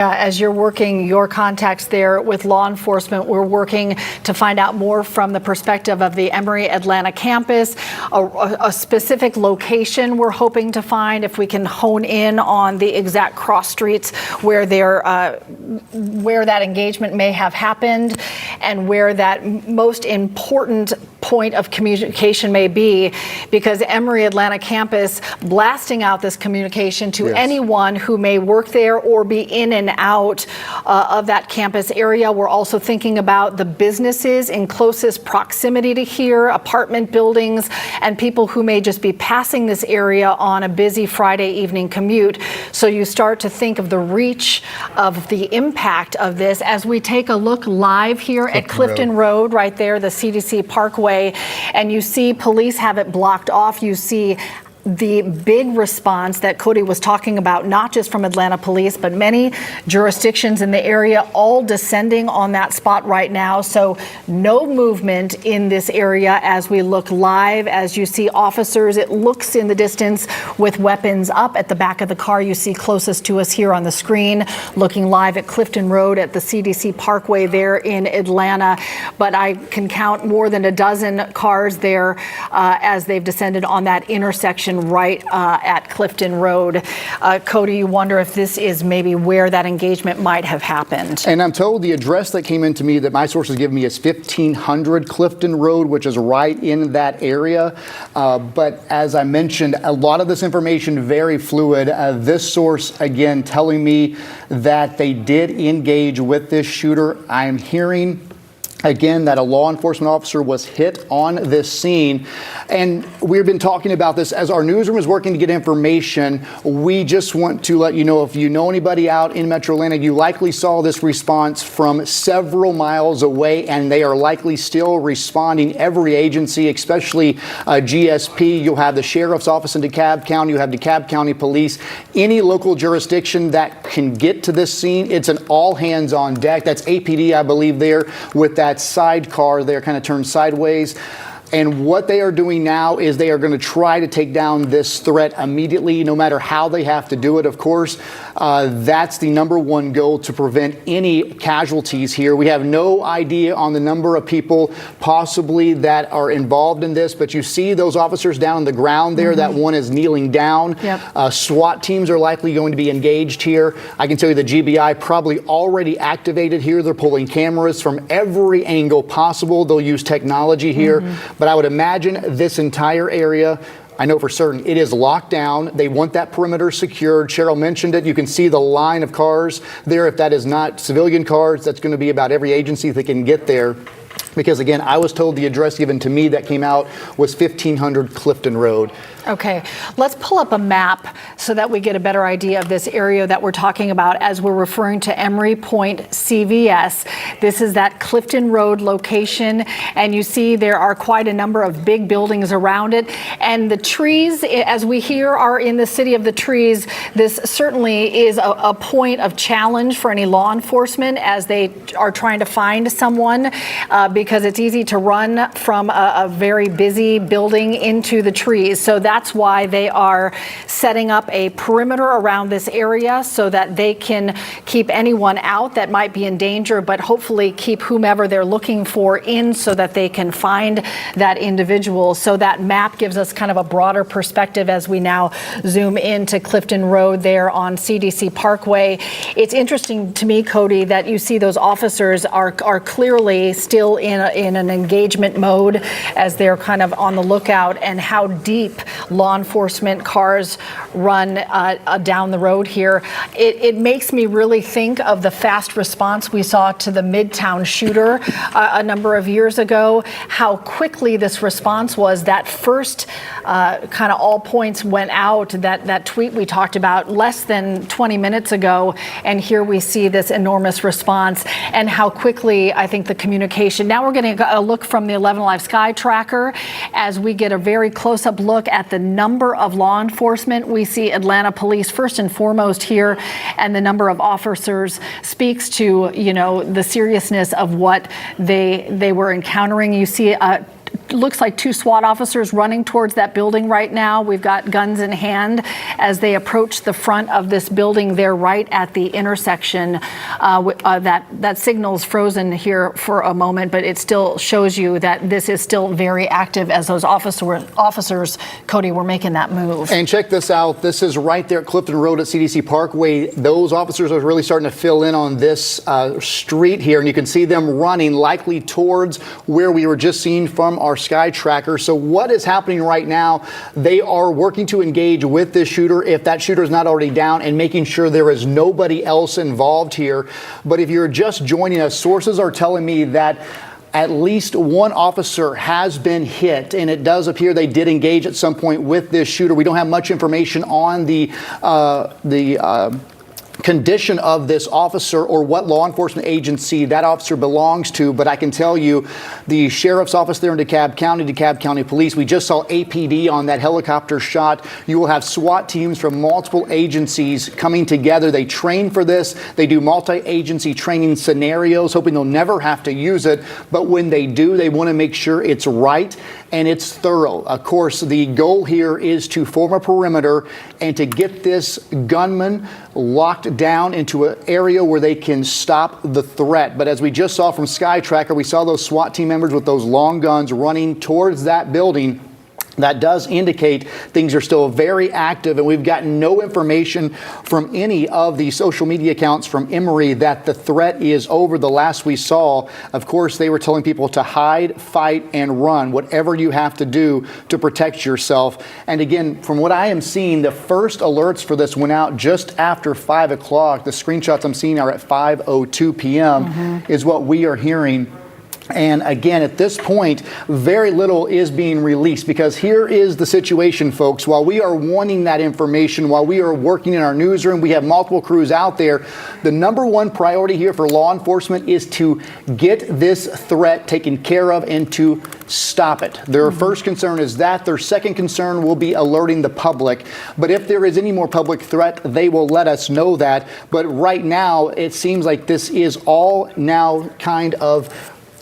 As you're working your contacts there with law enforcement, we're working to find out more from the perspective of the Emory Atlanta campus, a specific location we're hoping to find, if we can hone in on the exact cross streets where where that engagement may have happened and where that most important point of communication may be, because Emory Atlanta campus blasting out this communication to anyone who may work there or be in and out of that campus area. We're also thinking about the businesses in closest proximity to here, apartment buildings, and people who may just be passing this area on a busy Friday evening commute. So you start to think of the reach of the impact of this as we take a look live here at Clifton Road, right there, the CDC Parkway, and you see police have it blocked off. You see the big response that Cody was talking about, not just from Atlanta police, but many jurisdictions in the area all descending on that spot right now. So no movement in this area as we look live. As you see officers, it looks in the distance with weapons up at the back of the car you see closest to us here on the screen, looking live at Clifton Road at the CDC Parkway there in Atlanta. But I can count more than a dozen cars there as they've descended on that intersection right at Clifton Road. Cody, you wonder if this is maybe where that engagement might have happened. And I'm told the address that came into me that my sources give me is 1500 Clifton Road, which is right in that area. But as I mentioned, a lot of this information very fluid. This source, again, telling me that they did engage with this shooter. I'm hearing again that a law enforcement officer was hit on this scene. And we've been talking about this as our newsroom is working to get information. We just want to let you know, if you know anybody out in Metro Atlanta, you likely saw this response from several miles away, and they are likely still responding. Every agency, especially GSP, you'll have the Sheriff's Office in DeKalb County, you have DeKalb County Police, any local jurisdiction that can get to this scene, it's an all hands on deck. That's APD, I believe, there with that sidecar there, kind of turned sideways. And what they are doing now is they are going to try to take down this threat immediately, no matter how they have to do it, of course. That's the number one goal, to prevent any casualties here. We have no idea on the number of people possibly that are involved in this, but you see those officers down on the ground there. That one is kneeling down. SWAT teams are likely going to be engaged here. I can tell you the GBI probably already activated here. They're pulling cameras from every angle possible. They'll use technology here. But I would imagine this entire area, I know for certain, it is locked down. They want that perimeter secured. Cheryl mentioned it. You can see the line of cars there. If that is not civilian cars, that's going to be about every agency that can get there. Because again, I was told the address given to me that came out was 1500 Clifton Road. Okay, let's pull up a map so that we get a better idea of this area that we're talking about as we're referring to Emory Point CVS. This is that Clifton Road location, and you see there are quite a number of big buildings around it. And the trees, as we here are in the city of the trees, this certainly is a point of challenge for any law enforcement as they are trying to find someone, because it's easy to run from a very busy building into the trees. So that's why they are setting up a perimeter around this area so that they can keep anyone out that might be in danger, but hopefully keep whomever they're looking for in so that they can find that individual. So that map gives us kind of a broader perspective as we now zoom into Clifton Road there on CDC Parkway. It's interesting to me, Cody, that you see those officers are clearly still in an engagement mode as they're kind of on the lookout, and how deep law enforcement cars run down the road here. It makes me really think of the fast response we saw to the Midtown shooter a number of years ago, how quickly this response was. That first kind of all points went out, that tweet we talked about less than 20 minutes ago, and here we see this enormous response, and how quickly I think the communication. Now we're getting a look from the 11 Alive Sky Tracker as we get a very close-up look at the number of law enforcement. We see Atlanta police first and foremost here, and the number of officers speaks to, you know, the seriousness of what they were encountering. You see looks like two SWAT officers running towards that building right now. We've got guns in hand as they approach the front of this building. They're right at the intersection. That signal's frozen here for a moment, but it still shows you that this is still very active as those officers, Cody, were making that move. And check this out. This is right there at Clifton Road at CDC Parkway. Those officers are really starting to fill in on this street here, and you can see them running likely towards where we were just seeing from our sky tracker. So what is happening right now? They are working to engage with this shooter, if that shooter is not already down, and making sure there is nobody else involved here. But if you're just joining us, sources are telling me that at least one officer has been hit, and it does appear they did engage at some point with this shooter. We don't have much information on the condition of this officer or what law enforcement agency that officer belongs to, but I can tell you the sheriff's office there in DeKalb County Police, we just saw APD on that helicopter shot. You will have SWAT teams from multiple agencies coming together. They train for this. They do multi-agency training scenarios, hoping they'll never have to use it, but when they do, they want to make sure it's right and it's thorough. Of course, the goal here is to form a perimeter and to get this gunman locked down into an area where they can stop the threat. But as we just saw from Sky Tracker, we saw those SWAT team members with those long guns running towards that building. That does indicate things are still very active, and we've gotten no information from any of the social media accounts from Emory that the threat is over. The last we saw, of course, they were telling people to hide, fight, and run, whatever you have to do to protect yourself. And again, from what I am seeing, the first alerts for this went out just after 5 o'clock. The screenshots I'm seeing are at 5:02 p.m. is what we are hearing. And again, at this point, very little is being released, because here is the situation, folks. While we are wanting that information, while we are working in our newsroom, we have multiple crews out there. The number one priority here for law enforcement is to get this threat taken care of and to stop it. Their first concern is that. Their second concern will be alerting the public. But if there is any more public threat, they will let us know that. But right now, it seems like this is all now kind of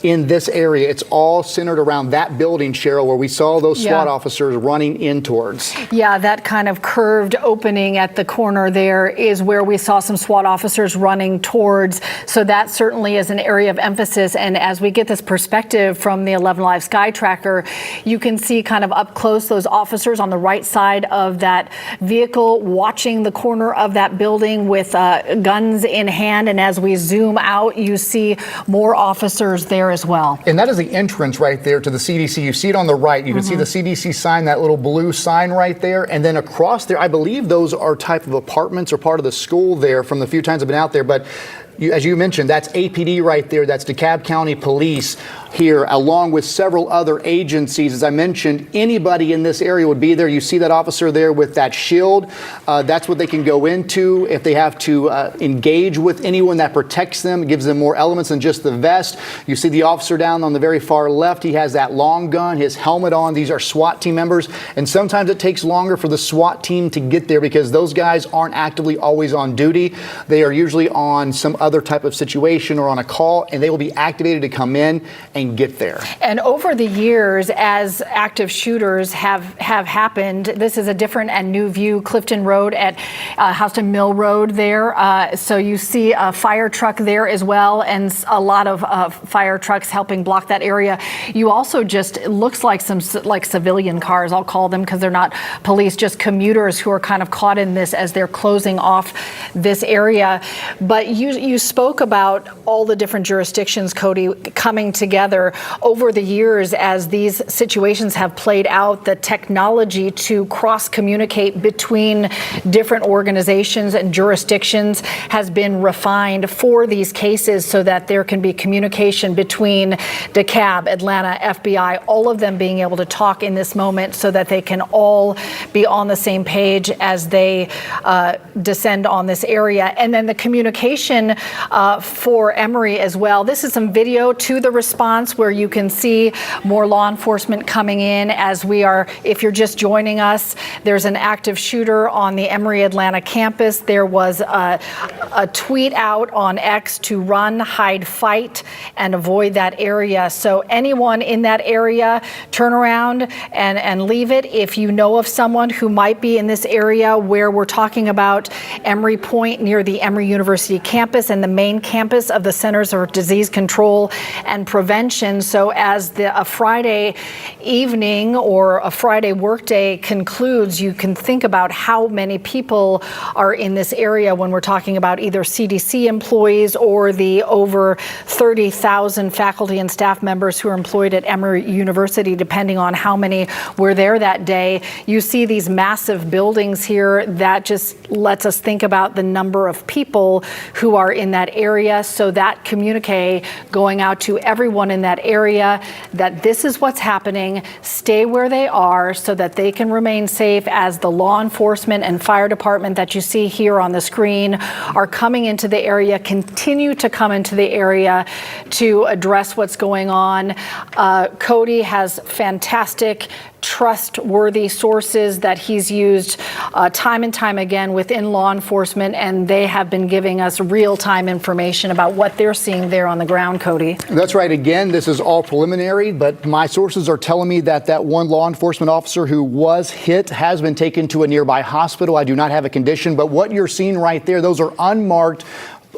in this area. It's all centered around that building, Cheryl, where we saw those SWAT officers running in towards. Yeah, that kind of curved opening at the corner there is where we saw some SWAT officers running towards. So that certainly is an area of emphasis. And as we get this perspective from the 11 Live Sky Tracker, you can see kind of up close those officers on the right side of that vehicle watching the corner of that building with guns in hand. And as we zoom out, you see more officers there as well. And that is the entrance right there to the CDC. You see it on the right. You can see the CDC sign, that little blue sign right there. And then across there, I believe those are type of apartments or part of the school there from the few times I've been out there. But as you mentioned, that's APD right there. That's DeKalb County Police here, along with several other agencies. As I mentioned, anybody in this area would be there. You see that officer there with that shield. That's what they can go into if they have to engage with anyone that protects them. It gives them more elements than just the vest. You see the officer down on the very far left. He has that long gun, his helmet on. These are SWAT team members. And sometimes it takes longer for the SWAT team to get there because those guys aren't actively always on duty. They are usually on some other type of situation or on a call, and they will be activated to come in and get there. And over the years, as active shooters have happened, this is a different and new view. Clifton Road at Houston Mill Road there. So you see a fire truck there as well, and a lot of fire trucks helping block that area. You also just, it looks like some like civilian cars, I'll call them, because they're not police, just commuters who are kind of caught in this as they're closing off this area. But you spoke about all the different jurisdictions, Cody, coming together over the years as these situations have played out. The technology to cross-communicate between different organizations and jurisdictions has been refined for these cases so that there can be communication between DeKalb, Atlanta, FBI, all of them being able to talk in this moment so that they can all be on the same page as they descend on this area. And then the communication for Emory as well. This is some video to the response response where you can see more law enforcement coming in as we are, if you're just joining us, there's an active shooter on the Emory Atlanta campus. There was a tweet out on X to run, hide, fight, and avoid that area. So anyone in that area, turn around and leave it. If you know of someone who might be in this area where we're talking about Emory Point near the Emory University campus and the main campus of the Centers for Disease Control and Prevention. So as a Friday evening or a Friday workday concludes, you can think about how many people are in this area when we're talking about either CDC employees or the over 30,000 faculty and staff members who are employed at Emory University, depending on how many were there that day. You see these massive buildings here. That just lets us think about the number of people who are in that area. So that communique going out to everyone in that area that this is what's happening, stay where they are so that they can remain safe as the law enforcement and fire department that you see here on the screen are coming into the area, continue to come into the area to address what's going on. Cody has fantastic, trustworthy sources that he's used time and time again within law enforcement, and they have been giving us real-time information about what they're seeing there on the ground, Cody. That's right. Again, this is all preliminary, but my sources are telling me that that one law enforcement officer who was hit has been taken to a nearby hospital. I do not have a condition, but what you're seeing right there, those are unmarked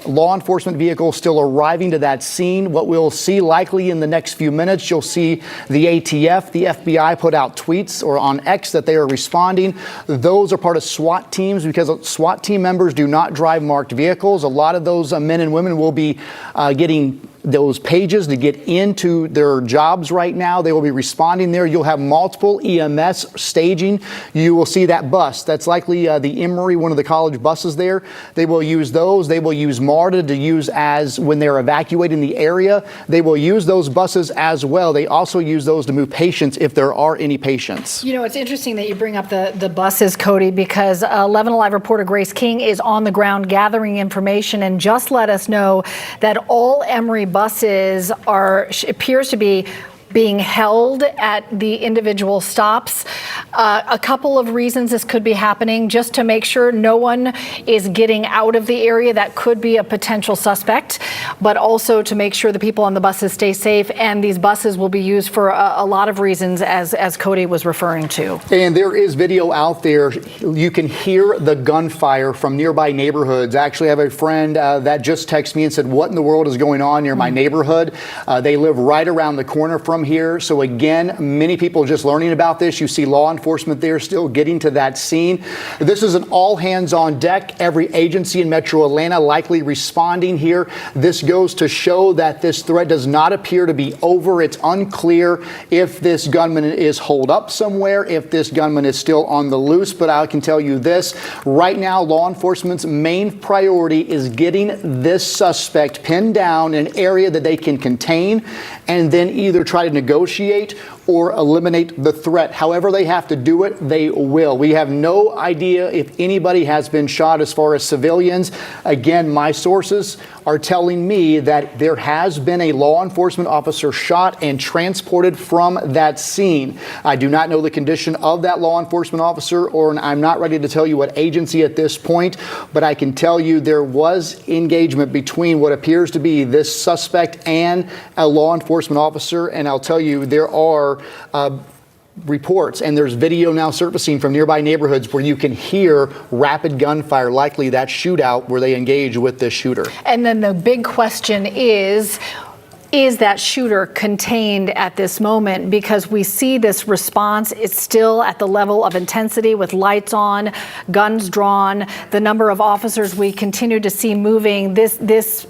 law enforcement vehicles still arriving to that scene. What we'll see likely in the next few minutes, you'll see the ATF, the FBI put out tweets or on X that they are responding. Those are part of SWAT teams because SWAT team members do not drive marked vehicles. A lot of those men and women will be getting those pages to get into their jobs right now. They will be responding there. You'll have multiple EMS staging. You will see that bus. That's likely the Emory, one of the college buses there. They will use those. They will use MARTA to use as when they're evacuating the area. They will use those buses as well. They also use those to move patients if there are any patients. You know, it's interesting that you bring up the buses, Cody, because 11 Alive reporter Grace King is on the ground gathering information and just let us know that all Emory buses appears to be being held at the individual stops. A couple of reasons this could be happening, just to make sure no one is getting out of the area that could be a potential suspect, but also to make sure the people on the buses stay safe. And these buses will be used for a lot of reasons, as Cody was referring to. And there is video out there. You can hear the gunfire from nearby neighborhoods. Actually, I have a friend that just texted me and said, what in the world is going on near my neighborhood? They live right around the corner from here. So again, many people just learning about this. You see law enforcement there still getting to that scene. This is an all hands on deck. Every agency in Metro Atlanta likely responding here. This goes to show that this threat does not appear to be over. It's unclear if this gunman is holed up somewhere, if this gunman is still on the loose. But I can tell you this, right now, law enforcement's main priority is getting this suspect pinned down in an area that they can contain and then either try to negotiate or eliminate the threat. However they have to do it, they will. We have no idea if anybody has been shot as far as civilians. Again, my sources are telling me that there has been a law enforcement officer shot and transported from that scene. I do not know the condition of that law enforcement officer, or I'm not ready to tell you what agency at this point, but I can tell you there was engagement between what appears to be this suspect and a law enforcement officer, and I'll tell you there are reports and there's video now surfacing from nearby neighborhoods where you can hear rapid gunfire, likely that shootout where they engage with this shooter. And then the big question is that shooter contained at this moment? Because we see this response, it's still at the level of intensity with lights on, guns drawn, the number of officers we continue to see moving. This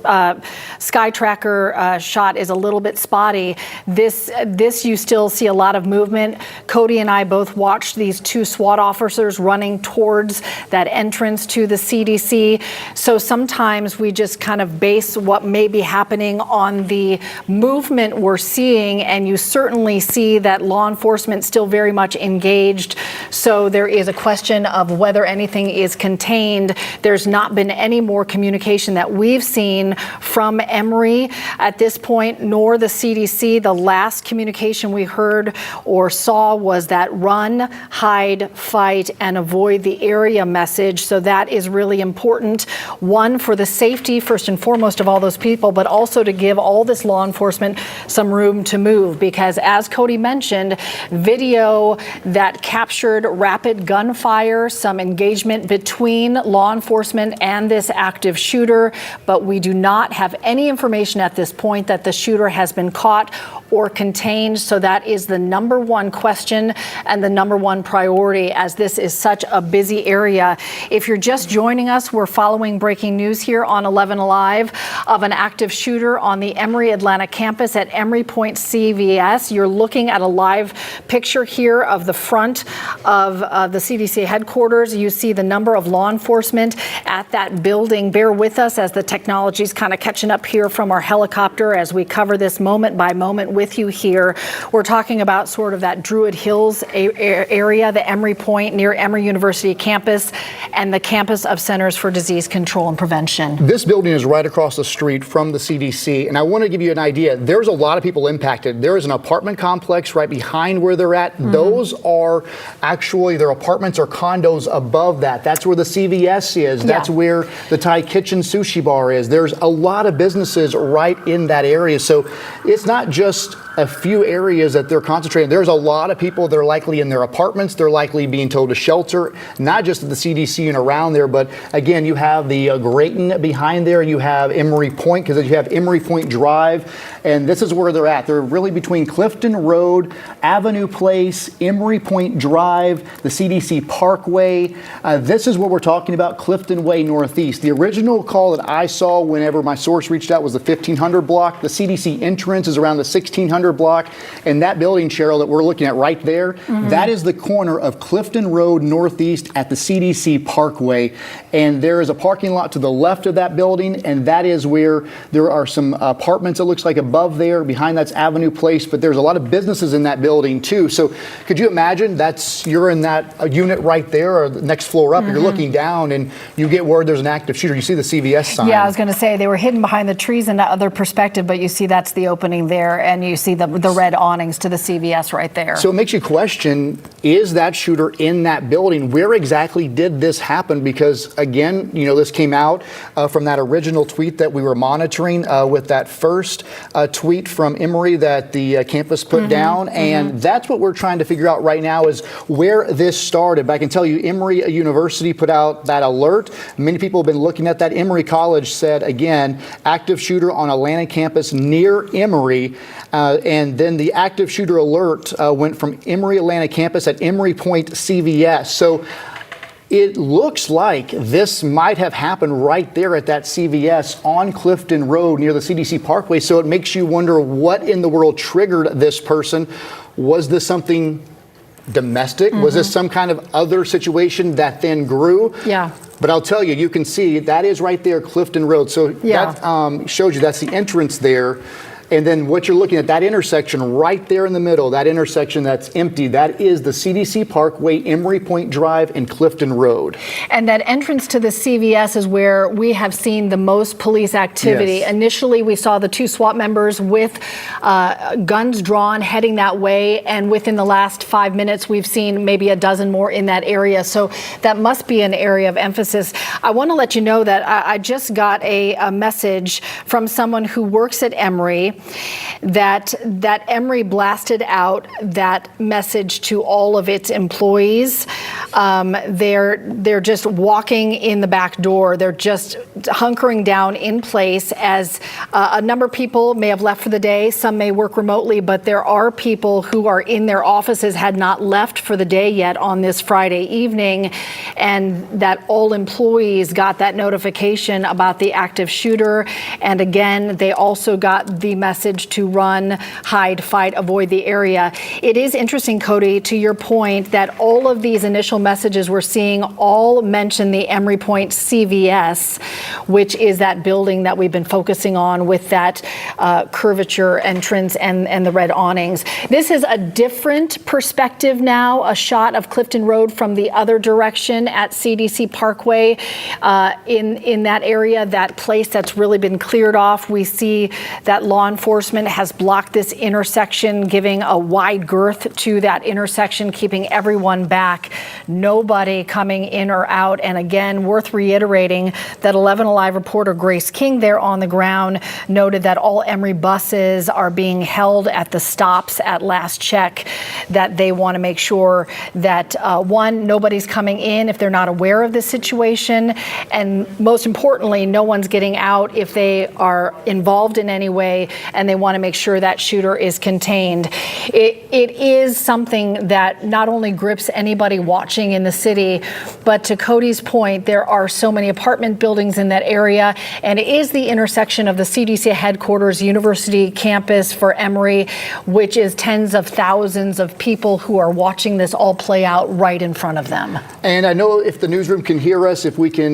sky tracker shot is a little bit spotty. This you still see a lot of movement. Cody and I both watched these two SWAT officers running towards that entrance to the CDC. So sometimes we just kind of base what may be happening on the movement we're seeing, and you certainly see that law enforcement still very much engaged. So there is a question of whether anything is contained. There's not been any more communication that we've seen from Emory at this point, nor the CDC. The last communication we heard or saw was that run, hide, fight, and avoid the area message. So that is really important. One, for the safety, first and foremost, of all those people, but also to give all this law enforcement some room to move. Because as Cody mentioned, video that captured rapid gunfire, some engagement between law enforcement and this active shooter, but we do not have any information at this point that the shooter has been caught or contained. So that is the number one question and the number one priority, as this is such a busy area. If you're just joining us, we're following breaking news here on 11 Alive of an active shooter on the Emory Atlanta campus at Emory Point CVS. You're looking at a live picture here of the front of the CDC headquarters. You see the number of law enforcement at that building. Bear with us as the technology's kind of catching up here from our helicopter as we cover this moment by moment with you here. We're talking about sort of that Druid Hills area, the Emory Point near Emory University campus, and the campus of Centers for Disease Control and Prevention. This building is right across the street from the CDC, and I want to give you an idea. There's a lot of people impacted. There is an apartment complex right behind where they're at. Those are actually their apartments or condos above that. That's where the CVS is. That's where the Thai Kitchen Sushi Bar is. There's a lot of businesses right in that area. So it's not just a few areas that they're concentrating. There's a lot of people that are likely in their apartments. They're likely being told to shelter, not just at the CDC and around there, but again, you have the Grayton behind there. You have Emory Point, because you have Emory Point Drive, and this is where they're at. They're really between Clifton Road, Avenue Place, Emory Point Drive, the CDC Parkway. This is what we're talking about, Clifton Way Northeast. The original call that I saw whenever my source reached out was the 1500 block. The CDC entrance is around the 1600 block, and that building, Cheryl, that we're looking at right there, that is the corner of Clifton Road Northeast at the CDC Parkway, and there is a parking lot to the left of that building, and that is where there are some apartments, it looks like, above there. Behind that's Avenue Place, but there's a lot of businesses in that building too. So could you imagine you're in that unit right there, or the next floor up, you're looking down and you get word there's an active shooter. You see the CVS sign. Yeah, I was going to say they were hidden behind the trees in that other perspective, but you see that's the opening there, and you see the red awnings to the CVS right there. So it makes you question, is that shooter in that building? Where exactly did this happen? Because again, this came out from that original tweet that we were monitoring with that first tweet from Emory that the campus put down. And that's what we're trying to figure out right now, is where this started. But I can tell you, Emory University put out that alert. Many people have been looking at that. Emory College said, again, active shooter on Atlanta campus near Emory. And then the active shooter alert went from Emory Atlanta campus at Emory Point CVS. So it looks like this might have happened right there at that CVS on Clifton Road near the CDC Parkway. So it makes you wonder what in the world triggered this person. Was this something domestic? Was this some kind of other situation that then grew? Yeah. But I'll tell you, you can see that is right there, Clifton Road. So that shows you that's the entrance there. And then what you're looking at, that intersection right there in the middle, that intersection that's empty, that is the CDC Parkway, Emory Point Drive, and Clifton Road. And that entrance to the CVS is where we have seen the most police activity. Yes. Initially, we saw the two SWAT members with guns drawn heading that way. And within the last 5 minutes, we've seen maybe a dozen more in that area. So that must be an area of emphasis. I want to let you know that I just got a message from someone who works at Emory that Emory blasted out that message to all of its employees. They're just walking in the back door. They're just hunkering down in place, as a number of people may have left for the day. Some may work remotely, but there are people who are in their offices, had not left for the day yet on this Friday evening, and that all employees got that notification about the active shooter. And again, they also got the message message to run, hide, fight, avoid the area. It is interesting, Cody, to your point, that all of these initial messages we're seeing all mention the Emory Point CVS, which is that building that we've been focusing on with that curvature entrance and the red awnings. This is a different perspective now, a shot of Clifton Road from the other direction at CDC Parkway. In that area, that place that's really been cleared off, we see that law enforcement has blocked this intersection, giving a wide girth to that intersection, keeping everyone back, nobody coming in or out. And again, worth reiterating that 11 Alive reporter Grace King there on the ground noted that all Emory buses are being held at the stops at last check, that they want to make sure that one, nobody's coming in if they're not aware of the situation, and most importantly, no one's getting out if they are involved in any way, and they want to make sure that shooter is contained. It is something that not only grips anybody watching in the city, but to Cody's point, there are so many apartment buildings in that area, and it is the intersection of the CDC headquarters, university campus for Emory, which is tens of thousands of people who are watching this all play out right in front of them. And I know if the newsroom can hear us, if we can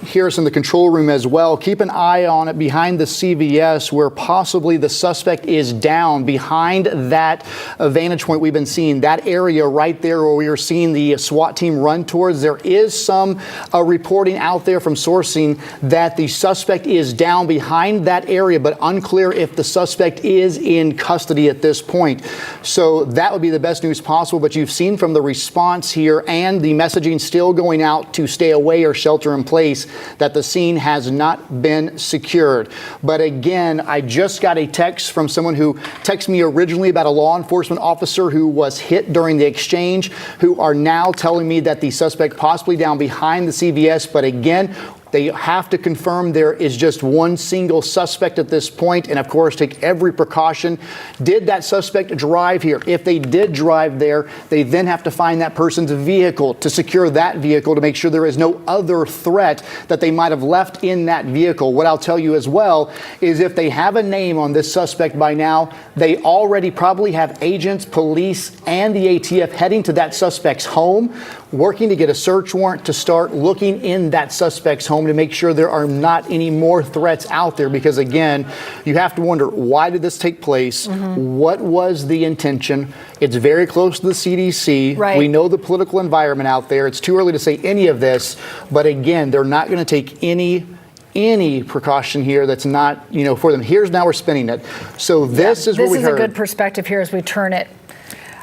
hear us in the control room as well, keep an eye on it behind the CVS where possibly the suspect is down behind that vantage point we've been seeing, that area right there where we are seeing the SWAT team run towards. There is some reporting out there from sourcing that the suspect is down behind that area, but unclear if the suspect is in custody at this point. So that would be the best news possible. But you've seen from the response here and the messaging still going out to stay away or shelter in place that the scene has not been secured. But again, I just got a text from someone who texted me originally about a law enforcement officer who was hit during the exchange, who are now telling me that the suspect possibly down behind the CVS. But again, they have to confirm there is just one single suspect at this point, and of course take every precaution. Did that suspect drive here? If they did drive there, they then have to find that person's vehicle to secure that vehicle to make sure there is no other threat that they might have left in that vehicle. What I'll tell you as well is if they have a name on this suspect by now, they already probably have agents, police, and the ATF heading to that suspect's home, working to get a search warrant to start looking in that suspect's home to make sure there are not any more threats out there. Because again, you have to wonder, why did this take place? What was the intention? It's very close to the CDC. Right. We know the political environment out there. It's too early to say any of this, but again, they're not going to take any precaution here that's not, for them. Here's now we're spinning it. So this is what we heard. This is a good perspective here as we turn it.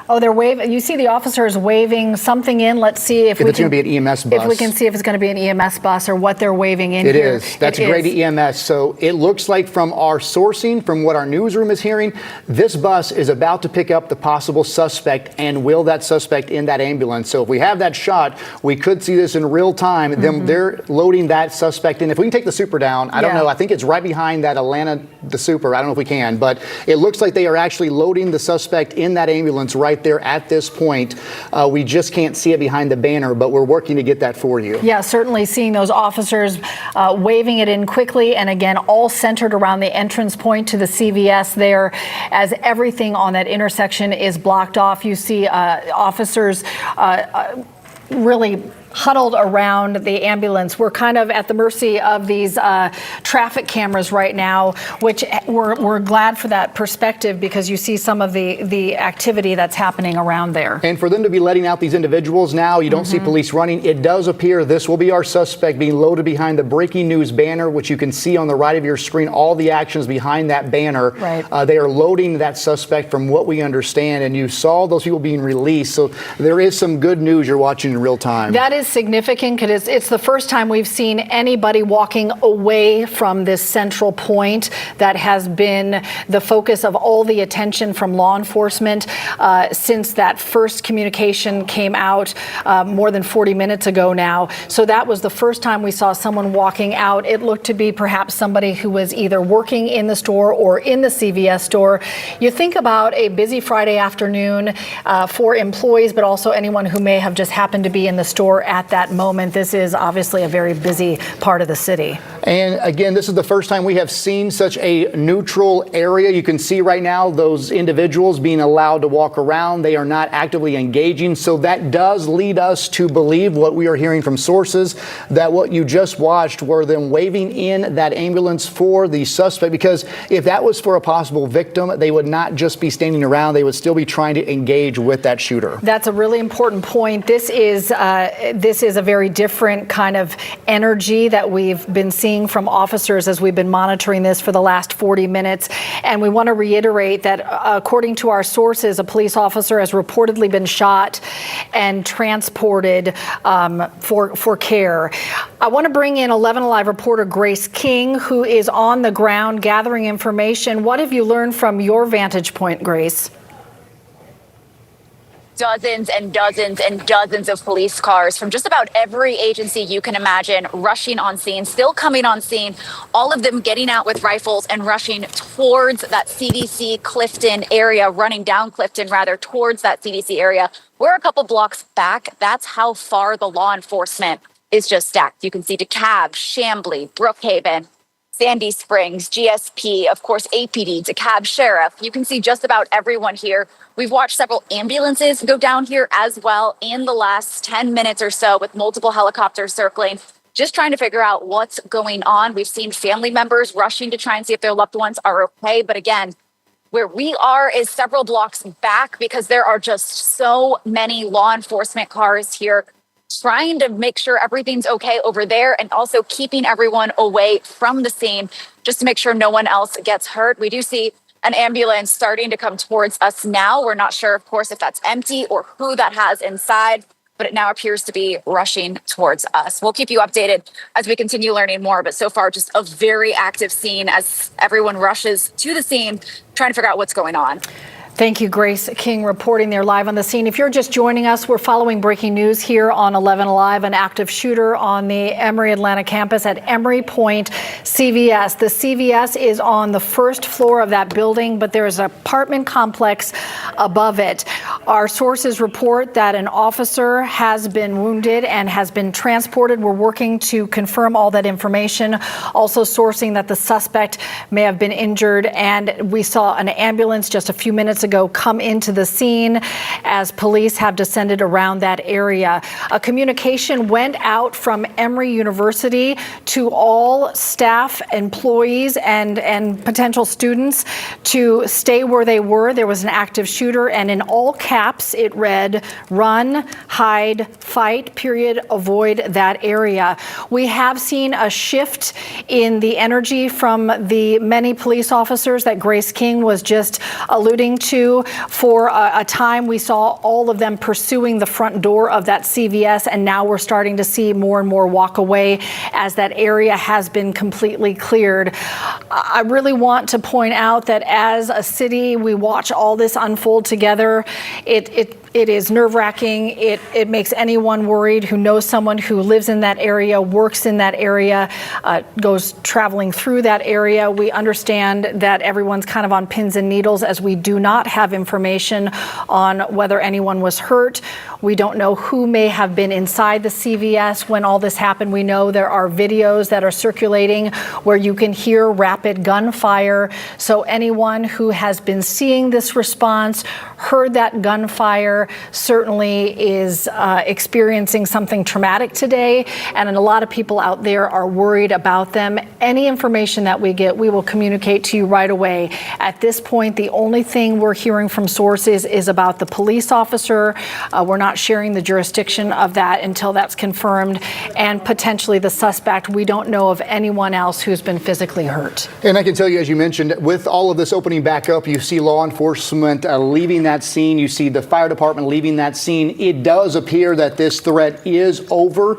Oh, they're waving. You see the officers waving something in. Let's see if it's going to be an EMS bus. If we can see if it's going to be an EMS bus or what they're waving in here. It here. is. That's great EMS. So it looks like from our sourcing, from what our newsroom is hearing, this bus is about to pick up the possible suspect and wheel that suspect in that ambulance. So if we have that shot, we could see this in real time. Then they're loading that suspect in. If we can take the Super down, I don't know. I think it's right behind that the Super. I don't know if we can, but it looks like they are actually loading the suspect in that ambulance right there at this point. We just can't see it behind the banner, but we're working to get that for you. Yeah, certainly seeing those officers waving it in quickly, and again, all centered around the entrance point to the CVS there, as everything on that intersection is blocked off. You see officers really huddled around the ambulance. We're kind of at the mercy of these traffic cameras right now, which we're glad for that perspective because you see some of the activity that's happening around there. And for them to be letting out these individuals now, you don't see police running. It does appear this will be our suspect being loaded behind the breaking news banner, which you can see on the right of your screen, all the actions behind that banner. Right. They are loading that suspect from what we understand, and you saw those people being released. So there is some good news you're watching in real time. That is significant because it's the first time we've seen anybody walking away from this central point that has been the focus of all the attention from law enforcement since that first communication came out more than 40 minutes ago now. So that was the first time we saw someone walking out. It looked to be perhaps somebody who was either working in the store or in the CVS store. You think about a busy Friday afternoon for employees, but also anyone who may have just happened to be in the store at that moment. This is obviously a very busy part of the city. And again, this is the first time we have seen such a neutral area. You can see right now those individuals being allowed to walk around. They are not actively engaging. So that does lead us to believe what we are hearing from sources, that what you just watched were them waving in that ambulance for the suspect, because if that was for a possible victim, they would not just be standing around. They would still be trying to engage with that shooter. That's a really important point. This is a very different kind of energy that we've been seeing from officers as we've been monitoring this for the last 40 minutes. And we want to reiterate that according to our sources, a police officer has reportedly been shot and transported for care. I want to bring in 11 Alive reporter Grace King, who is on the ground gathering information. What have you learned from your vantage point, Grace? Dozens and dozens and dozens of police cars from just about every agency you can imagine rushing on scene, still coming on scene, all of them getting out with rifles and rushing towards that CDC Clifton area, running down Clifton rather, towards that CDC area. We're a couple blocks back. That's how far the law enforcement is just stacked. You can see DeKalb, Chambly, Brookhaven, Sandy Springs, GSP, of course, APD, DeKalb Sheriff. You can see just about everyone here. We've watched several ambulances go down here as well in the last 10 minutes or so, with multiple helicopters circling, just trying to figure out what's going on. We've seen family members rushing to try and see if their loved ones are okay. But again, where we are is several blocks back, because there are just so many law enforcement cars here trying to make sure everything's okay over there, and also keeping everyone away from the scene just to make sure no one else gets hurt. We do see an ambulance starting to come towards us now. We're not sure, of course, if that's empty or who that has inside, but it now appears to be rushing towards us. We'll keep you updated as we continue learning more, but so far just a very active scene as everyone rushes to the scene, trying to figure out what's going on. Thank you, Grace King, reporting there live on the scene. If you're just joining us, we're following breaking news here on 11 Alive, an active shooter on the Emory Atlanta campus at Emory Point CVS. The CVS is on the first floor of that building, but there's an apartment complex above it. Our sources report that an officer has been wounded and has been transported. We're working to confirm all that information. Also sourcing that the suspect may have been injured, and we saw an ambulance just a few minutes ago come into the scene as police have descended around that area. A communication went out from Emory University to all staff, employees, and potential students to stay where they were. There was an active shooter, and in all caps it read, "Run, hide, fight, period, avoid that area." We have seen a shift in the energy from the many police officers that Grace King was just alluding to. For a time, we saw all of them pursuing the front door of that CVS, and now we're starting to see more and more walk away as that area has been completely cleared. I really want to point out that as a city, we watch all this unfold together. It is nerve-wracking. It makes anyone worried who knows someone who lives in that area, works in that area, goes traveling through that area. We understand that everyone's kind of on pins and needles, as we do not have information on whether anyone was hurt. We don't know who may have been inside the CVS when all this happened. We know there are videos that are circulating where you can hear rapid gunfire. So anyone who has been seeing this response, heard that gunfire, certainly is experiencing something traumatic today. And a lot of people out there are worried about them. Any information that we get, we will communicate to you right away. At this point, the only thing we're hearing from sources is about the police officer. We're not sharing the jurisdiction of that until that's confirmed, and potentially the suspect. We don't know of anyone else who's been physically hurt. And I can tell you, as you mentioned, with all of this opening back up, you see law enforcement leaving that scene. You see the fire department leaving that scene. It does appear that this threat is over.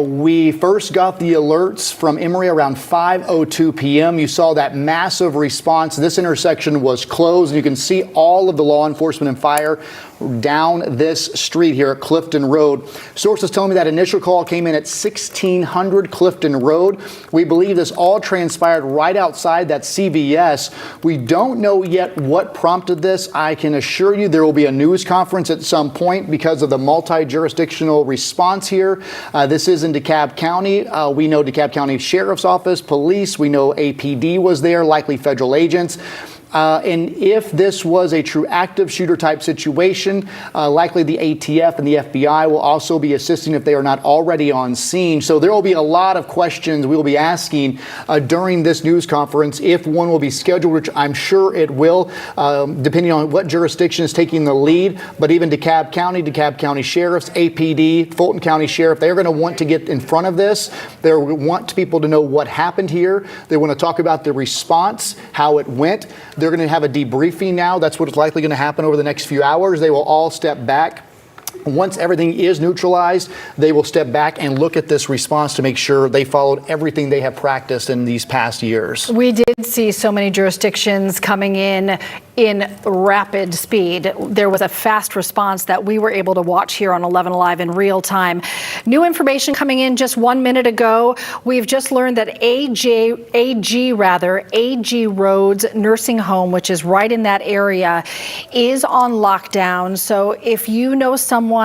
We first got the alerts from Emory around 5:02 p.m. You saw that massive response. This intersection was closed, and you can see all of the law enforcement and fire down this street here at Clifton Road. Sources tell me that initial call came in at 1600 Clifton Road. We believe this all transpired right outside that CVS. We don't know yet what prompted this. I can assure you there will be a news conference conference at some point because of the multi-jurisdictional response here. This is in DeKalb County. We know DeKalb County Sheriff's Office, police, we know APD was there, likely federal agents. And if this was a true active shooter type situation, likely the ATF and the FBI will also be assisting if they are not already on scene. So there will be a lot of questions we will be asking during this news conference, if one will be scheduled, which I'm sure it will, depending on what jurisdiction is taking the lead. But even DeKalb County Sheriffs, APD, Fulton County Sheriff, they're going to want to get in front of this. They want people to know what happened here. They want to talk about the response, how it went. They're going to have a debriefing now. That's what's likely going to happen over the next few hours. They will all step back. Once everything is neutralized, they will step back and look at this response to make sure they followed everything they have practiced in these past years. We did see so many jurisdictions coming in rapid speed. There was a fast response that we were able to watch here on 11 Alive in real time. New information coming in just 1 minute ago. We've just learned that AG Roads Nursing Home, which is right in that area, is on lockdown. So if you know someone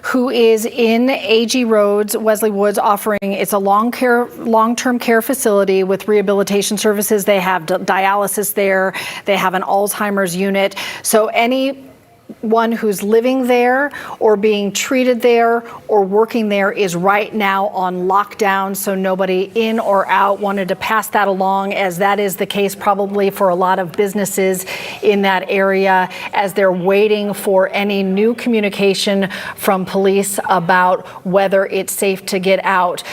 who is in AG Roads, Wesley Woods offering, it's a long-term care facility with rehabilitation services. They have dialysis there. They have an Alzheimer's unit. So anyone who's living there or being treated there or working there is right now on lockdown, so nobody in or out. Wanted to pass that along, as that is the case probably for a lot of businesses in that area, as they're waiting for any new communication from police about whether it's safe to get out.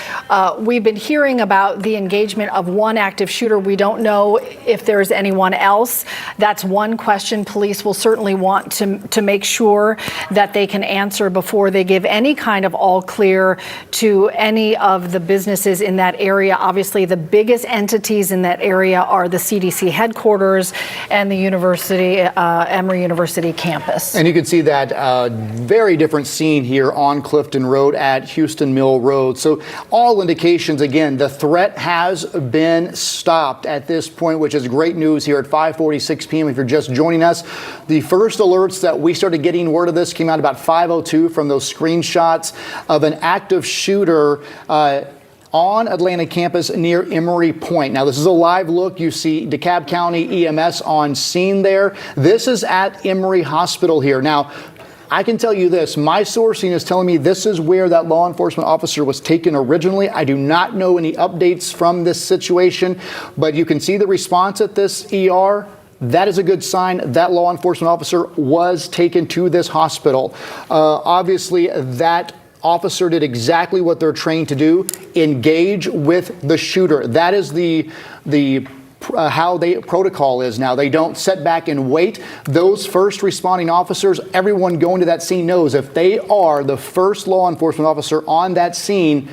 We've been hearing about the engagement of one active shooter. We don't know if there's anyone else. That's one question police will certainly want to make sure that they can answer before they give any kind of all clear to any of the businesses in that area. Obviously, the biggest entities in that area are the CDC headquarters and the Emory University campus. And you can see that very different scene here on Clifton Road at Houston Mill Road. So all indications, again, the threat has been stopped at this point, which is great news here at 5:46 p.m. If you're just joining us, the first alerts that we started getting word of this came out about 5:02 from those screenshots of an active shooter on Atlanta campus near Emory Point. Now, this is a live look. You see DeKalb County EMS on scene there. This is at Emory Hospital here. Now, I can tell you this, my sourcing is telling me this is where that law enforcement officer was taken originally. I do not know any updates from this situation, but you can see the response at this ER. That is a good sign that law enforcement officer was taken to this hospital. Obviously, that officer did exactly what they're trained to do, engage with the shooter. That is the how the protocol is now. They don't sit back and wait. Those first responding officers, everyone going to that scene knows if they are the first law enforcement officer on that scene,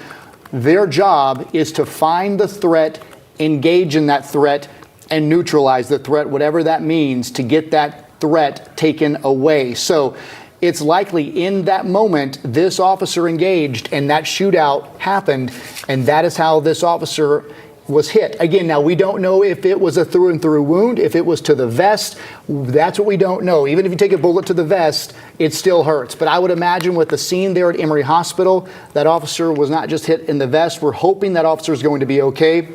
their job is to find the threat, engage in that threat, and neutralize the threat, whatever that means, to get that threat taken away. So it's likely in that moment this officer engaged and that shootout happened, and that is how this officer was hit. Again, now we don't know if it was a through and through wound, if it was to the vest. That's what we don't know. Even if you take a bullet to the vest, it still hurts. But I would imagine with the scene there at Emory Hospital, that officer was not just hit in the vest. We're hoping that officer is going to be okay.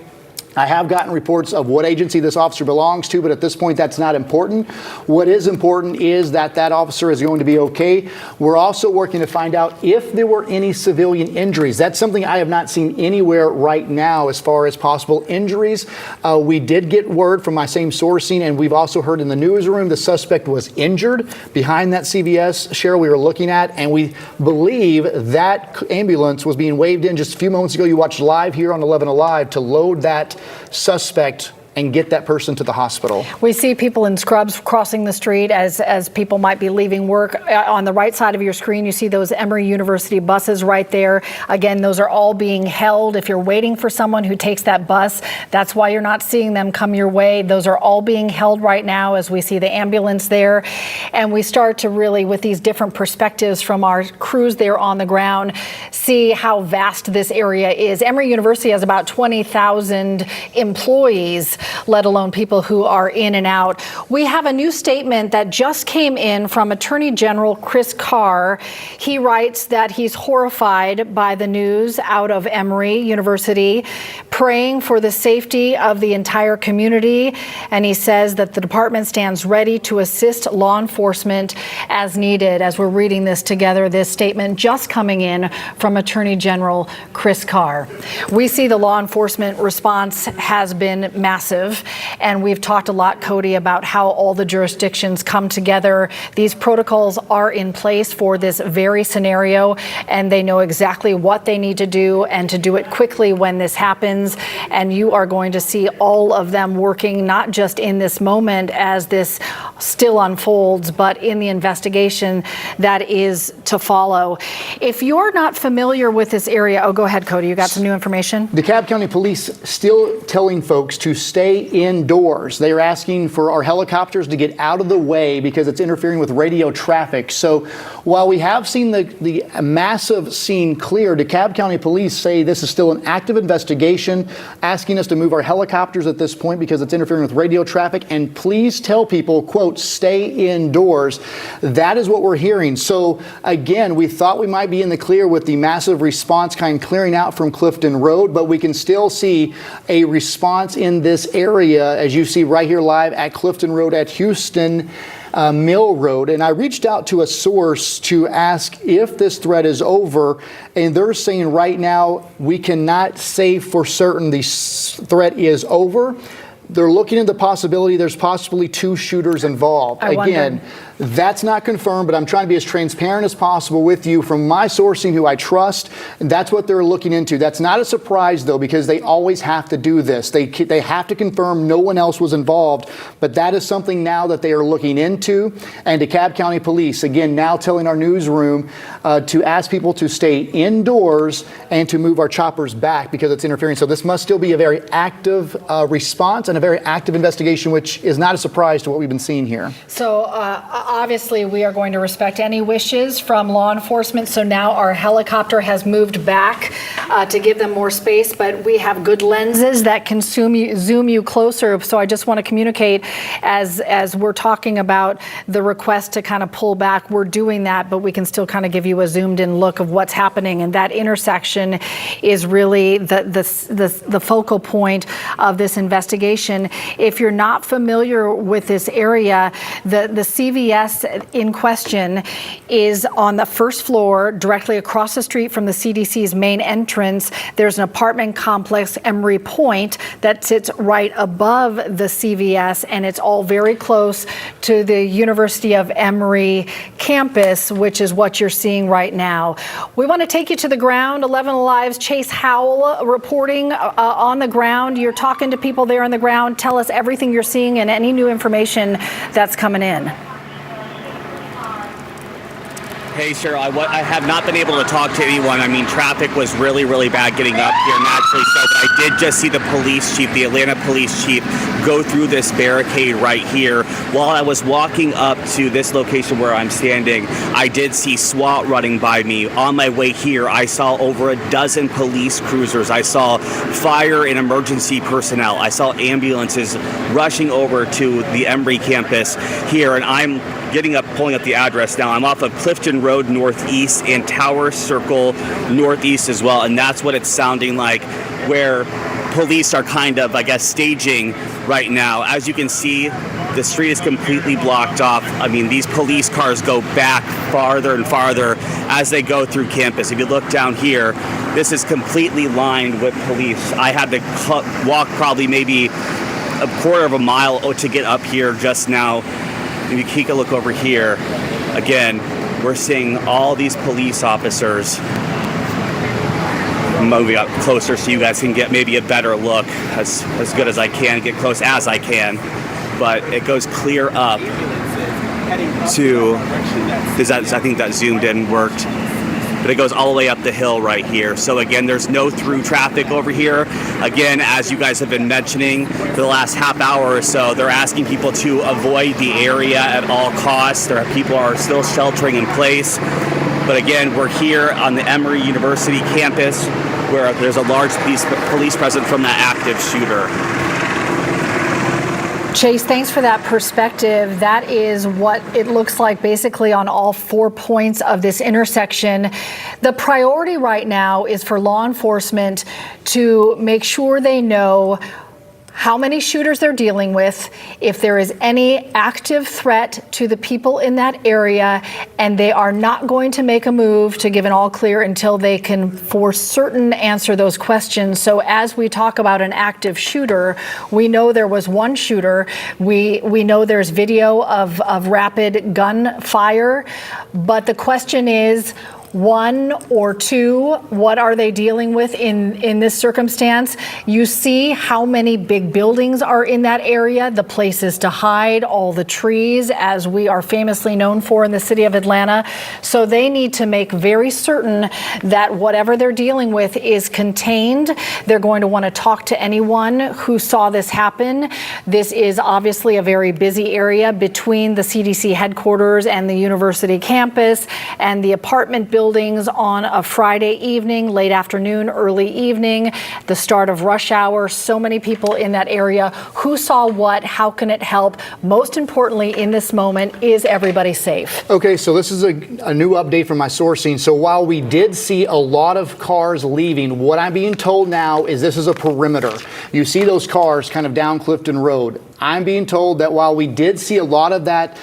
I have gotten reports of what agency this officer belongs to, but at this point, that's not important. What is important is that that officer is going to be okay. We're also working to find out if there were any civilian injuries. That's something I have not seen anywhere right now as far as possible injuries. We did get word from my same sourcing, and we've also heard in the newsroom the suspect was injured behind that CVS, Cheryl, we were looking at, and we believe that ambulance was being waved in just a few moments ago. You watched live here on 11 Alive to load that suspect and get that person to the hospital. We see people in scrubs crossing the street as people might be leaving work. On the right side of your screen, you see those Emory University buses right there. Again, those are all being held. If you're waiting for someone who takes that bus, that's why you're not seeing them come your way. Those are all being held right now as we see the ambulance there. And we start to really, with these different perspectives from our crews there on the ground, see how vast this area is. Emory University has about 20,000 employees. let alone people who are in and out. We have a new statement that just came in from Attorney General Chris Carr. He writes that he's horrified by the news out of Emory University, praying for the safety of the entire community. And he says that the department stands ready to assist law enforcement as needed. As we're reading this together, this statement just coming in from Attorney General Chris Carr. We see the law enforcement response has been massive, and we've talked a lot, Cody, about how all the jurisdictions come together. These protocols are in place for this very scenario, and they know exactly what they need to do and to do it quickly when this happens. And you are going to see all of them working, not just in this moment as this still unfolds, but in the investigation that is to follow. If you're not familiar with this area, oh, go ahead, Cody, you got some new information? DeKalb County Police still telling folks to stay indoors. They are asking for our helicopters to get out of the way because it's interfering with radio traffic. So while we have seen the massive scene clear, DeKalb County Police say this is still an active investigation, asking us to move our helicopters at this point because it's interfering with radio traffic. And please tell people, quote, stay indoors. That is what we're hearing. So again, we thought we might be in the clear with the massive response kind clearing out from Clifton Road, but we can still see a response in this area, as you see right here live at Clifton Road at Houston Mill Road. And I reached out to a source to ask if this threat is over, and they're saying right now we cannot say for certain the threat is over. They're looking at the possibility there's possibly 2 shooters involved. Again, that's not confirmed, but I'm trying to be as transparent as possible with you from my sourcing who I trust, and that's what they're looking into. That's not a surprise, though, because they always have to do this. They have to confirm no one else was involved, but that is something now that they are looking into. And DeKalb County Police, again, now telling our newsroom to ask people to stay indoors and to move our choppers back because it's interfering. So this must still be a very active response and a very active investigation, which is not a surprise to what we've been seeing here. So obviously we are going to respect any wishes from law enforcement. So now our helicopter has moved back to give them more space, but we have good lenses that can zoom you closer. So I just want to communicate as we're talking about the request to kind of pull back, we're doing that, but we can still kind of give you a zoomed in look of what's happening. And that intersection is really the focal point of this investigation. If you're not familiar with this area, the CVS in question is on the first floor, directly across the street from the CDC's main entrance. There's an apartment complex, Emory Point, that sits right above the CVS, and it's all very close to the University of Emory campus, which is what you're seeing right now. We want to take you to the ground. 11 Alive's Chase Howell reporting on the ground. You're talking to people there on the ground. Tell us everything you're seeing and any new information that's coming in. Hey, Cheryl, I have not been able to talk to anyone. I mean, traffic was really, really bad getting up here, naturally so. But I did just see the police chief, the Atlanta police chief, go through this barricade right here. While I was walking up to this location where I'm standing, I did see SWAT running by me. On my way here, I saw over a dozen police cruisers. I saw fire and emergency personnel. I saw ambulances rushing over to the Emory campus here, and I'm pulling up the address now. I'm off of Clifton Road Northeast and Tower Circle Northeast as well, and that's what it's sounding like, where police are kind of, I guess, staging right now. As you can see, the street is completely blocked off. I mean, these police cars go back farther and farther as they go through campus. If you look down here, this is completely lined with police. I had to walk probably maybe a quarter of a mile to get up here just now. If you take a look over here, again, we're seeing all these police officers. Moving up closer so you guys can get maybe a better look, as good as I can, get close as I can. But it goes clear up to, I think that zoomed in worked. But it goes all the way up the hill right here. So again, there's no through traffic over here. Again, as you guys have been mentioning for the last half hour or so, they're asking people to avoid the area at all costs. People are still sheltering in place. But again, we're here on the Emory University campus where there's a large police presence from that active shooter. Chase, thanks for that perspective. That is what it looks like basically on all 4 points of this intersection. The priority right now is for law enforcement to make sure they know how many shooters they're dealing with, if there is any active threat to the people in that area, and they are not going to make a move to give an all clear until they can for certain answer those questions. So as we talk about an active shooter, we know there was one shooter. We know there's video of rapid gunfire, but the question is, 1 or 2, what are they dealing with in this circumstance? You see how many big buildings are in that area, the places to hide, all the trees, as we are famously known for in the city of Atlanta. So they need to make very certain that whatever they're dealing with is contained. They're going to want to talk to anyone who saw this happen. This is obviously a very busy area between the CDC headquarters and the university campus and the apartment buildings on a Friday evening, late afternoon, early evening, the start of rush hour. So many people in that area. Who saw what? How can it help? Most importantly, in this moment, is everybody safe? Okay, so this is a new update from my sourcing. So while we did see a lot of cars leaving, what I'm being told now is this is a perimeter. You see those cars kind of down Clifton Road. I'm being told that while we did see a lot of that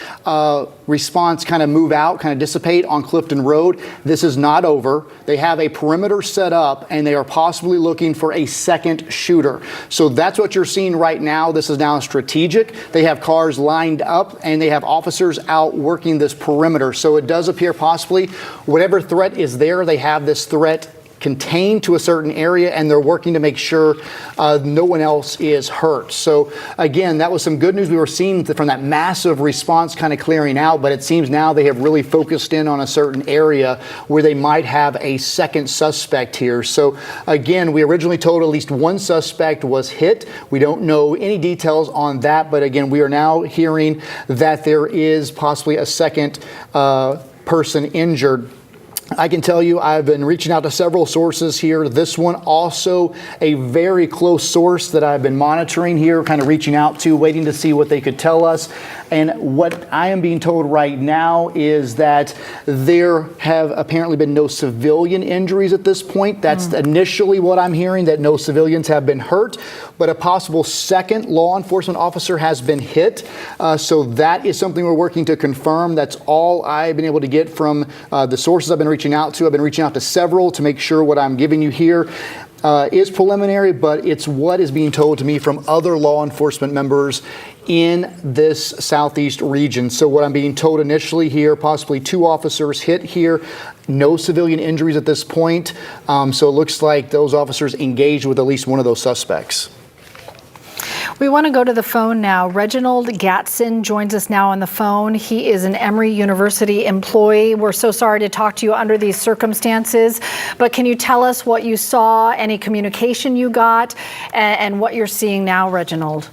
response kind of move out, kind of dissipate on Clifton Road, this is not over. They have a perimeter set up and they are possibly looking for a second shooter. So that's what you're seeing right now. This is now strategic. They have cars lined up and they have officers out working this perimeter. So it does appear possibly whatever threat is there, they have this threat contained to a certain area, and they're working to make sure no one else is hurt. So again, that was some good news we were seeing from that massive response kind of clearing out, but it seems now they have really focused in on a certain area where they might have a second suspect here. So again, we originally told at least one suspect was hit. We don't know any details on that, but again, we are now hearing that there is possibly a second person injured. I can tell you I've been reaching out to several sources here. This one also a very close source that I've been monitoring here, kind of reaching out to, waiting to see what they could tell us. And what I am being told right now is that there have apparently been no civilian injuries at this point. That's initially what I'm hearing, that no civilians have been hurt, but a possible second law enforcement officer has been hit. So that is something we're working to confirm. That's all I've been able to get from the sources I've been reaching out to. I've been reaching out to several to make sure what I'm giving you here is preliminary, but it's what is being told to me from other law enforcement members in this southeast region. So what I'm being told initially here, possibly 2 officers hit here, no civilian injuries at this point. So it looks like those officers engaged with at least one of those suspects. We want to go to the phone now. Reginald Gatson joins us now on the phone. He is an Emory University employee. We're so sorry to talk to you under these circumstances, but can you tell us what you saw, any communication you got, and what you're seeing now, Reginald?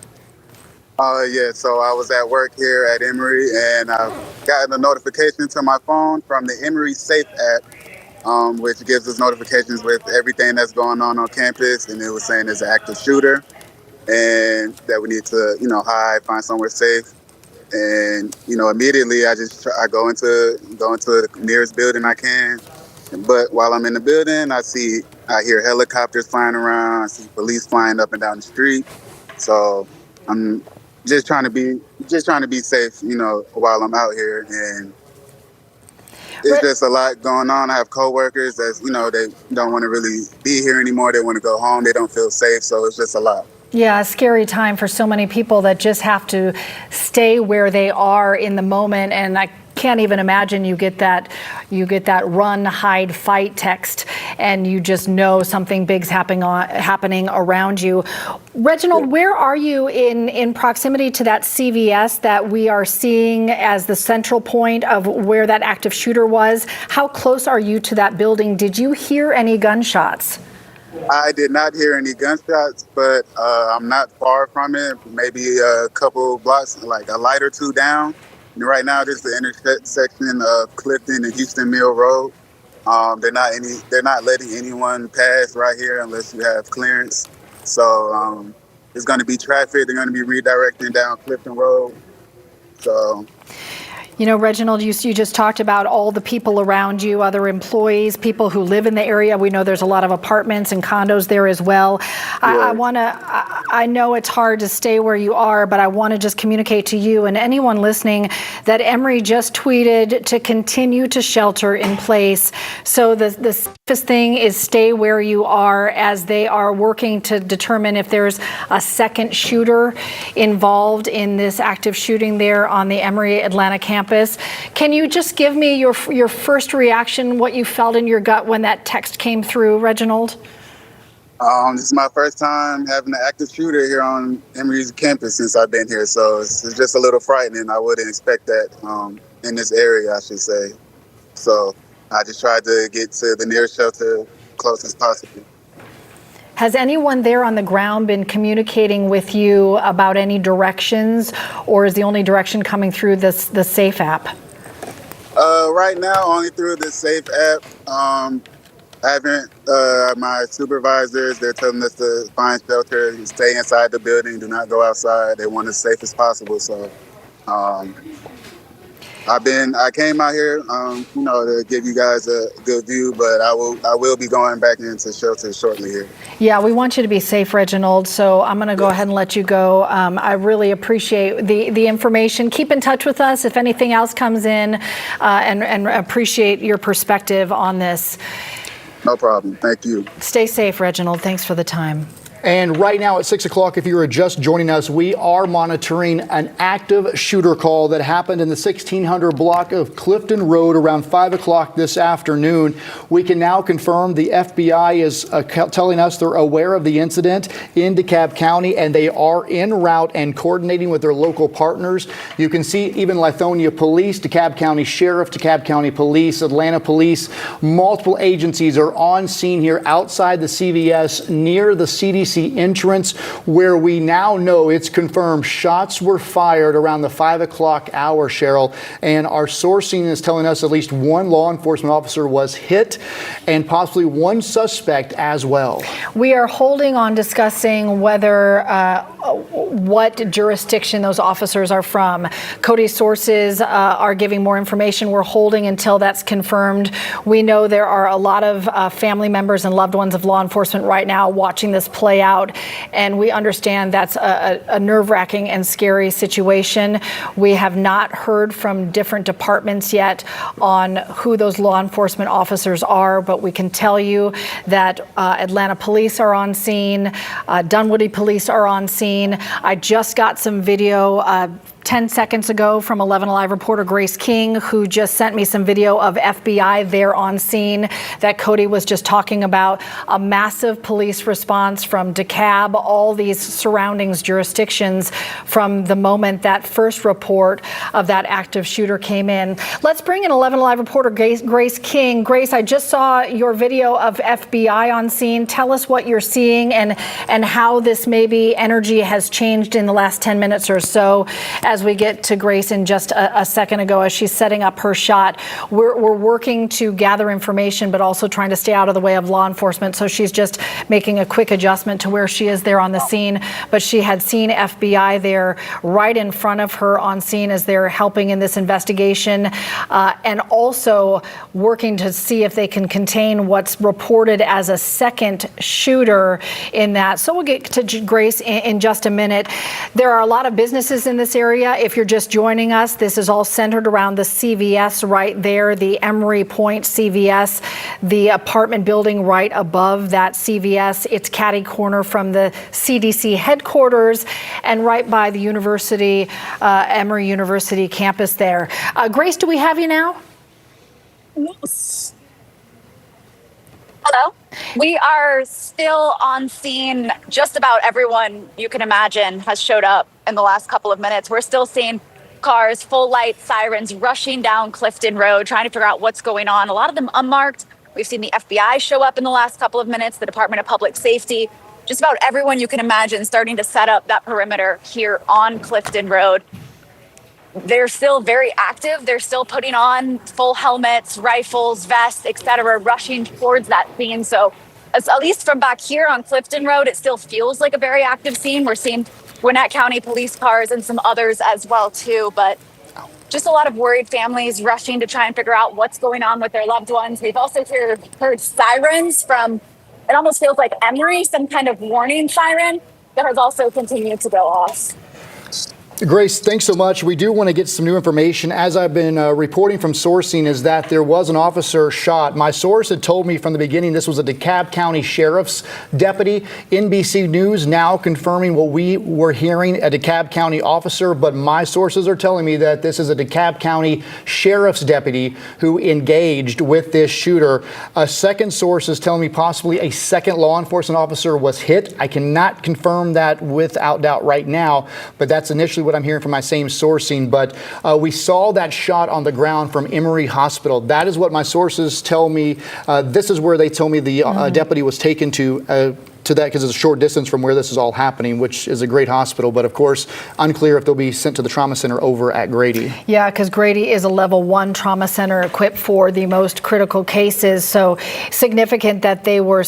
Yeah, so I was at work here at Emory, and I've gotten a notification to my phone from the Emory Safe app, which gives us notifications with everything that's going on campus, and it was saying there's an active shooter and that we need to, hide, find somewhere safe. And, immediately I go into the nearest building I can. But while I'm in the building, I hear helicopters flying around, I see police flying up and down the street. So I'm just trying to be safe, while I'm out here. And it's just a lot going on. I have coworkers that's, they don't want to really be here anymore. They want to go home. They don't feel safe. So it's just a lot. Yeah, a scary time for so many people that just have to stay where they are in the moment. And I can't even imagine you get that run, hide, fight text, and you just know something big's happening around you. Reginald, where are you in proximity to that CVS that we are seeing as the central point of where that active shooter was? How close are you to that building? Did you hear any gunshots? I did not hear any gunshots, but I'm not far from it. Maybe a couple blocks, like a light or 2 down. And right now, this is the intersection of Clifton and Houston Mill Road. They're not letting anyone pass right here unless you have clearance. So There's going to be traffic. They're going to be redirecting down Clifton Road. So. You know, Reginald, you just talked about all the people around you, other employees, people who live in the area. We know there's a lot of apartments and condos there as well. Yeah. I know it's hard to stay where you are, but I want to just communicate to you and anyone listening that Emory just tweeted to continue to shelter in place. So the safest thing is stay where you are as they are working to determine if there's a second shooter involved in this active shooting there on the Emory Atlanta campus. Can you just give me your first reaction, what you felt in your gut when that text came through, Reginald? This is my first time having an active shooter here on Emory's campus since I've been here, so it's just a little frightening. I wouldn't expect that in this area, I should say. So I just tried to get to the nearest shelter close as possible. Has anyone there on the ground been communicating with you about any directions, or is the only direction coming through the Safe app? Right now, only through the Safe app. I haven't, my supervisors, they're telling us to find shelter, stay inside the building, do not go outside. They want as safe as possible. So I came out here, to give you guys a good view, but I will be going back into shelter shortly here. Yeah, we want you to be safe, Reginald. So I'm going to go ahead and let you go. I really appreciate the information. Keep in touch with us if anything else comes in, and appreciate your perspective on this. No problem. Thank you. Stay safe, Reginald. Thanks for the time. And right now at 6 o'clock, if you are just joining us, we are monitoring an active shooter call that happened in the 1600 block of Clifton Road around 5 o'clock this afternoon. We can now confirm the FBI is telling us they're aware of the incident in DeKalb County, and they are en route and coordinating with their local partners. You can see even Lithonia Police, DeKalb County Sheriff, DeKalb County Police, Atlanta Police, multiple agencies are on scene here outside the CVS near the CDC entrance, where we now know it's confirmed shots were fired around the 5 o'clock hour, Cheryl, and our sourcing is telling us at least one law enforcement officer was hit and possibly one suspect as well. We are holding on discussing whether what jurisdiction those officers are from. Cody's sources are giving more information. We're holding until that's confirmed. We know there are a lot of family members and loved ones of law enforcement right now watching this play out, and we understand that's a nerve-wracking and scary situation. We have not heard from different departments yet on who those law enforcement officers are, but we can tell you that Atlanta Police are on scene, Dunwoody Police are on scene. I just got some video 10 seconds ago from 11 Alive reporter Grace King, who just sent me some video of FBI there on scene that Cody was just talking about. A massive police response from DeKalb, all these surroundings jurisdictions from the moment that first report of that active shooter came in. Let's bring in 11 Alive reporter Grace King. Grace, I just saw your video of FBI on scene. Tell us what you're seeing and how this maybe energy has changed in the last 10 minutes or so. As we get to Grace in just a second ago, as she's setting up her shot, we're working to gather information, but also trying to stay out of the way of law enforcement. So she's just making a quick adjustment to where she is there on the scene. But she had seen FBI there right in front of her on scene as they're helping in this investigation, and also working to see if they can contain what's reported as a second shooter in that. So we'll get to Grace in just a minute. There are a lot of businesses in this area. If you're just joining us, this is all centered around the CVS right there, the Emory Point CVS, the apartment building right above that CVS. It's catty corner from the CDC headquarters and right by the university, Emory University campus there. Grace, do we have you now? Yes. Hello. We are still on scene. Just about everyone you can imagine has showed up in the last couple of minutes. We're still seeing cars, full light sirens rushing down Clifton Road, trying to figure out what's going on. A lot of them unmarked. We've seen the FBI show up in the last couple of minutes, the Department of Public Safety. Just about everyone you can imagine starting to set up that perimeter here on Clifton Road. They're still very active. They're still putting on full helmets, rifles, vests, etc., rushing towards that scene. So at least from back here on Clifton Road, it still feels like a very active scene. We're seeing Gwinnett County police cars and some others as well too, but just a lot of worried families rushing to try and figure out what's going on with their loved ones. We've also heard sirens from, it almost feels like Emory, some kind of warning siren that has also continued to go off. Grace, thanks so much. We do want to get some new information. As I've been reporting from sourcing, is that there was an officer shot. My source had told me from the beginning this was a DeKalb County Sheriff's deputy. NBC News now confirming what we were hearing, a DeKalb County officer, but my sources are telling me that this is a DeKalb County Sheriff's deputy who engaged with this shooter. A second source is telling me possibly a second law enforcement officer was hit. I cannot confirm that without doubt right now, but that's initially what I'm hearing from my same sourcing. But we saw that shot on the ground from Emory Hospital. That is what my sources tell me. This is where they told me the deputy was taken to that, because it's a short distance from where this is all happening, which is a great hospital. But of course, unclear if they'll be sent to the trauma center over at Grady. Yeah, because Grady is a level 1 trauma center equipped for the most critical cases. So significant that they were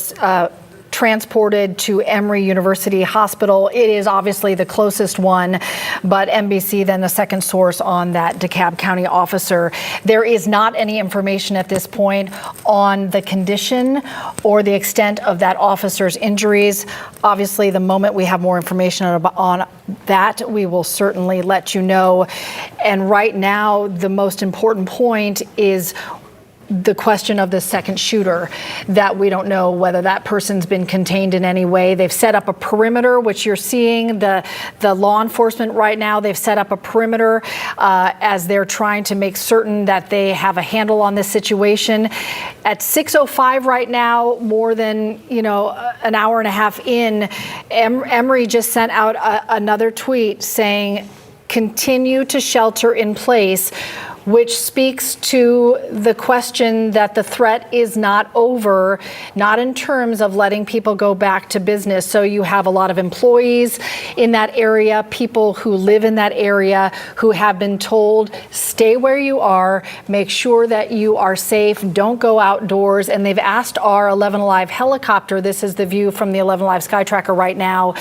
transported to Emory University Hospital. It is obviously the closest one, but NBC then the second source on that DeKalb County officer. There is not any information at this point on the condition or the extent of that officer's injuries. Obviously, the moment we have more information on that, we will certainly let you know. And right now, the most important point is the question of the second shooter, that we don't know whether that person's been contained in any way. They've set up a perimeter, which you're seeing the law enforcement right now. They've set up a perimeter as they're trying to make certain that they have a handle on this situation. At 6:05 right now, more than an hour and a half in, Emory just sent out another tweet saying, "Continue to shelter in place," which speaks to the question that the threat is not over, not in terms of letting people go back to business. So you have a lot of employees in that area, people who live in that area who have been told, stay where you are, make sure that you are safe, don't go outdoors. And they've asked our 11 Alive helicopter, this is the view from the 11 Alive Sky Tracker right now,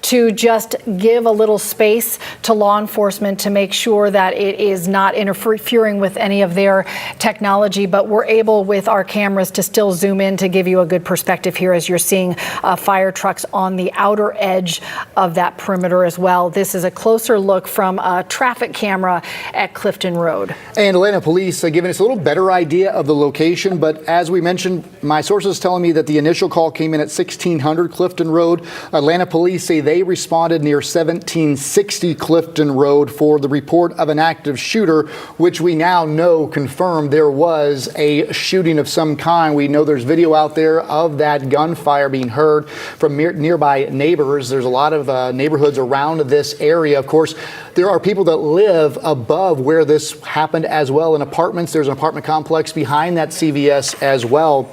to just give a little space to law enforcement to make sure that it is not interfering with any of their technology. But we're able with our cameras to still zoom in to give you a good perspective here as you're seeing fire trucks on the outer edge of that perimeter as well. This is a closer look from a traffic camera at Clifton Road. And Atlanta police are giving us a little better idea of the location. But as we mentioned, my sources telling me that the initial call came in at 1600 Clifton Road. Atlanta police say they responded near 1760 Clifton Road for the report of an active shooter, which we now know confirmed there was a shooting of some kind. We know there's video out there of that gunfire being heard from nearby neighbors. There's a lot of neighborhoods around this area. Of course, there are people that live above where this happened as well in apartments. There's an apartment complex behind that CVS as well.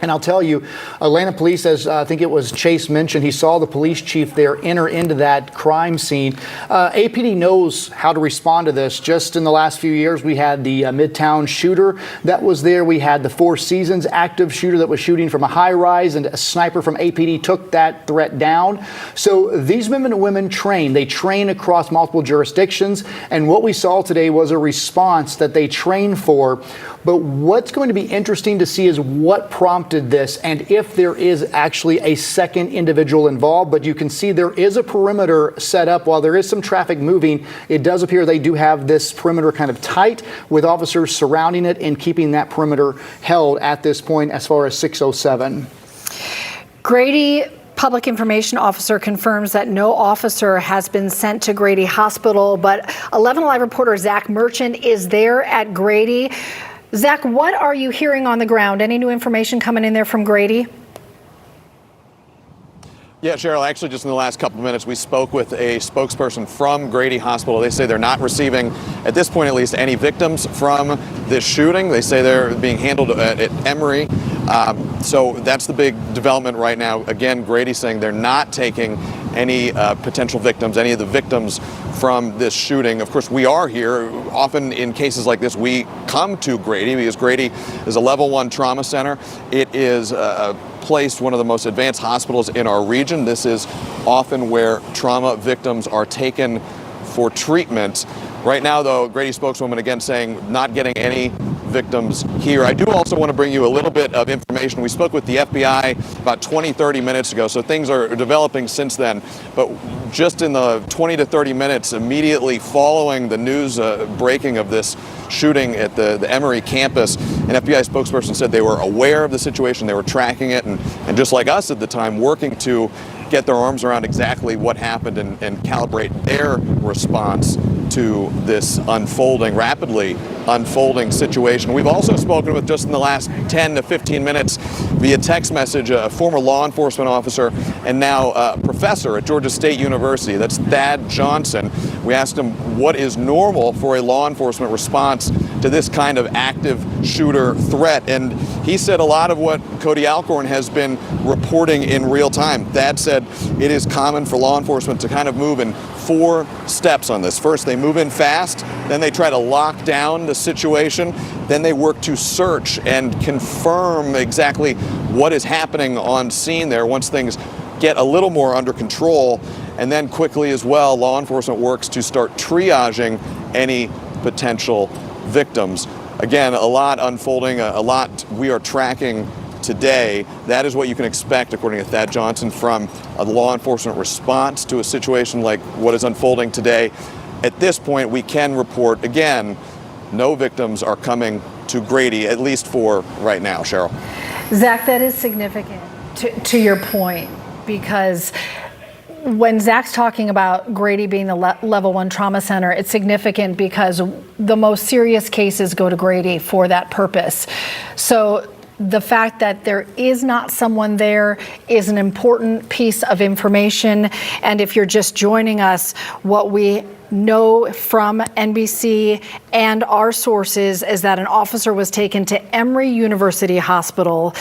And I'll tell you, Atlanta police, as I think it was Chase mentioned, he saw the police chief there enter into that crime scene. APD knows how to respond to this. Just in the last few years, we had the Midtown shooter that was there. We had the Four Seasons active shooter that was shooting from a high rise, and a sniper from APD took that threat down. So these men and women train. They train across multiple jurisdictions. And what we saw today was a response that they train for. But what's going to be interesting to see is what prompted this and if there is actually a second individual involved. But you can see there is a perimeter set up. While there is some traffic moving, it does appear they do have this perimeter kind of tight with officers surrounding it and keeping that perimeter held at this point as far as 607. Grady Public Information Officer confirms that no officer has been sent to Grady Hospital, but 11 Alive reporter Zach Merchant is there at Grady. Zach, what are you hearing on the ground? Any new information coming in there from Grady? Yeah, Cheryl, actually just in the last couple of minutes, we spoke with a spokesperson from Grady Hospital. They say they're not receiving, at this point at least, any victims from this shooting. They say they're being handled at Emory. So that's the big development right now. Again, Grady saying they're not taking any potential victims, any of the victims from this shooting. Of course, we are here. Often in cases like this, we come to Grady because Grady is a level 1 trauma center. It is a placed one of the most advanced hospitals in our region. This is often where trauma victims are taken for treatment. Right now, though, Grady spokeswoman again saying not getting any victims here. I do also want to bring you a little bit of information. We spoke with the FBI about 20-30 minutes ago, so things are developing since then. But just in the 20 to 30 minutes immediately following the news breaking of this shooting at the Emory campus, an FBI spokesperson said they were aware of the situation, they were tracking it, and just like us at the time, working to get their arms around exactly what happened and calibrate their response to this rapidly unfolding situation. We've also spoken with, just in the last 10 to 15 minutes via text message, a former law enforcement officer and now a professor at Georgia State University. That's Thad Johnson. We asked him what is normal for a law enforcement response to this kind of active shooter threat. And he said a lot of what Cody Alcorn has been reporting in real time. Thad said it is common for law enforcement to kind of move in 4 steps on this. First, they move in fast, then they try to lock down the situation, then they work to search and confirm exactly what is happening on scene there once things get a little more under control. And then quickly as well, law enforcement works to start triaging any potential victims. Again, a lot unfolding, a lot we are tracking today. That is what you can expect, according to Thad Johnson, from a law enforcement response to a situation like what is unfolding today. At this point, we can report, again, no victims are coming to Grady, at least for right now. Cheryl. Zach, that is significant to your point, because when Zach's talking about Grady being the level 1 trauma center, it's significant because the most serious cases go to Grady for that purpose. So the fact that there is not someone there is an important piece of information. And if you're just joining us, what we know from NBC and our sources is that an officer was taken to Emory University Hospital,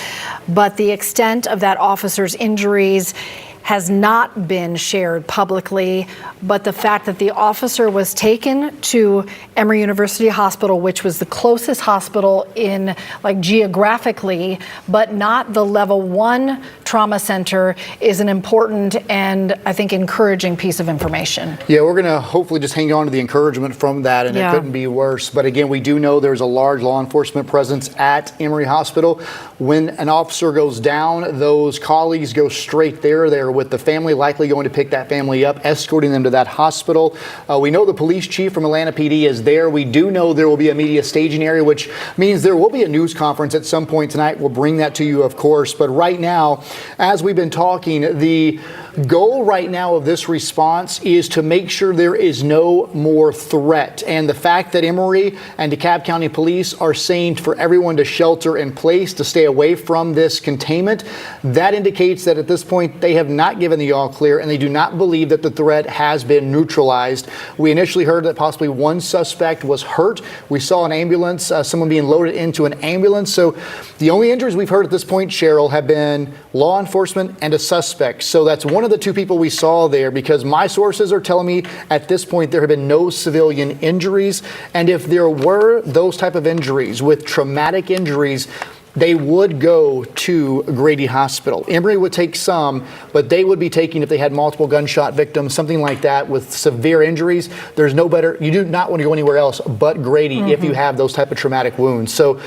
but the extent of that officer's injuries has not been shared publicly, but the fact that the officer was taken to Emory University Hospital, which was the closest hospital in, like, geographically, but not the level 1 trauma center, is an important and I think encouraging piece of information. Yeah, we're going to hopefully just hang on to the encouragement from that, and it couldn't be worse. But again, we do know there's a large law enforcement presence at Emory Hospital. When an officer goes down, those colleagues go straight there with the family, likely going to pick that family up, escorting them to that hospital. We know the police chief from Atlanta PD is there. We do know there will be a media staging area, which means there will be a news conference at some point tonight. We'll bring that to you, of course. But right now, as we've been talking, the goal right now of this response is to make sure there is no more threat. And the fact that Emory and DeKalb County Police are saying for everyone to shelter in place, to stay away from this containment, that indicates that at this point they have not given the all clear, and they do not believe that the threat has been neutralized. We initially heard that possibly one suspect was hurt. We saw an ambulance, someone being loaded into an ambulance. So the only injuries we've heard at this point, Cheryl, have been law enforcement and a suspect. So that's one of the 2 people we saw there, because my sources are telling me at this point there have been no civilian injuries. And if there were those type of injuries with traumatic injuries, they would go to Grady Hospital. Emory would take some, but they would be taking, if they had multiple gunshot victims, something like that with severe injuries, there's no better, you do not want to go anywhere else but Grady if you have those type of traumatic wounds. So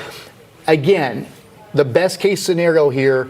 again, the best case scenario here,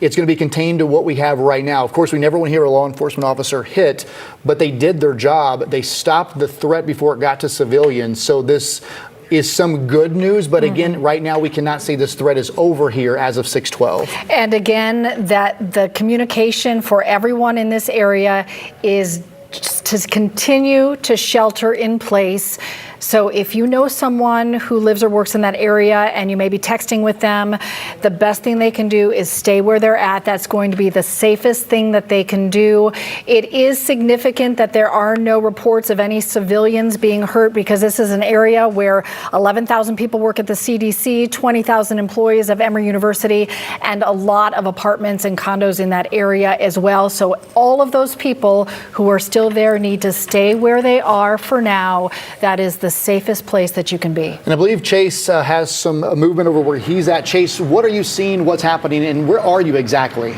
it's going to be contained to what we have right now. Of course, we never want to hear a law enforcement officer hit, but they did their job. They stopped the threat before it got to civilians. So this is some good news, but again, right now we cannot say this threat is over here as of 6/12. And again, that the communication for everyone in this area is to continue to shelter in place. So if you know someone who lives or works in that area and you may be texting with them, the best thing they can do is stay where they're at. That's going to be the safest thing that they can do. It is significant that there are no reports of any civilians being hurt, because this is an area where 11,000 people work at the CDC, 20,000 employees of Emory University, and a lot of apartments and condos in that area as well. So all of those people who are still there need to stay where they are for now. That is the the safest place that you can be. And I believe Chase has some movement over where he's at. Chase, what are you seeing? What's happening? And where are you exactly?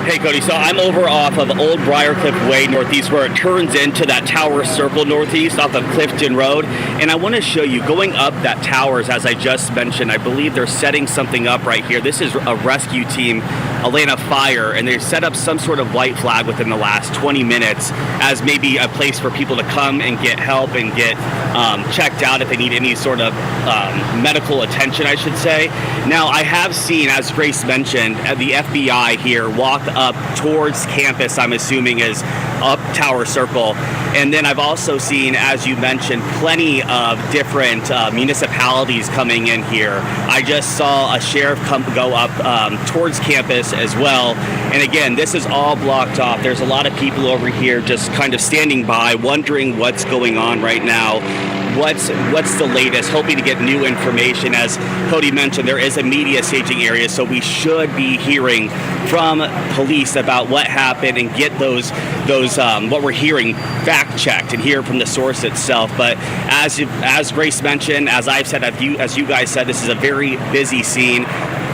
Hey, Cody, so I'm over off of Old Briarcliff Way Northeast, where it turns into that Tower Circle Northeast off of Clifton Road. And I want to show you, going up that towers, as I just mentioned, I believe they're setting something up right here. This is a rescue team, Atlanta Fire, and they've set up some sort of white flag within the last 20 minutes as maybe a place for people to come and get help and get checked out if they need any sort of medical attention, I should say. Now, I have seen, as Grace mentioned, the FBI here walk up towards campus, I'm assuming is up Tower Circle. And then I've also seen, as you mentioned, plenty of different municipalities coming in here. I just saw a sheriff go up towards campus as well. And again, this is all blocked off. There's a lot of people over here just kind of standing by, wondering what's going on right now. What's the latest, hoping to get new information. As Cody mentioned, there is a media staging area, so we should be hearing from police about what happened and get those what we're hearing fact checked and hear from the source itself. But as Grace mentioned, as I've said, as you guys said, this is a very busy scene.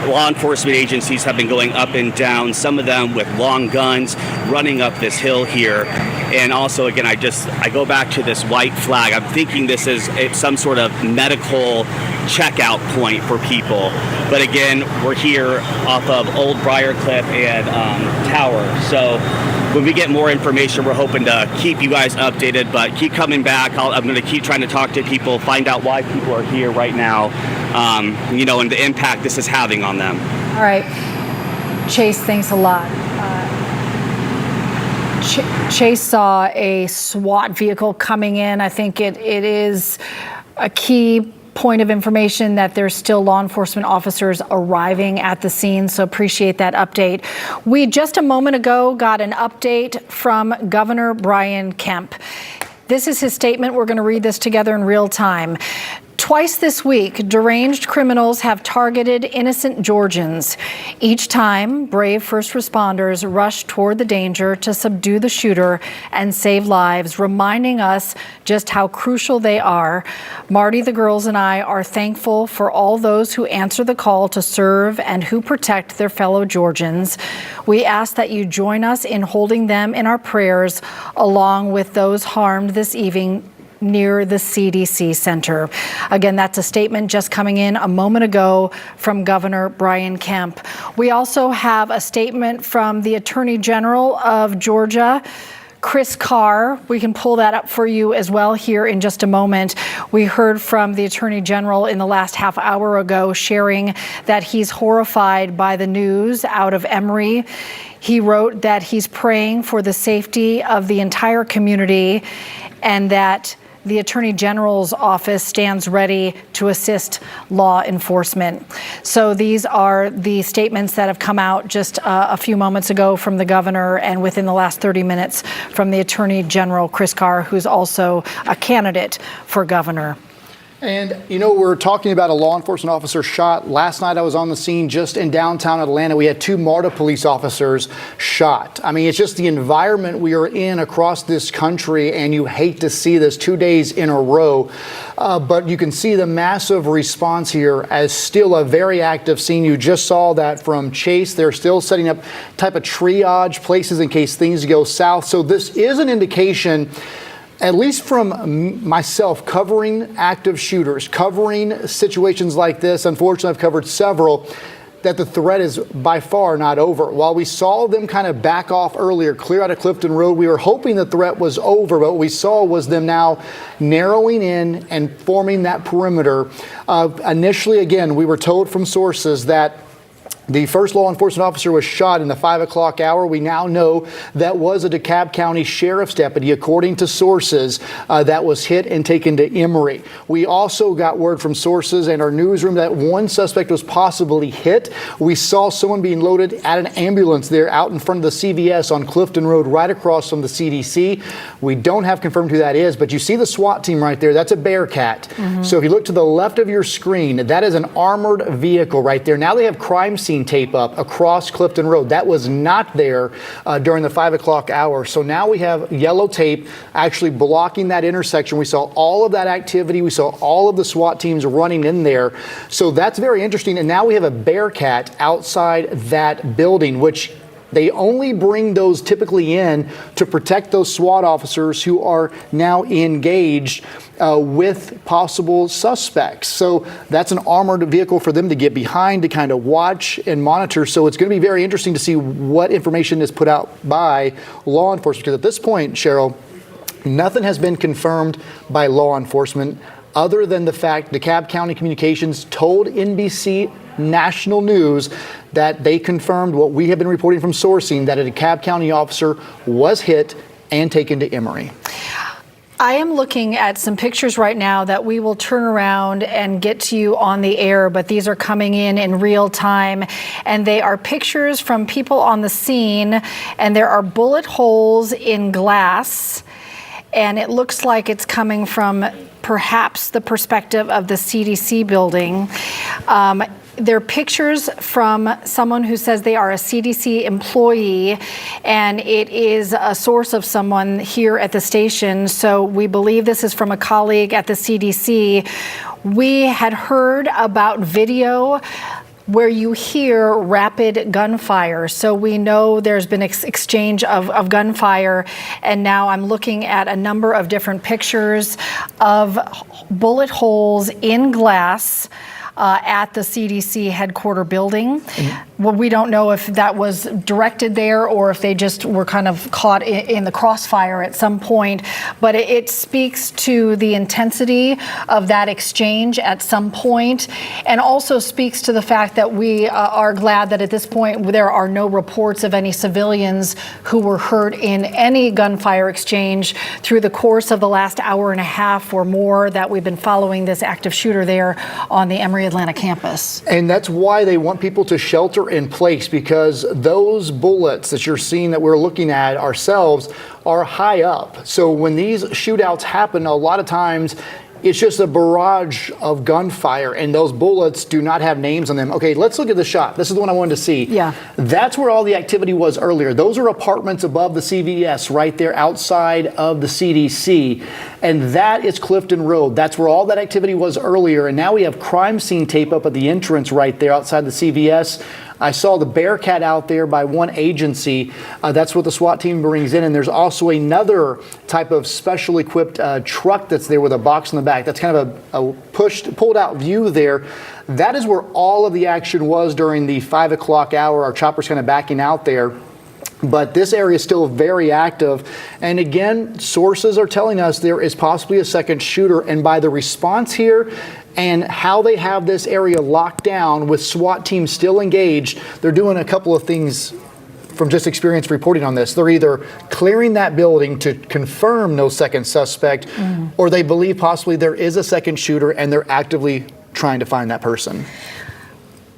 Law enforcement agencies have been going up and down, some of them with long guns, running up this hill here. And also, again, I go back to this white flag. I'm thinking this is some sort of medical checkout point for people. But again, we're here off of Old Briarcliff and Tower. So when we get more information, we're hoping to keep you guys updated, but keep coming back. I'm going to keep trying to talk to people, find out why people are here right now, and the impact this is having on them. All right. Chase, thanks a lot. Chase saw a SWAT vehicle coming in. I think it is a key point of information that there's still law enforcement officers arriving at the scene, so appreciate that update. We just a moment ago got an update from Governor Brian Kemp. This is his statement. We're going to read this together in real time. Twice this week, deranged criminals have targeted innocent Georgians. Each time, brave first responders rush toward the danger to subdue the shooter and save lives, reminding us just how crucial they are. Marty, the girls, and I are thankful for all those who answer the call to serve and who protect their fellow Georgians. We ask that you join us in holding them in our prayers, along with those harmed this evening near the CDC Center. Again, that's a statement just coming in a moment ago from Governor Brian Kemp. We also have a statement from the Attorney General of Georgia, Chris Carr. We can pull that up for you as well here in just a moment. We heard from the Attorney General in the last half hour ago, sharing that he's horrified by the news out of Emory. He wrote that he's praying for the safety of the entire community and that the Attorney General's office stands ready to assist law enforcement. So these are the statements that have come out just a few moments ago from the governor, and within the last 30 minutes from the Attorney General, Chris Carr, who's also a candidate for governor. And, we're talking about a law enforcement officer shot. Last night I was on the scene just in downtown Atlanta. We had 2 MARTA police officers shot. I mean, it's just the environment we are in across this country, and you hate to see this 2 days in a row. But you can see the massive response here as still a very active scene. You just saw that from Chase. They're still setting up type of triage places in case things go south. So this is an indication, at least from myself, covering active shooters, covering situations like this. Unfortunately, I've covered several, that the threat is by far not over. While we saw them kind of back off earlier, clear out of Clifton Road, we were hoping the threat was over, but what we saw was them now narrowing in and forming that perimeter. Initially, again, we were told from sources that the first law enforcement officer was shot in the 5 o'clock hour. We now know that was a DeKalb County Sheriff's deputy, according to sources, that was hit and taken to Emory. We also got word from sources in our newsroom that one suspect was possibly hit. We saw someone being loaded at an ambulance there out in front of the CVS on Clifton Road, right across from the CDC. We don't have confirmed who that is, but you see the SWAT team right there. That's a Bearcat. So if you look to the left of your screen, that is an armored vehicle right there. Now they have crime scene scene tape up across Clifton Road. That was not there during the 5 o'clock hour. So now we have yellow tape actually blocking that intersection. We saw all of that activity. We saw all of the SWAT teams running in there. So that's very interesting. And now we have a Bearcat outside that building, which they only bring those typically in to protect those SWAT officers who are now engaged with possible suspects. So that's an armored vehicle for them to get behind to kind of watch and monitor. So it's going to be very interesting to see what information is put out by law enforcement. Because at this point, Cheryl, nothing has been confirmed by law enforcement other than the fact DeKalb County Communications told NBC National News that they confirmed what we have been reporting from sourcing, that a DeKalb County officer was hit and taken to Emory. I am looking at some pictures right now that we will turn around and get to you on the air, but these are coming in real time, and they are pictures from people on the scene, and there are bullet holes in glass, and it looks like it's coming from perhaps the perspective of the CDC building. They're pictures from someone who says they are a CDC employee, and it is a source of someone here at the station. So we believe this is from a colleague at the CDC. We had heard about video where you hear rapid gunfire. So we know there's been exchange of gunfire, and now I'm looking at a number of different pictures of bullet holes in glass at the CDC headquarter building. Well, we don't know if that was directed there or if they just were kind of caught in the crossfire at some point, but it speaks to the intensity of that exchange at some point, and also speaks to the fact that we are glad that at this point there are no reports of any civilians who were hurt in any gunfire exchange through the course of the last hour and a half or more that we've been following this active shooter there on the Emory Atlanta campus. And that's why they want people to shelter in place, because those bullets that you're seeing that we're looking at ourselves are high up. So when these shootouts happen, a lot of times it's just a barrage of gunfire, and those bullets do not have names on them. Okay, let's look at the shot. This is the one I wanted to see. Yeah. That's where all the activity was earlier. Those are apartments above the CVS right there outside of the CDC. And that is Clifton Road. That's where all that activity was earlier. And now we have crime scene tape up at the entrance right there outside the CVS. I saw the Bearcat out there by one agency. That's what the SWAT team brings in. And there's also another type of special equipped truck that's there with a box in the back. That's kind of a pulled out view there. That is where all of the action was during the 5 o'clock hour. Our chopper's kind of backing out there. But this area is still very active. And again, sources are telling us there is possibly a second shooter. And by the response here and how they have this area locked down with SWAT teams still engaged, they're doing a couple of things from just experience reporting on this. They're either clearing that building to confirm no second suspect, or they believe possibly there is a second shooter and they're actively trying to find that person.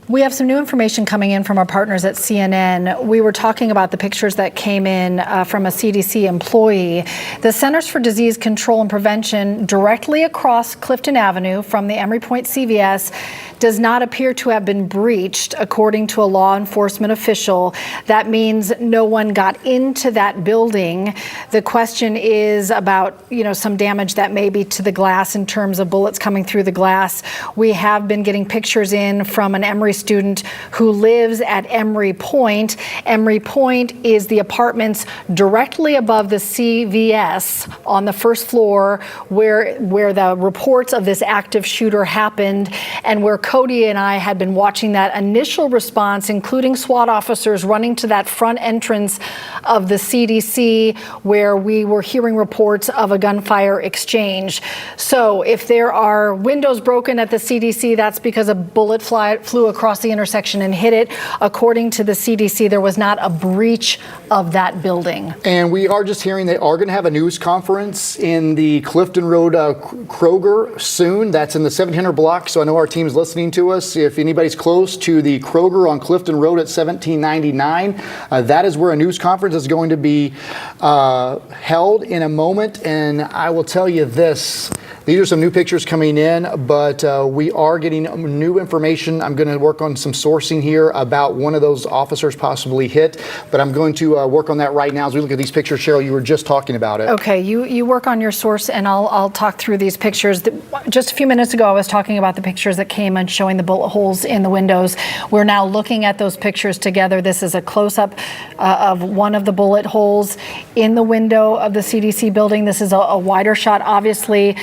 We have some new information coming in from our partners at CNN. We were talking about the pictures that came in from a CDC employee. The Centers for Disease Control and Prevention, directly across Clifton Avenue from the Emory Point CVS, does not appear to have been breached, according to a law enforcement official. That means no one got into that building. The question is about, some damage that may be to the glass in terms of bullets coming through the glass. We have been getting pictures in from an Emory student who lives at Emory Point. Emory Point is the apartments directly above the CVS on the first floor where the reports of this active shooter happened, and where Cody and I had been watching that initial response, including SWAT officers running to that front entrance of the CDC where we were hearing reports of a gunfire exchange. So if there are windows broken at the CDC, that's because a bullet flew across the intersection and hit it. According to the CDC, there was not a breach of that building. And we are just hearing they are going to have a news conference in the Clifton Road Kroger soon. That's in the 1700 block. So I know our team is listening to us. If anybody's close to the Kroger on Clifton Road at 1799, that is where a news conference is going to be held in a moment. And I will tell you this, These are some new pictures coming in, but we are getting new information. I'm going to work on some sourcing here about one of those officers possibly hit, but I'm going to work on that right now as we look at these pictures. Cheryl, you were just talking about it. Okay, you work on your source, and I'll talk through these pictures. Just a few minutes ago, I was talking about the pictures that came and showing the bullet holes in the windows. We're now looking at those pictures together. This is a close-up of one of the bullet holes in the window of the CDC building. This is a wider shot, obviously,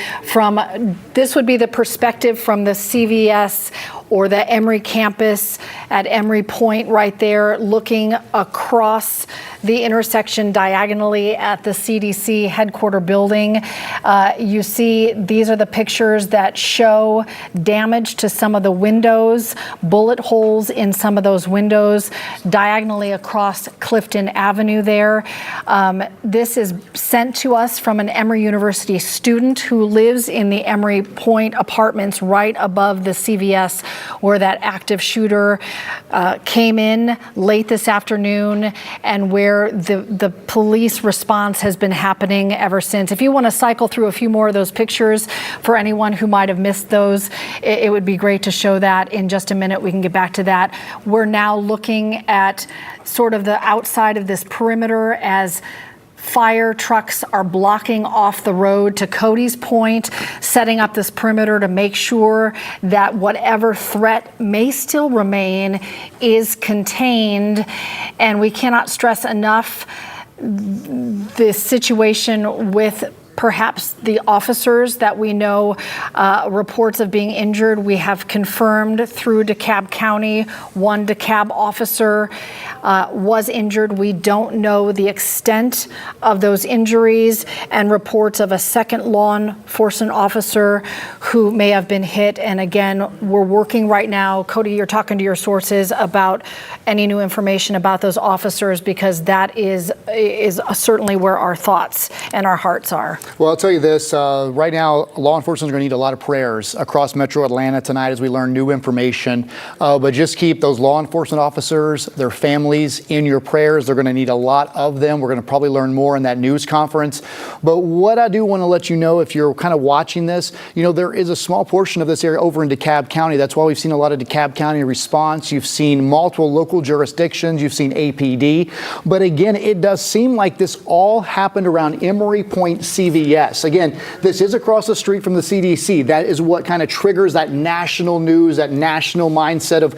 this would be the perspective from the CVS or the Emory campus at Emory Point right there, looking across the intersection diagonally at the CDC headquarter building. You see, these are the pictures that show damage to some of the windows, bullet holes in some of those windows, diagonally across Clifton Avenue there. This is sent to us from an Emory University student who lives in the Emory Point apartments right above the CVS where that active shooter came in late this afternoon and where the police response has been happening ever since. If you want to cycle through a few more of those pictures for anyone who might have missed those, it would be great to show that in just a minute. We can get back to that. We're now looking at sort of the outside of this perimeter as fire trucks are blocking off the road, to Cody's point, setting up this perimeter to make sure that whatever threat may still remain is contained. And we cannot stress enough the situation with perhaps the officers that we know reports of being injured. We have confirmed through DeKalb County, one DeKalb officer was injured. We don't know the extent of those injuries, and reports of a second law enforcement officer who may have been hit. And again, we're working right now. Cody, you're talking to your sources about any new information about those officers, because that is certainly where our thoughts and our hearts are. Well, I'll tell you this, right now, law enforcement is going to need a lot of prayers across Metro Atlanta tonight as we learn new information. But just keep those law enforcement officers, their families in your prayers. They're going to need a lot of them. We're going to probably learn more in that news conference. But what I do want to let you know, if you're kind of watching this, there is a small portion of this area over in DeKalb County. That's why we've seen a lot of DeKalb County response. You've seen multiple local jurisdictions. You've seen APD. But again, it does seem like this all happened around Emory Point CVS. Again, this is across the street from the CDC. That is what kind of triggers that national news, that national mindset of,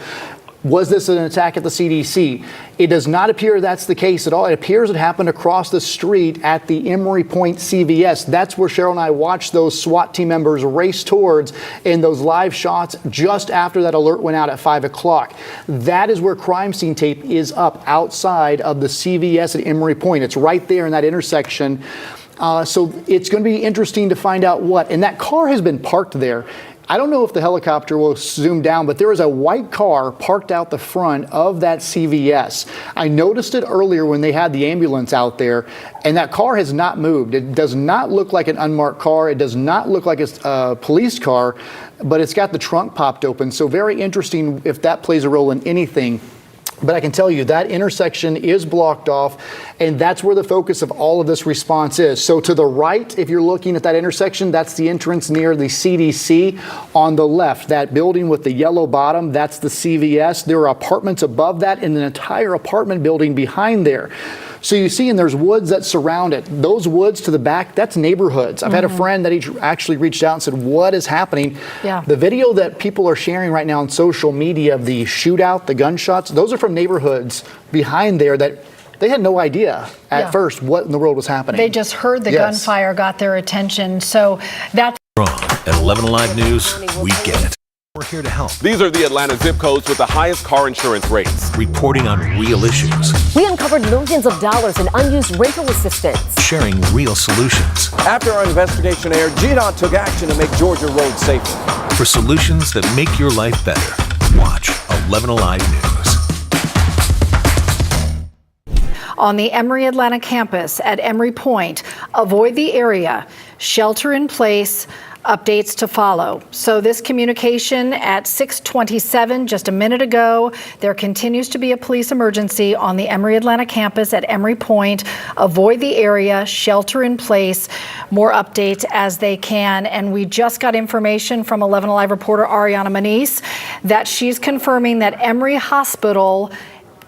was this an attack at the CDC? It does not appear that's the case at all. It appears it happened across the street at the Emory Point CVS. That's where Cheryl and I watched those SWAT team members race towards in those live shots just after that alert went out at 5 o'clock. That is where crime scene tape is up outside of the CVS at Emory Point. It's right there in that intersection. So it's going to be interesting to find out what. And that car has been parked there. I don't know if the helicopter will zoom down, but there is a white car parked out the front of that CVS. I noticed it earlier when they had the ambulance out there, and that car has not moved. It does not look like an unmarked car. It does not look like a police car, but it's got the trunk popped open. So very interesting if that plays a role in anything. But I can tell you that intersection is blocked off, and that's where the focus of all of this response is. So to the right, if you're looking at that intersection, that's the entrance near the CDC. On the left, that building with the yellow bottom, that's the CVS. There are apartments above that and an entire apartment building behind there. So you see, and there's woods that surround it. Those woods to the back, that's neighborhoods. I've had a friend that he actually reached out and said, what is happening? Yeah. The video that people are sharing right now on social media of the shootout, the gunshots, those are from neighborhoods behind there that they had no idea at first what in the world was happening. They just heard the gunfire, got their attention. So that's At 11 Alive News, we get it. We're here to help. These are the Atlanta zip codes with the highest car insurance rates. Reporting on real issues. We uncovered millions of dollars in unused rental assistance. Sharing real solutions. After our investigation aired, GDOT took action to make Georgia roads safer. For solutions that make your life better, watch 11 Alive News. on the Emory Atlanta campus at Emory Point. Avoid the area. Shelter in place. Updates to follow. So this communication at 6:27, just a minute ago, there continues to be a police emergency on the Emory Atlanta campus at Emory Point. Avoid the area, shelter in place. More updates as they can. And we just got information from 11 Alive reporter Ariana Manise that she's confirming that Emory Hospital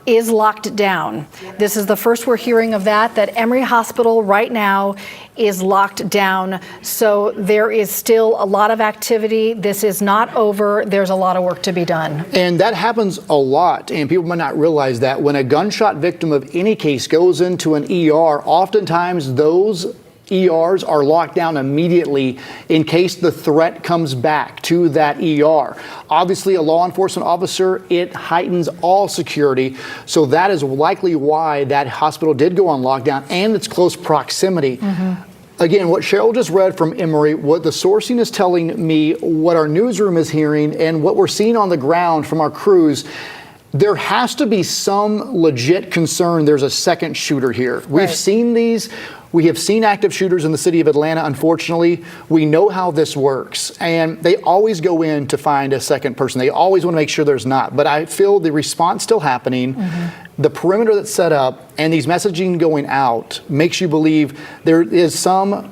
is locked down. This is the first we're hearing of that Emory Hospital right now is locked down. So there is still a lot of activity. This is not over. There's a lot of work to be done. And that happens a lot, and people might not realize that when a gunshot victim of any case goes into an ER, oftentimes those ERs are locked down immediately in case the threat comes back to that ER. Obviously, a law enforcement officer, it heightens all security. So that is likely why that hospital did go on lockdown and its close proximity. Again, what Cheryl just read from Emory, what the sourcing is telling me, what our newsroom is hearing, and what we're seeing on the ground from our crews, there has to be some legit concern there's a second shooter here. We've seen these. We have seen active shooters in the city of Atlanta, unfortunately. We know how this works, and they always go in to find a second person. They always want to make sure there's not. But I feel the response still happening. The perimeter that's set up and these messaging going out makes you believe there is some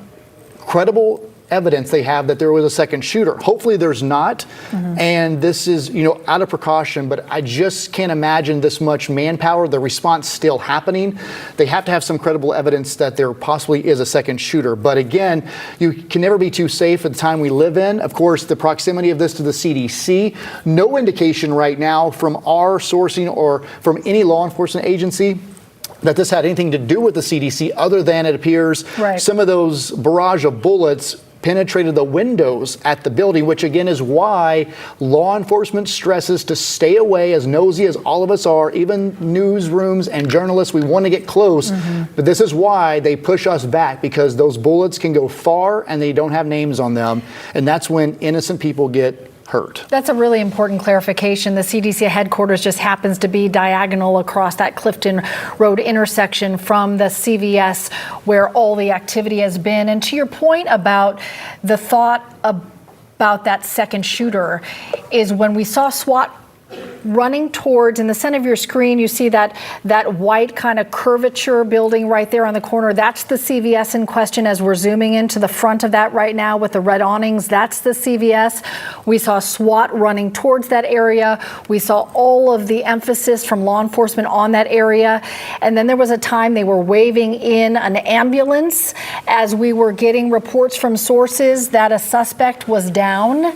credible evidence they have that there was a second shooter. Hopefully there's not, and this is, out of precaution, but I just can't imagine this much manpower, the response still happening. They have to have some credible evidence that there possibly is a second shooter. But again, you can never be too safe at the time we live in. Of course, the proximity of this to the CDC, no indication right now from our sourcing or from any law enforcement agency that this had anything to do with the CDC, other than it appears some of those barrage of bullets penetrated the windows at the building, which again is why law enforcement stresses to stay away, as nosy as all of us are, even newsrooms and journalists, we want to get close, but this is why they push us back, because those bullets can go far and they don't have names on them, and that's when innocent people get hurt. That's a really important clarification. The CDC headquarters just happens to be diagonal across that Clifton Road intersection from the CVS where all the activity has been. And to your point about the thought about that second shooter is when we saw SWAT running towards, in the center of your screen, you see that white kind of curvature building right there on the corner. That's the CVS in question as we're zooming into the front of that right now with the red awnings. That's the CVS. We saw SWAT running towards that area. We saw all of the emphasis from law enforcement on that area. And then there was a time they were waving in an ambulance as we were getting reports from sources that a suspect was down.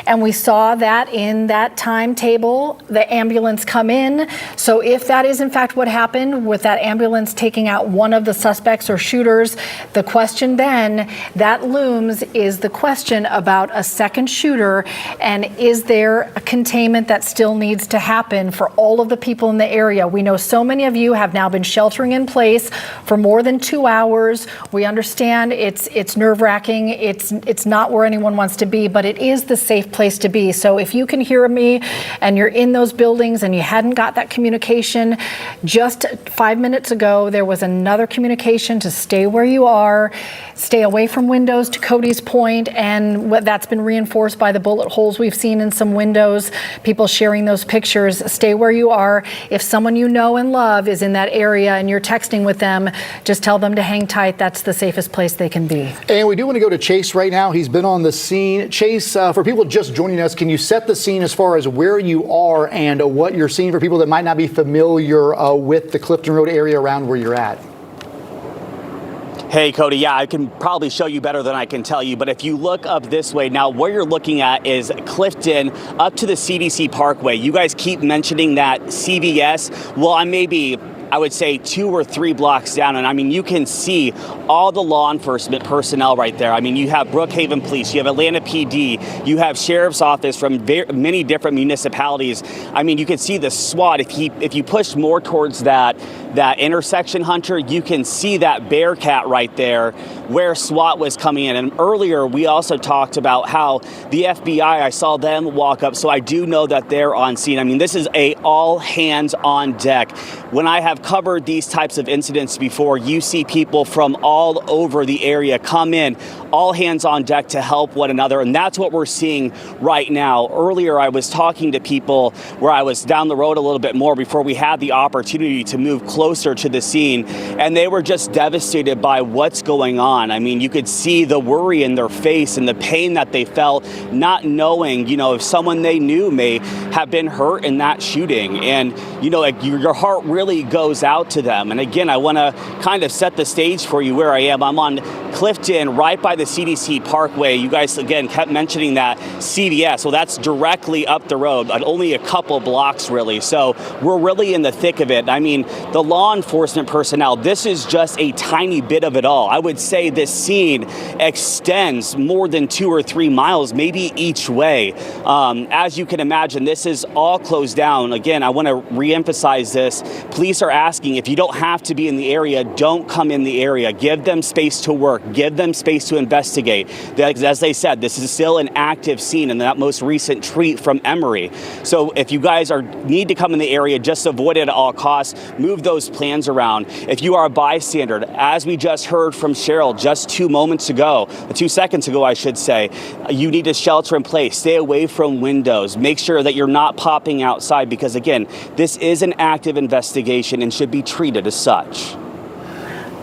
And we saw that in that timetable, the ambulance come in. So if that is in fact what happened with that ambulance taking out one of the suspects or shooters, the question then that looms is the question about a second shooter, and is there a containment that still needs to happen for all of the people in the area? We know so many of you have now been sheltering in place for more than 2 hours. We understand it's nerve-wracking. It's not where anyone wants to be, but it is the safe place to be. So if you can hear me and you're in those buildings and you hadn't got that communication, just 5 minutes ago, there was another communication to stay where you are, stay away from windows, to Cody's point, and that's been reinforced by the bullet holes we've seen in some windows, people sharing those pictures. Stay where you are. If someone you know and love is in that area and you're texting with them, just tell them to hang tight. That's the safest place they can be. And we do want to go to Chase right now. He's been on the scene. Chase, for people just joining us, can you set the scene as far as where you are and what you're seeing for people that might not be familiar with the Clifton Road area around where you're at? Hey, Cody, yeah, I can probably show you better than I can tell you, but if you look up this way, now what you're looking at is Clifton up to the CDC Parkway. You guys keep mentioning that CVS. Well, I would say 2 or 3 blocks down. And I mean, you can see all the law enforcement personnel right there. I mean, you have Brookhaven Police, you have Atlanta PD, you have Sheriff's Office from many different municipalities. I mean, you can see the SWAT. If you push more towards that intersection, Hunter, you can see that Bearcat right there where SWAT was coming in. And earlier, we also talked about how the FBI, I saw them walk up. So I do know that they're on scene. I mean, this is a all hands on deck. When I have have covered these types of incidents before, you see people from all over the area come in, all hands on deck to help one another. And that's what we're seeing right now. Earlier, I was talking to people where I was down the road a little bit more before we had the opportunity to move closer to the scene. And they were just devastated by what's going on. I mean, you could see the worry in their face and the pain that they felt, not knowing, if someone they knew may have been hurt in that shooting. And, your heart really goes out to them. And again, I want to kind of set the stage for you where I am. I'm on Clifton, right by the CDC Parkway. You guys, again, kept mentioning that CVS. Well, that's directly up the road, only a couple blocks, really. So we're really in the thick of it. I mean, the law enforcement personnel, this is just a tiny bit of it all. I would say this scene extends more than 2 or 3 miles, maybe each way. As you can imagine, this is all closed down. Again, I want to reemphasize this. Police are asking, if you don't have to be in the area, don't come in the area. Give them space to work. Give them space to investigate. As they said, this is still an active scene in that most recent tweet from Emory. So if you guys need to come in the area, just avoid it at all costs. Move those plans around. If you are a bystander, as we just heard from Cheryl just 2 seconds ago, I should say, you need to shelter in place. Stay away from windows. Make sure that you're not popping outside because, again, this is an active investigation and should be treated as such.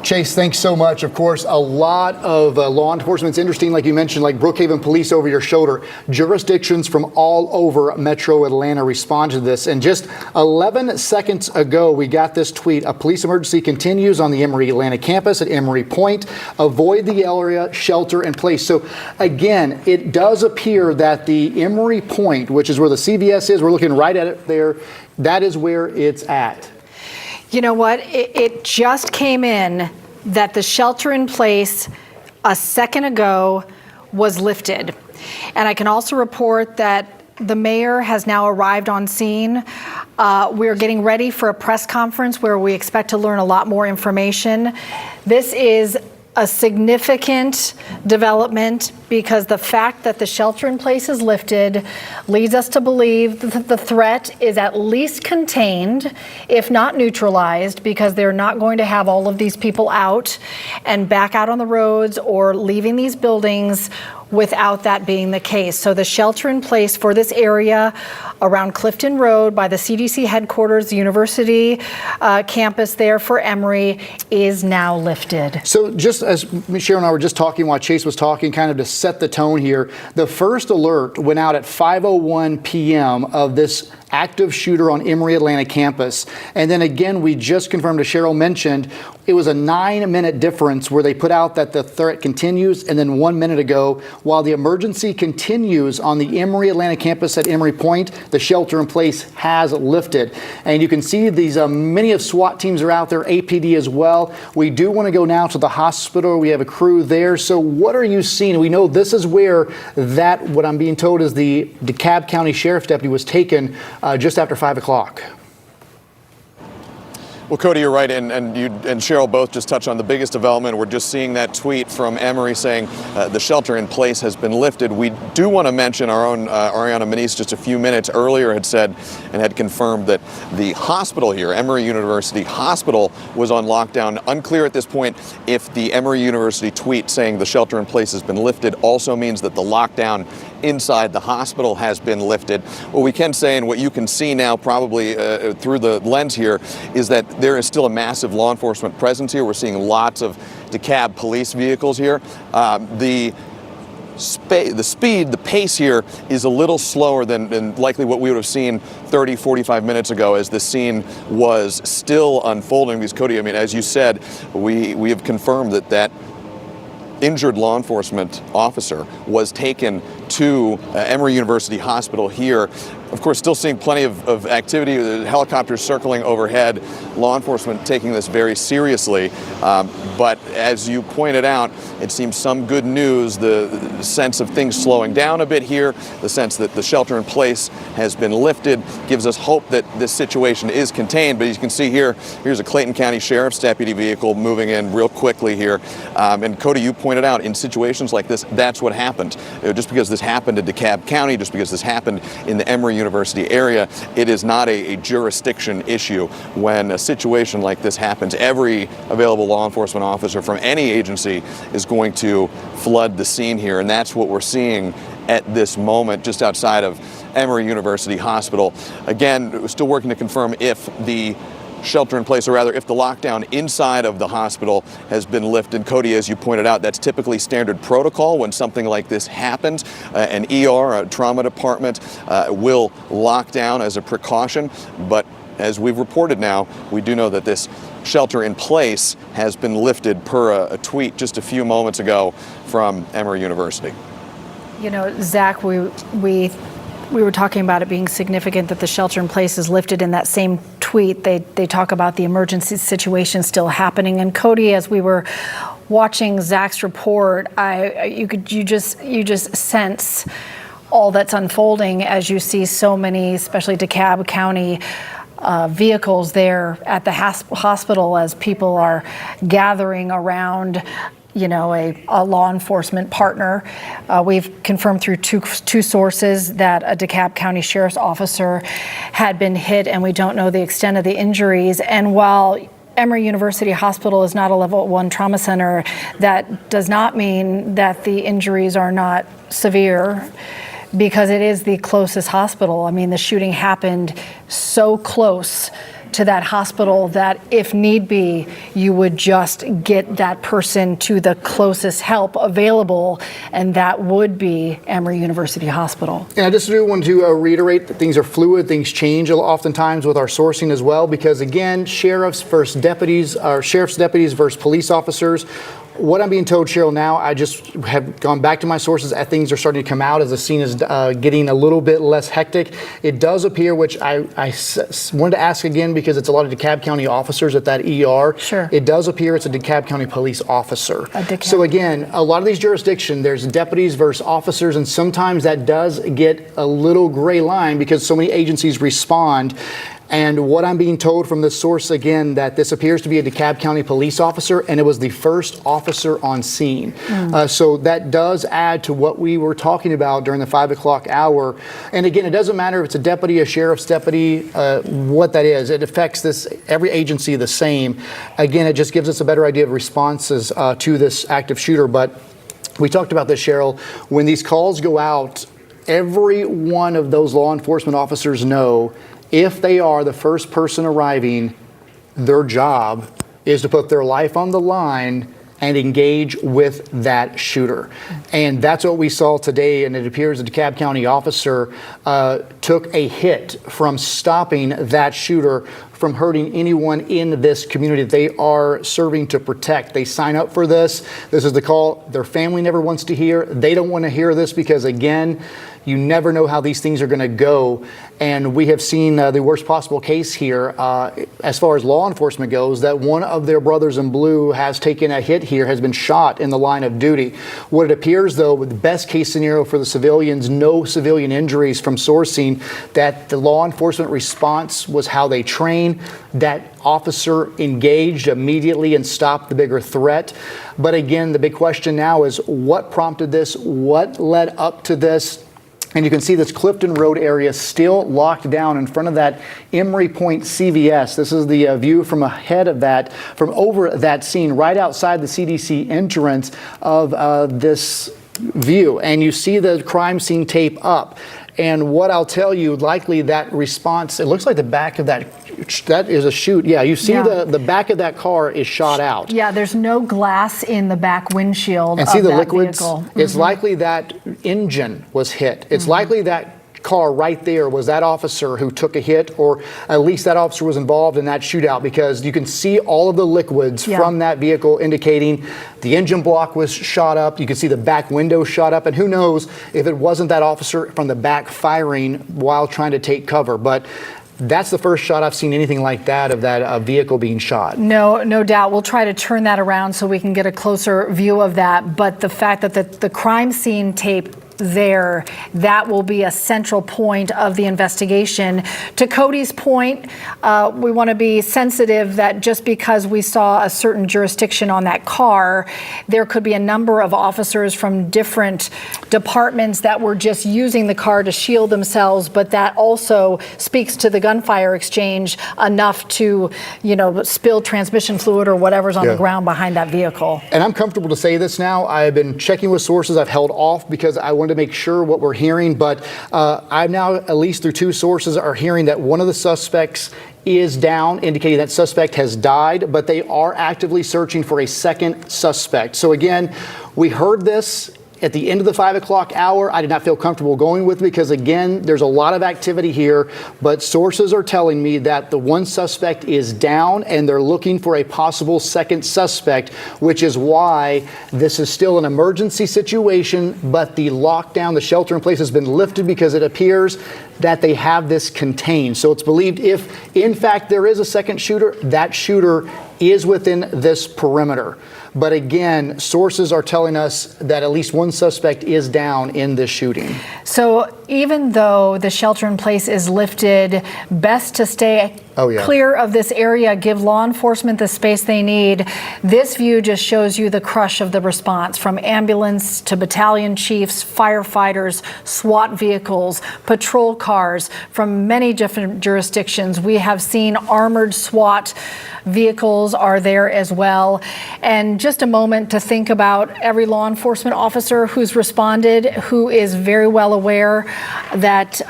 Chase, thanks so much. Of course, a lot of law enforcement. It's interesting, like you mentioned, like Brookhaven Police over your shoulder. Jurisdictions from all over Metro Atlanta respond to this. And just 11 seconds ago, we got this tweet. A police emergency continues on the Emory Atlanta campus at Emory Point. Avoid the area, shelter in place. So again, it does appear that the Emory Point, which is where the CVS is, we're looking right at it there, that is where it's at. You know what? It just came in that the shelter in place a second ago was lifted. And I can also report that the mayor has now arrived on scene. We're getting ready for a press conference where we expect to learn a lot more information. This is a significant development because the fact that the shelter in place is lifted leads us to believe that the threat is at least contained, if not neutralized, because they're not going to have all of these people out and back out on the roads or leaving these buildings without that being the case. So the shelter in place for this area around Clifton Road by the CDC headquarters, the university campus there for Emory is now lifted. So just as Cheryl and I were just talking while Chase was talking, kind of to set the tone here, the first alert went out at 5:01 p.m. of this active shooter on Emory Atlanta campus. And then again, we just confirmed, as Cheryl mentioned, it was a 9-minute difference where they put out that the threat continues, and then 1 minute ago, while the emergency continues on the Emory Atlanta campus at Emory Point, the shelter in place has lifted. And you can see these many of SWAT teams are out there, APD as well. We do want to go now to the hospital. We have a crew there. So what are you seeing? We know this is where that, what I'm being told is the DeKalb County Sheriff's deputy was taken just after 5 o'clock. Well, Cody, you're right, and you and Cheryl both just touched on the biggest development. We're just seeing that tweet from Emory saying the shelter in place has been lifted. We do want to mention our own Ariana Manise just a few minutes earlier had said and had confirmed that the hospital here, Emory University Hospital, was on lockdown. Unclear at this point if the Emory University tweet saying the shelter in place has been lifted also means that the lockdown inside the hospital has been lifted. What we can say, and what you can see now probably through the lens here, is that there is still a massive law enforcement presence here. We're seeing lots of DeKalb police vehicles here. The speed, the pace here is a little slower than likely what we would have seen 30, 45 minutes ago as the scene was still unfolding. Because Cody, I mean, as you said, we have confirmed that injured law enforcement officer was taken to Emory University Hospital here. Of course, still seeing plenty of activity, helicopters circling overhead, law enforcement taking this very seriously. But as you pointed out, it seems some good news, the sense of things slowing down a bit here, the sense that the shelter in place has been lifted, gives us hope that this situation is contained. But as you can see here, here's a Clayton County Sheriff's deputy vehicle moving in real quickly here. And Cody, you pointed out, in situations like this, that's what happens. Just because this happened in DeKalb County, just because this happened in the Emory University area. It is not a jurisdiction issue. When a situation like this happens, every available law enforcement officer from any agency is going to flood the scene here, and that's what we're seeing at this moment just outside of Emory University Hospital. Again, we're still working to confirm if the shelter in place, or rather if the lockdown inside of the hospital has been lifted. Cody, as you pointed out, that's typically standard protocol when something like this happens. An ER, a trauma department, will lock down as a precaution, but as we've reported now, we do know that this shelter in place has been lifted per a tweet just a few moments ago from Emory University. You know, Zach, we were talking about it being significant that the shelter in place is lifted. In that same tweet, they talk about the emergency situation still happening. And Cody, as we were watching Zach's report, you just sense all that's unfolding as you see so many, especially DeKalb County vehicles there at the hospital as people are gathering around, you know, a law enforcement partner. We've confirmed through two sources that a DeKalb County Sheriff's officer had been hit, and we don't know the extent of the injuries. And while Emory University Hospital is not a level 1 trauma center, that does not mean that the injuries are not severe, because it is the closest hospital. I mean, the shooting happened so close to that hospital that if need be, you would just get that person to the closest help available, and that would be Emory University Hospital. And I just do want to reiterate that things are fluid, things change oftentimes with our sourcing as well, because again, sheriffs versus deputies, or sheriff's deputies versus police officers. What I'm being told, Cheryl, now, I just have gone back to my sources as things are starting to come out, as the scene is getting a little bit less hectic. It does appear, which I wanted to ask again because it's a lot of DeKalb County officers at that ER. Sure. It does appear it's a DeKalb County police officer. So again, a lot of these jurisdictions, there's deputies versus officers, and sometimes that does get a little gray line because so many agencies respond. And what I'm being told from this source, again, that this appears to be a DeKalb County police officer, and it was the first officer on scene. So that does add to what we were talking about during the 5 o'clock hour. And again, it doesn't matter if it's a deputy, a sheriff's deputy, what that is. It affects every agency the same. Again, it just gives us a better idea of responses to this active shooter. But we talked about this, Cheryl. When these calls go out, every one of those law enforcement officers know if they are the first person arriving, their job is to put their life on the line and engage with that shooter. And that's what we saw today, and it appears the DeKalb County officer took a hit from stopping that shooter from hurting anyone in this community that they are serving to protect. They sign up for this. This is the call their family never wants to hear. They don't want to hear this because, again, you never know how these things are going to go. And we have seen the worst possible case here as far as law enforcement goes, that one of their brothers in blue has taken a hit here, has been shot in the line of duty. What it appears, though, with the best case scenario for the civilians, no civilian injuries from sourcing, that the law enforcement response was how they train. That officer engaged immediately and stopped the bigger threat. But again, the big question now is what prompted this? What led up to this? And you can see this Clifton Road area still locked down in front of that Emory Point CVS. This is the view from ahead of that, from over that scene, right outside the CDC entrance of this view. And you see the crime scene tape up. And what I'll tell you, likely that response, it looks like the back of that is a shoot. Yeah, you see the back of that car is shot out. Yeah, there's no glass in the back windshield and see of the that liquids? vehicle. It's likely that engine was hit. It's likely that car right there was that officer who took a hit, or at least that officer was involved in that shootout, because you can see all of the liquids from that vehicle indicating the engine block was shot up. You can see the back window shot up, and who knows if it wasn't that officer from the back firing while trying to take cover. But that's the first shot I've seen anything like that of that vehicle being shot. No doubt. We'll try to turn that around so we can get a closer view of that. But the fact that the crime scene tape there, that will be a central point of the investigation. To Cody's point, we want to be sensitive that just because we saw a certain jurisdiction on that car, there could be a number of officers from different departments that were just using the car to shield themselves, but that also speaks to the gunfire exchange enough to, spill transmission fluid or whatever's on the ground behind that vehicle. And I'm comfortable to say this now. I've been checking with sources. I've held off because I wanted to make sure what we're hearing, but I'm now, at least through two sources, are hearing that one of the suspects is down, indicating that suspect has died, but they are actively searching for a second suspect. So again, we heard this at the end of the 5 o'clock hour. I did not feel comfortable going with it because, again, there's a lot of activity here, but sources are telling me that the one suspect is down and they're looking for a possible second suspect, which is why this is still an emergency situation, but the lockdown, the shelter in place has been lifted because it appears that they have this contained. So it's believed if, in fact, there is a second shooter, that shooter is within this perimeter. But again, sources are telling us that at least one suspect is down in this shooting. So even though the shelter in place is lifted, best to stay clear of this area, give law enforcement the space they need. This view just shows you the crush of the response, from ambulance to battalion chiefs, firefighters, SWAT vehicles, patrol cars from many different jurisdictions. We have seen armored SWAT vehicles are there as well. And just a moment to think about every law enforcement officer who's responded, who is very well aware that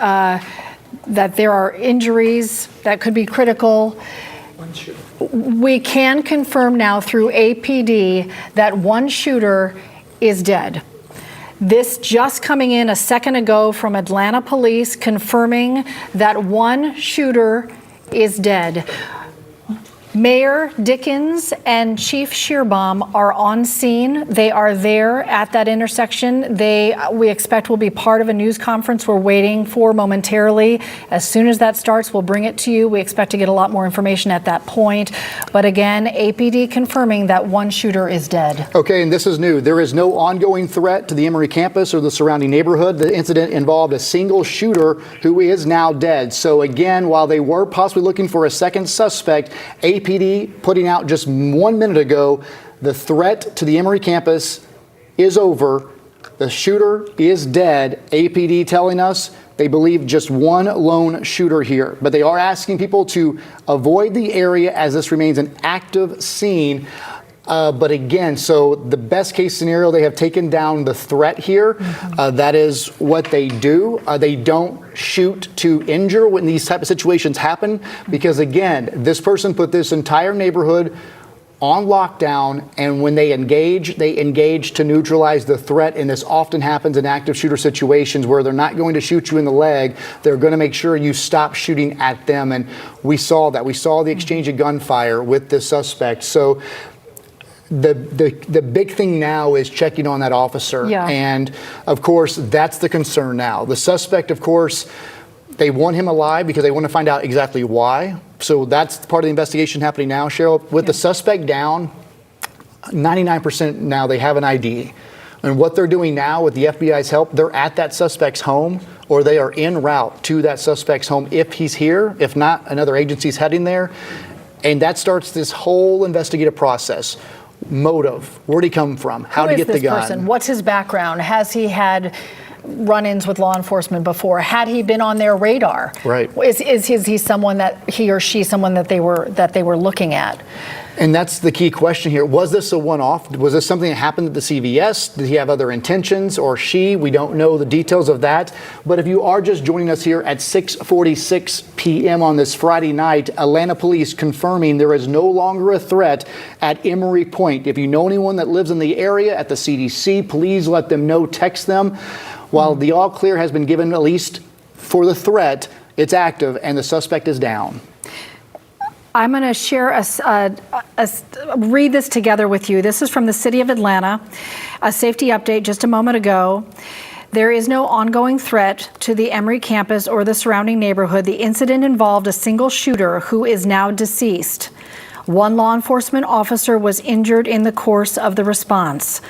that there are injuries that could be critical. We can confirm now through APD that one shooter is dead. This just coming in a second ago from Atlanta police confirming that one shooter is dead. Mayor Dickens and Chief Shearbaum are on scene. They are there at that intersection. We expect will be part of a news conference we're waiting for momentarily. As soon as that starts, we'll bring it to you. We expect to get a lot more information at that point. But again, APD confirming that one shooter is dead. Okay, and this is new. There is no ongoing threat to the Emory campus or the surrounding neighborhood. The incident involved a single shooter who is now dead. So again, while they were possibly looking for a second suspect, APD putting out just 1 minute ago, the threat to the Emory campus is over. The shooter is dead. APD telling us they believe just one lone shooter here, but they are asking people to avoid the area as this remains an active scene. But again, so the best case scenario, they have taken down the threat here. That is what they do. They don't shoot to injure when these type of situations happen, because again, this person put this entire neighborhood on lockdown, and when they engage to neutralize the threat, and this often happens in active shooter situations where they're not going to shoot you in the leg, they're going to make sure you stop shooting at them, and we saw that. We saw the exchange of gunfire with this suspect. So the big thing now is checking on that officer. And of course, that's the concern now. The suspect, of course, they want him alive because they want to find out exactly why. So that's part of the investigation happening now, Cheryl. With the suspect down, 99% now they have an ID. And what they're doing now with the FBI's help, they're at that suspect's home, or they are en route to that suspect's home if he's here. If not, another agency's heading there. And that starts this whole investigative process. Motive, where'd he come from? How to get the gun? Person? What's his background? Has he had run-ins with law enforcement before? Had he been on their radar? Right. Is he someone that he or she someone that they were looking at? And that's the key question here. Was this a one-off? Was this something that happened at the CVS? Did he have other intentions, or she? We don't know the details of that. But if you are just joining us here at 6:46 p.m. on this Friday night, Atlanta police confirming there is no longer a threat at Emory Point. If you know anyone that lives in the area at the CDC, please let them know, text them. While the all clear has been given, at least for the threat, it's active and the suspect is down. I'm going to share read this together with you. This is from the City of Atlanta, a safety update just a moment ago. There is no ongoing threat to the Emory campus or the surrounding neighborhood. The incident involved a single shooter who is now deceased. One law enforcement officer was injured in the course of the response.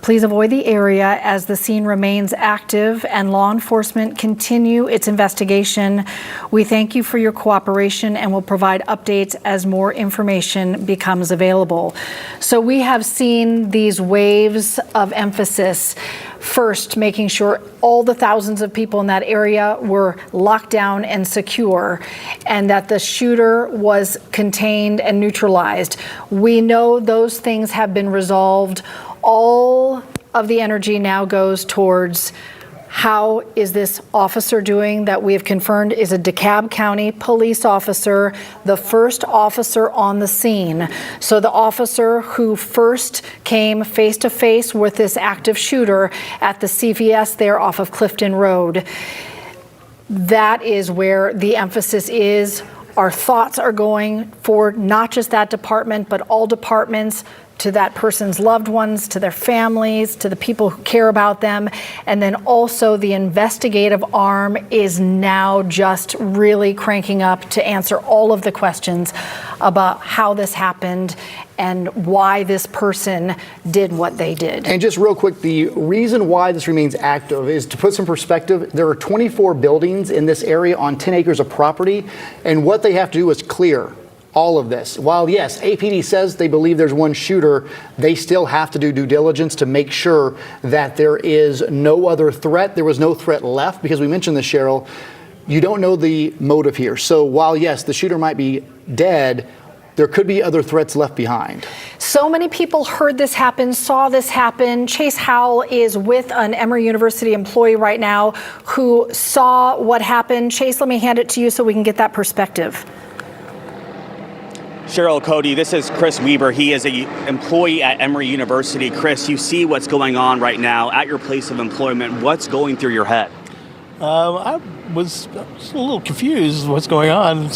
Please avoid the area as the scene remains active and law enforcement continue its investigation. We thank you for your cooperation and will provide updates as more information becomes available. So we have seen these waves of emphasis first making sure all the thousands of people in that area were locked down and secure, and that the shooter was contained and neutralized. We know those things have been resolved. All of the energy now goes towards how is this officer doing that we have confirmed is a DeKalb County police officer, the first officer on the scene. So the officer who first came face to face with this active shooter at the CVS there off of Clifton Road. That is where the emphasis is. Our thoughts are going for not just that department, but all departments, to that person's loved ones, to their families, to the people who care about them. And then also the investigative arm is now just really cranking up to answer all of the questions about how this happened and why this person did what they did. And just real quick, the reason why this remains active is to put some perspective. There are 24 buildings in this area on 10 acres of property, and what they have to do is clear all of this. While yes, APD says they believe there's one shooter, they still have to do due diligence to make sure that there is no other threat. There was no threat left, because we mentioned this, Cheryl, you don't know the motive here. So while yes, the shooter might be dead, there could be other threats left behind. So many people heard this happen, saw this happen. Chase Howell is with an Emory University employee right now who saw what happened. Chase, let me hand it to you so we can get that perspective. Cheryl, Cody, this is Chris Weber. He is an employee at Emory University. Chris, you see what's going on right now at your place of employment. What's going through your head? I was just a little confused what's going on.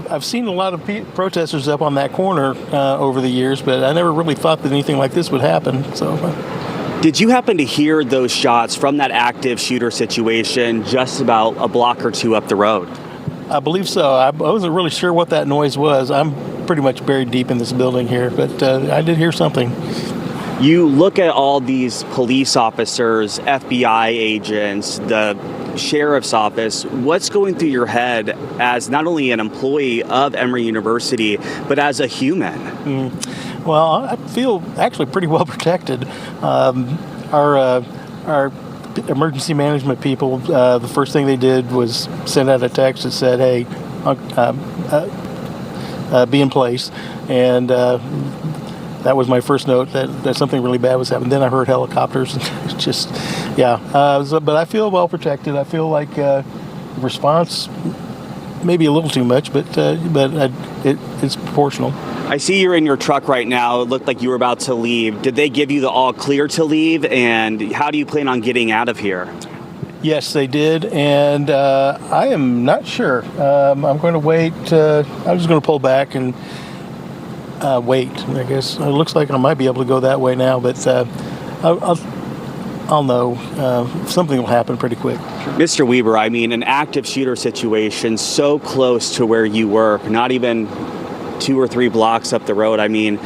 I've seen a lot of protesters up on that corner over the years, but I never really thought that anything like this would happen. Did you happen to hear those shots from that active shooter situation just about a block or two up the road? I believe so. I wasn't really sure what that noise was. I'm pretty much buried deep in this building here, but I did hear something. You look at all these police officers, FBI agents, the sheriff's office. What's going through your head as not only an employee of Emory University, but as a human? Well, I feel actually pretty well protected. Our emergency management people, the first thing they did was send out a text that said, hey, be in place. And that was my first note that something really bad was happening. Then I heard helicopters. Just, yeah. But I feel well protected. I feel like response, maybe a little too much, but it's proportional. I see you're in your truck right now. It looked like you were about to leave. Did they give you the all clear to leave? And how do you plan on getting out of here? Yes, they did. And I am not sure. I'm going to wait. I'm just going to pull back and wait, I guess. It looks like I might be able to go that way now, but I'll know. Something will happen pretty quick. Mr. Weber, I mean, an active shooter situation so close to where you work, not even 2 or 3 blocks up the road. I mean,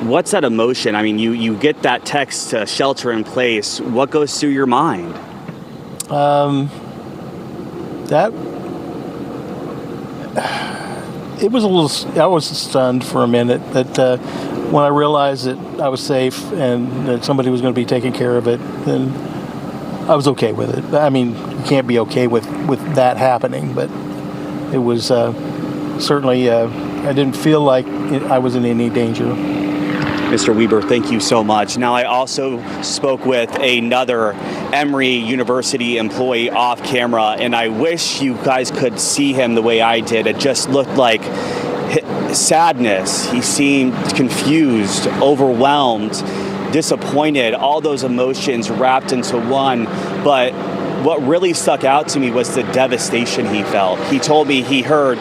what's that emotion? I mean, you get that text to shelter in place. What goes through your mind? It was a little, I was stunned for a minute, but when I realized that I was safe and that somebody was going to be taking care of it, then I was okay with it. I mean, you can't be okay with that happening, but it was certainly, I didn't feel like I was in any danger. Mr. Weber, thank you so much. Now, I also spoke with another Emory University employee off camera, and I wish you guys could see him the way I did. It just looked like sadness. He seemed confused, overwhelmed, disappointed, all those emotions wrapped into one. But what really stuck out to me was the devastation he felt. He told me he heard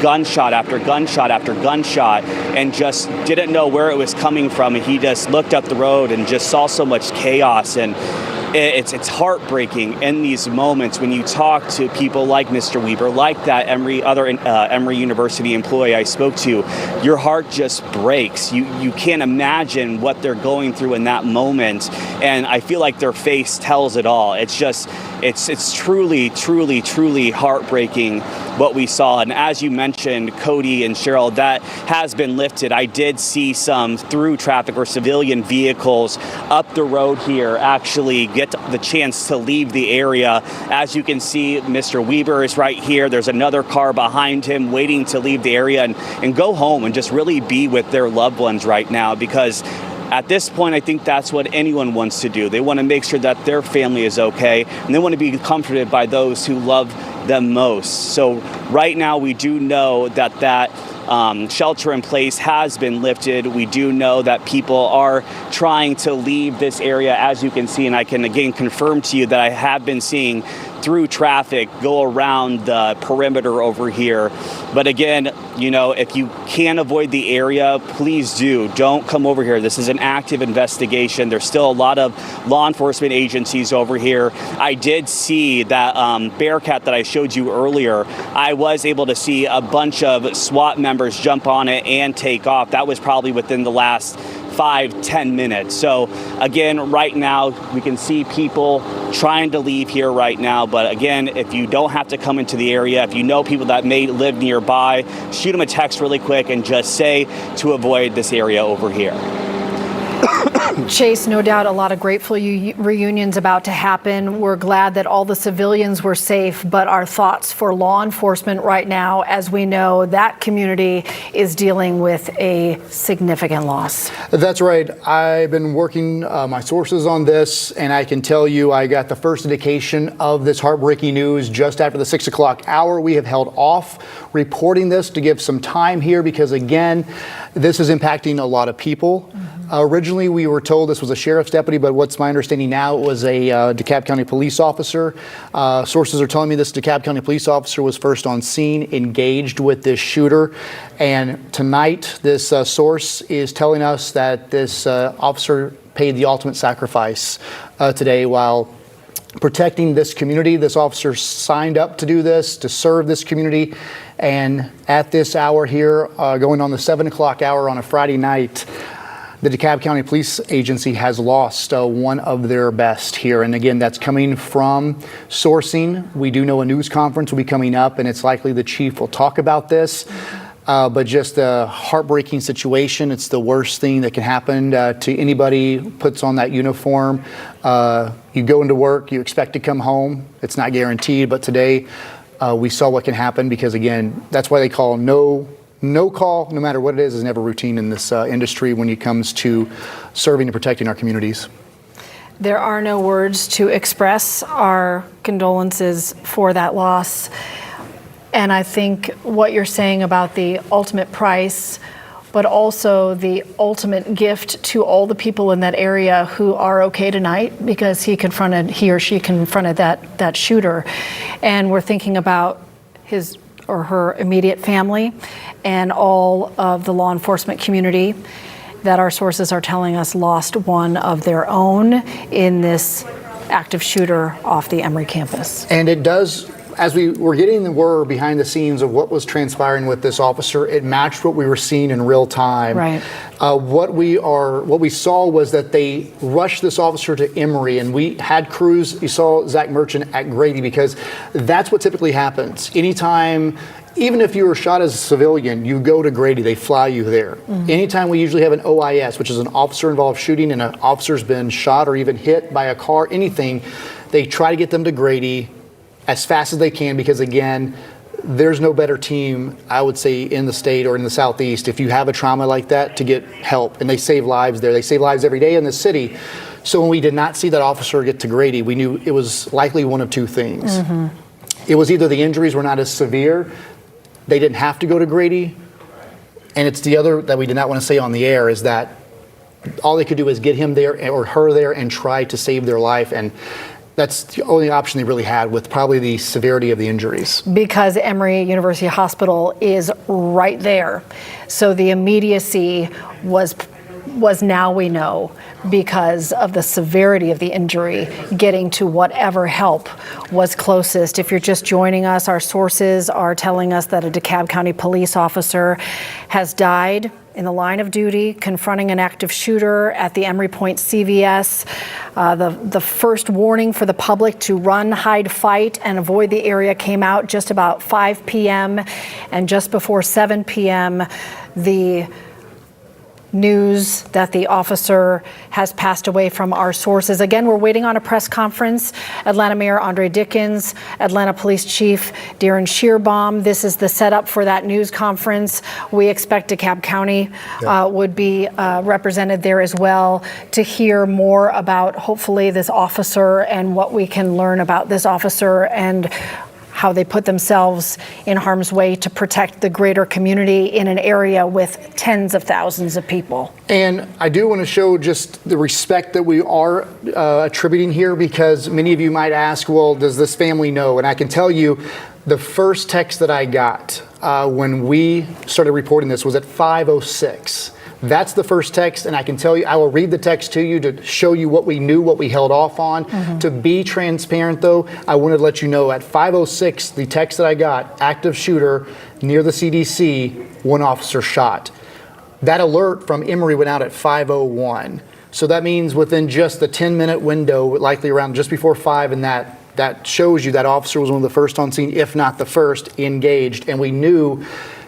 gunshot after gunshot after gunshot and just didn't know where it was coming from. And he just looked up the road and just saw so much chaos. And it's heartbreaking in these moments when you talk to people like Mr. Weber, like that Emory University employee I spoke to. Your heart just breaks. You can't imagine what they're going through in that moment, and I feel like their face tells it all. It's just, it's truly, truly, truly heartbreaking what we saw. And as you mentioned, Cody and Cheryl, that has been lifted. I did see some through traffic or civilian vehicles up the road here actually get the chance to leave the area. As you can see, Mr. Weber is right here. There's another car behind him waiting to leave the area and go home and just really be with their loved ones right now, because at this point, I think that's what anyone wants to do. They want to make sure that their family is okay, and they want to be comforted by those who love them most. So right now, we do know that shelter in place has been lifted. We do know that people are trying to leave this area, as you can see, and I can again confirm to you that I have been seeing through traffic go around the perimeter over here. But again, if you can avoid the area, please do. Don't come over here. This is an active investigation. There's still a lot of law enforcement agencies over here. I did see that Bearcat that I showed you earlier. I was able to see a bunch of SWAT members jump on it and take off. That was probably within the last 5-10 minutes. So again, right now we can see people trying to leave here right now. But again, if you don't have to come into the area, if you know people that may live nearby, shoot them a text really quick and just say to avoid this area over here. Chase, no doubt a lot of grateful reunions about to happen. We're glad that all the civilians were safe, but our thoughts for law enforcement right now, as we know that community is dealing with a significant loss. That's right. I've been working my sources on this, and I can tell you I got the first indication of this heartbreaking news just after the 6 o'clock hour. We have held off reporting this to give some time here because, again, this is impacting a lot of people. Originally, we were told this was a sheriff's deputy, but what's my understanding now, it was a DeKalb County police officer. Sources are telling me this DeKalb County police officer was first on scene, engaged with this shooter. And tonight, this source is telling us that this officer paid the ultimate sacrifice today while protecting this community. This officer signed up to do this, to serve this community. And at this hour here, going on the 7 o'clock hour on a Friday night, the DeKalb County Police Agency has lost one of their best here. And again, that's coming from sourcing. We do know a news conference will be coming up, and it's likely the chief will talk about this. But just a heartbreaking situation. It's the worst thing that can happen to anybody who puts on that uniform. You go into work, you expect to come home. It's not guaranteed, but today we saw what can happen because, again, that's why they call no call, no matter what it is never routine in this industry when it comes to serving and protecting our communities. There are no words to express our condolences for that loss. And I think what you're saying about the ultimate price, but also the ultimate gift to all the people in that area who are okay tonight because he or she confronted that shooter. And we're thinking about his or her immediate family and all of the law enforcement community that our sources are telling us lost one of their own in this active shooter off the Emory campus. And it does, as we were getting the word behind the scenes of what was transpiring with this officer, it matched what we were seeing in real time. Right. What we saw was that they rushed this officer to Emory, and we had crews. You saw Zach Merchant at Grady because that's what typically happens. Anytime, even if you were shot as a civilian, you go to Grady, they fly you there. Mm-hmm. Anytime we usually have an OIS, which is an officer-involved shooting, and an officer's been shot or even hit by a car, anything, they try to get them to Grady as fast as they can because, again, there's no better team, I would say, in the state or in the Southeast if you have a trauma like that to get help. And they save lives there. They save lives every day in the city. So when we did not see that officer get to Grady, we knew it was likely one of two things. Mm-hmm. It was either the injuries were not as severe, they didn't have to go to Grady, and it's the other that we did not want to say on the air is that all they could do is get him there or her there and try to save their life. And that's the only option they really had with probably the severity of the injuries. Because Emory University Hospital is right there. So the immediacy was was now we know, because of the severity of the injury, getting to whatever help was closest. If you're just joining us, our sources are telling us that a DeKalb County police officer has died in the line of duty, confronting an active shooter at the Emory Point CVS. The first warning for the public to run, hide, fight, and avoid the area came out just about 5 p.m. And just before 7 p.m., the news that the officer has passed away from our sources. Again, we're waiting on a press conference. Atlanta Mayor Andre Dickens, Atlanta Police Chief Darren Shearbaum. This is the setup for that news conference. We expect DeKalb County would be represented there as well to hear more about, hopefully, this officer and what we can learn about this officer and how they put themselves in harm's way to protect the greater community in an area with tens of thousands of people. And I do want to show just the respect that we are attributing here, because many of you might ask, well, does this family know? And I can tell you, the first text that I got when we started reporting this was at 5:06. That's the first text, and I can tell you, I will read the text to you to show you what we knew, what we held off on. To be transparent, though, I wanted to let you know at 5:06, the text that I got, active shooter near the CDC, one officer shot. That alert from Emory went out at 5:01. So that means within just the 10-minute window, likely around just before 5, and that shows you that officer was one of the first on scene, if not the first, engaged, and we knew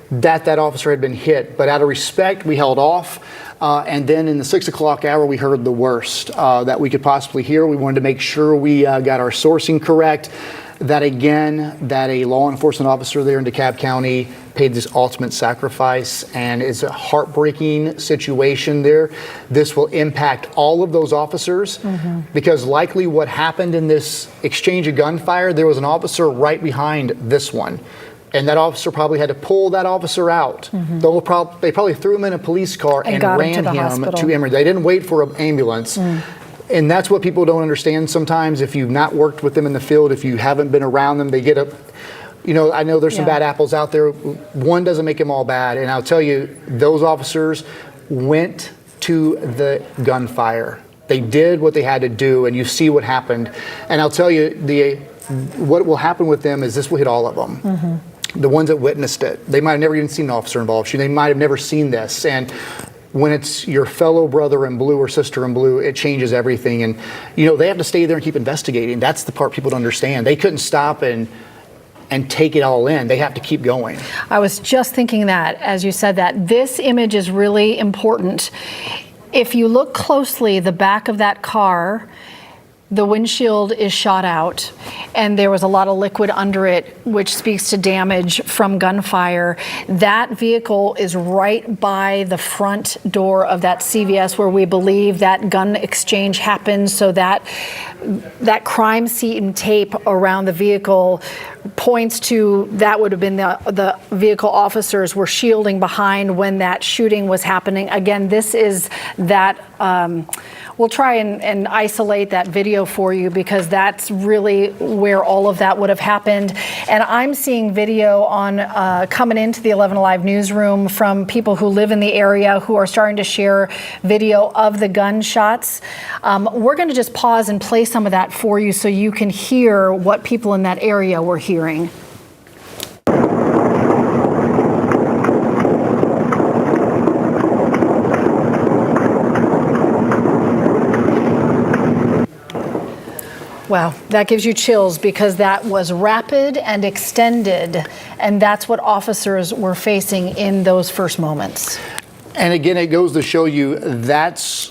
that officer had been hit. But out of respect, we held off. And then in the 6 o'clock hour, we heard the worst that we could possibly hear. We wanted to make sure we got our sourcing correct. That a law enforcement officer there in DeKalb County paid this ultimate sacrifice, and it's a heartbreaking situation there. This will impact all of those officers because likely what happened in this exchange of gunfire, there was an officer right behind this one. And that officer probably had to pull that officer out. They probably threw him in a police car and ran him to Emory. They didn't wait for an ambulance. And that's what people don't understand sometimes. If you've not worked with them in the field, if you haven't been around them, they get up. You know, I know there's some bad apples out there. One doesn't make them all bad. And I'll tell you, those officers went to the gunfire. They did what they had to do, and you see what happened. And I'll tell you, what will happen with them is this will hit all of them. The ones that witnessed it, they might have never even seen an officer involved. They might have never seen this. And when it's your fellow brother in blue or sister in blue, it changes everything. And, you know, they have to stay there and keep investigating. That's the part people don't understand. They couldn't stop and take it all in. They have to keep going. I was just thinking that as you said that. This image is really important. If you look closely, the back of that car, the windshield is shot out, and there was a lot of liquid under it, which speaks to damage from gunfire. That vehicle is right by the front door of that CVS where we believe that gun exchange happened, so that crime scene tape around the vehicle points to that would have been the vehicle officers were shielding behind when that shooting was happening. Again, this is that. We'll try and isolate that video for you because that's really where all of that would have happened. And I'm seeing video on coming into the 11 Alive newsroom from people who live in the area who are starting to share video of the gunshots. We're going to just pause and play some of that for you so you can hear what people in that area were hearing. Wow, that gives you chills because that was rapid and extended, and that's what officers were facing in those first moments. And again, it goes to show you that's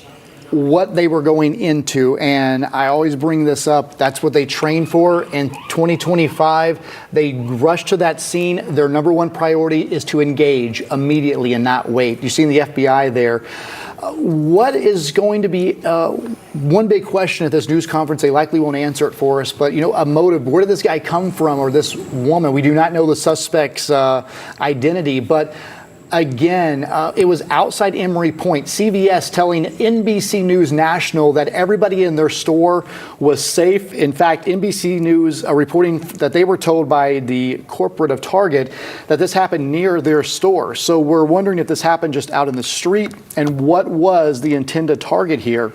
what they were going into, and I always bring this up, that's what they trained for. In 2025, they rushed to that scene. Their number one priority is to engage immediately and not wait. You've seen the FBI there. What is going to be one big question at this news conference? They likely won't answer it for us, but, you know, a motive. Where did this guy come from, or this woman? We do not know the suspect's identity, but Again, it was outside Emory Point. CVS telling NBC News National that everybody in their store was safe. In fact, NBC News reporting that they were told by the corporate of Target that this happened near their store. So we're wondering if this happened just out in the street and what was the intended target here.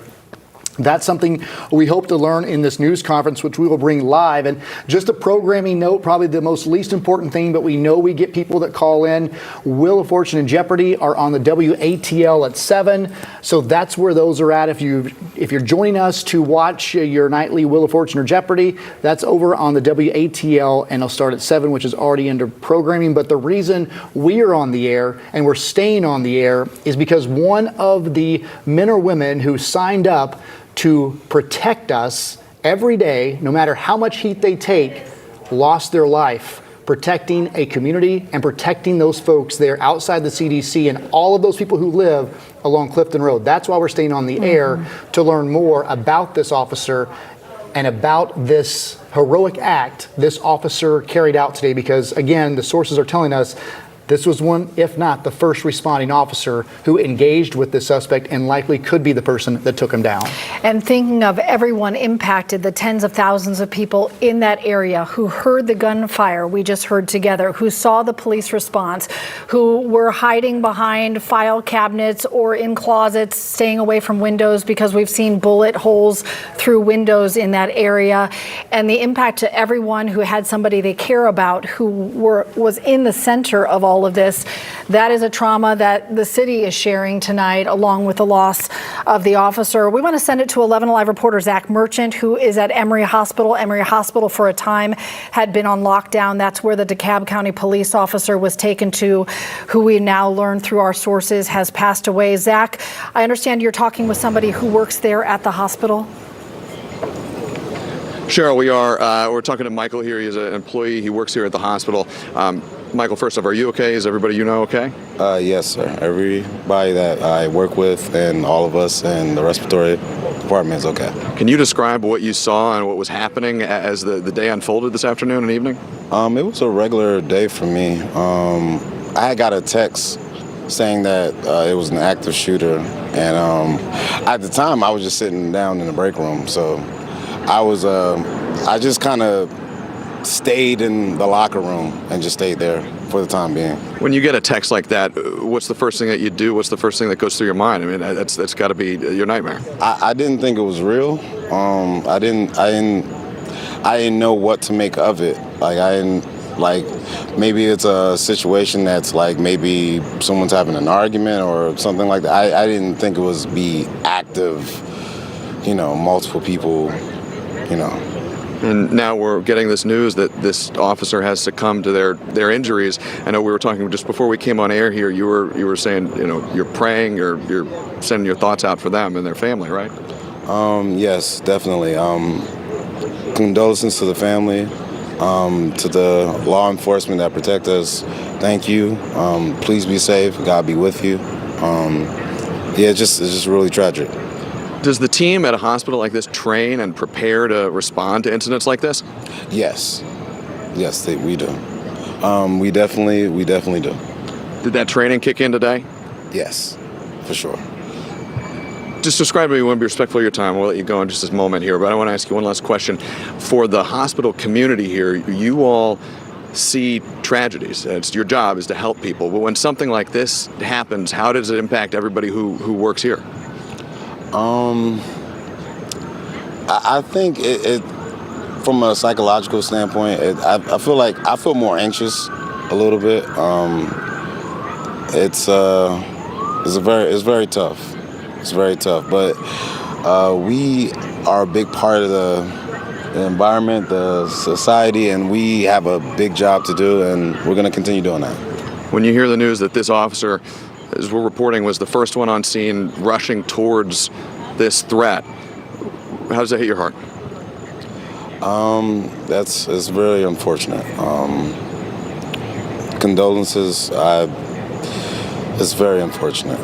That's something we hope to learn in this news conference, which we will bring live. And just a programming note, probably the most least important thing, but we know we get people that call in. Wheel of Fortune and Jeopardy are on the WATL at 7. So that's where those are at. If you're joining us to watch your nightly Wheel of Fortune or Jeopardy, that's over on the WATL, and it'll start at 7, which is already under programming. But the reason we are on the air and we're staying on the air is because one of the men or women who signed up to protect us every day, no matter how much heat they take, lost their life protecting a community and protecting those folks there outside the CDC and all of those people who live along Clifton Road. That's why we're staying on the air, to learn more about this officer and about this heroic act this officer carried out today, because again, the sources are telling us this was one, if not the first responding officer who engaged with the suspect and likely could be the person that took him down. And thinking of everyone impacted, the tens of thousands of people in that area who heard the gunfire we just heard together, who saw the police response, who were hiding behind file cabinets or in closets, staying away from windows because we've seen bullet holes through windows in that area, and the impact to everyone who had somebody they care about who was in the center of all of this. That is a trauma that the city is sharing tonight, along with the loss of the officer. We want to send it to 11 Alive reporter Zach Merchant, who is at Emory Hospital. Emory Hospital for a time had been on lockdown. That's where the DeKalb County police officer was taken to, who we now learn through our sources has passed away. Zach, I understand you're talking with somebody who works there at the hospital. Cheryl, we're talking to Michael here. He's an employee. He works here at the hospital. Michael, first off, are you okay? Is everybody you know okay? Yes, sir. Everybody that I work with and all of us in the respiratory department is okay. Can you describe what you saw and what was happening as the day unfolded this afternoon and evening? It was a regular day for me. I had got a text saying that it was an active shooter, and at the time I was just sitting down in the break room, so I just kind of stayed in the locker room and just stayed there for the time being. When you get a text like that, what's the first thing that you do? What's the first thing that goes through your mind? I mean, that's got to be your nightmare. I didn't think it was real. I didn't know what to make of it. Maybe it's a situation that's like maybe someone's having an argument or something like that. I didn't think it was be active, multiple people, And now we're getting this news that this officer has succumbed to their injuries. I know we were talking just before we came on air here. You were saying, you're praying, or you're sending your thoughts out for them and their family, right? Yes, definitely. Condolences to the family, to the law enforcement that protect us. Thank you. Please be safe. God be with you. It's just really tragic. Does the team at a hospital like this train and prepare to respond to incidents like this? Yes, we do. We definitely do. Did that training kick in today? Yes, for sure. Just describe to me, we want to be respectful of your time. We'll let you go in just this moment here, but I want to ask you one last question. For the hospital community here, you all see tragedies. It's your job is to help people. But when something like this happens, how does it impact everybody who works here? I think it from a psychological standpoint, I feel more anxious a little bit. It's very tough. It's very tough, but we are a big part of the environment, the society, and we have a big job to do, and we're going to continue doing that. When you hear the news that this officer, as we're reporting, was the first one on scene rushing towards this threat, how does that hit your heart? It's very unfortunate. Condolences. It's very unfortunate.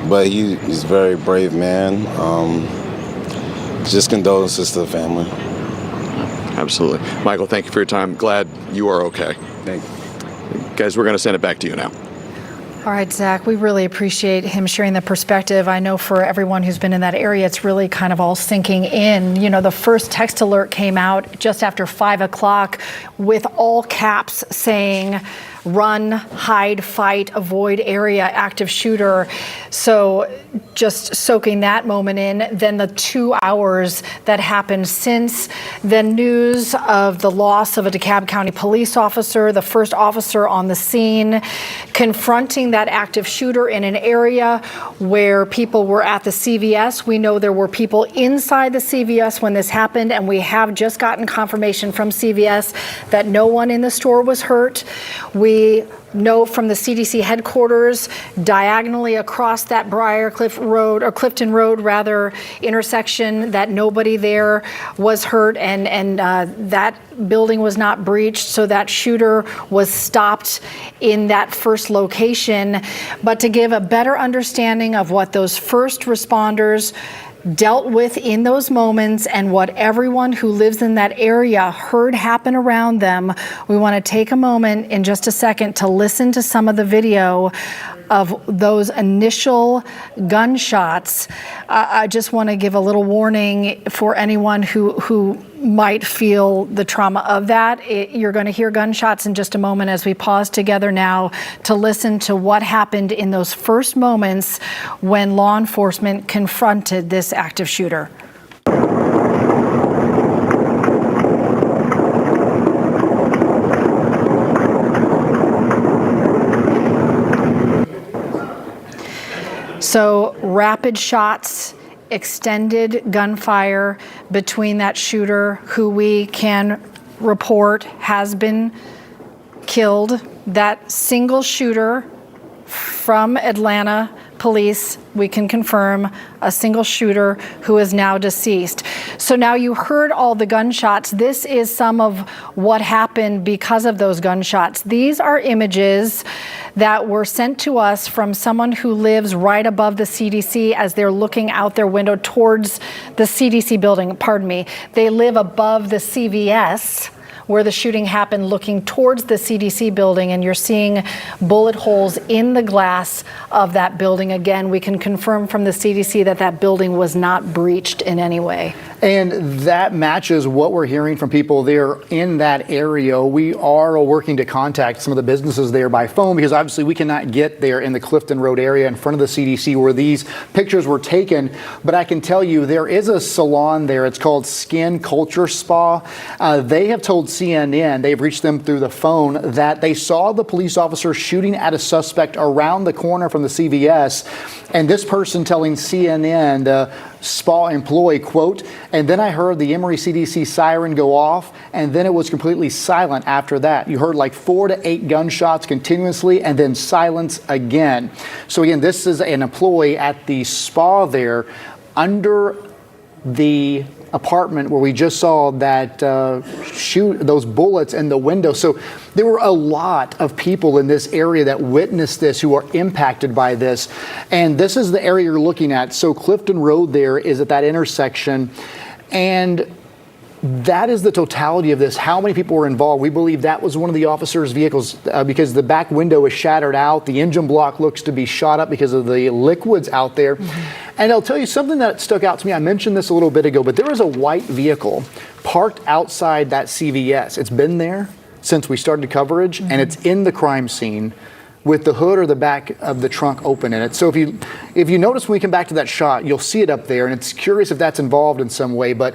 But he's a very brave man. Just condolences to the family. Absolutely. Michael, thank you for your time. Glad you are okay. Thank you. Guys, we're going to send it back to you now. All right, Zach, we really appreciate him sharing the perspective. I know for everyone who's been in that area, it's really kind of all sinking in. You know, the first text alert came out just after 5 o'clock with all caps saying, run, hide, fight, avoid area, active shooter. So just soaking that moment in, then the 2 hours that happened since, then news of the loss of a DeKalb County police officer, the first officer on the scene, confronting that active shooter in an area where people were at the CVS. We know there were people inside the CVS when this happened, and we have just gotten confirmation from CVS that no one in the store was hurt. We know from the CDC headquarters, diagonally across that Clifton Road rather, intersection, that nobody there was hurt, and that building was not breached, so that shooter was stopped in that first location. But to give a better understanding of what those first responders dealt with in those moments and what everyone who lives in that area heard happen around them, we want to take a moment in just a second to listen to some of the video of those initial gunshots. I just want to give a little warning for anyone who might feel the trauma of that. You're going to hear gunshots in just a moment as we pause together now to listen to what happened in those first moments when law enforcement confronted this active shooter. So rapid shots, extended gunfire between that shooter, who we can report has been killed. That single shooter from Atlanta police, we can confirm, a single shooter who is now deceased. So now you heard all the gunshots. This is some of what happened because of those gunshots. These are images that were sent to us from someone who lives right above the CDC as they're looking out their window towards the CDC building. Pardon me. They live above the CVS where the shooting happened, looking towards the CDC building, and you're seeing bullet holes in the glass of that building. Again, we can confirm from the CDC that that building was not breached in any way. And that matches what we're hearing from people there in that area. We are working to contact some of the businesses there by phone, because obviously we cannot get there in the Clifton Road area in front of the CDC where these pictures were taken. But I can tell you there is a salon there. It's called Skin Culture Spa. They have told CNN, they've reached them through the phone, that they saw the police officer shooting at a suspect around the corner from the CVS. And this person telling CNN, the spa employee, quote, "And then I heard the Emory CDC siren go off, and then it was completely silent after that. You heard like 4 to 8 gunshots continuously and then silence again." So again, this is an employee at the spa there under the apartment where we just saw that shoot those bullets in the window. So there were a lot of people in this area that witnessed this who are impacted by this. And this is the area you're looking at. So Clifton Road there is at that intersection. And that is the totality of this. How many people were involved? We believe that was one of the officers' vehicles because the back window is shattered out. The engine block looks to be shot up because of the liquids out there. And I'll tell you something that stuck out to me. I mentioned this a little bit ago, but there was a white vehicle parked outside that CVS. It's been there since we started coverage, and it's in the crime scene with the hood or the back of the trunk open in it. So if you notice when we come back to that shot, you'll see it up there, and it's curious if that's involved in some way. But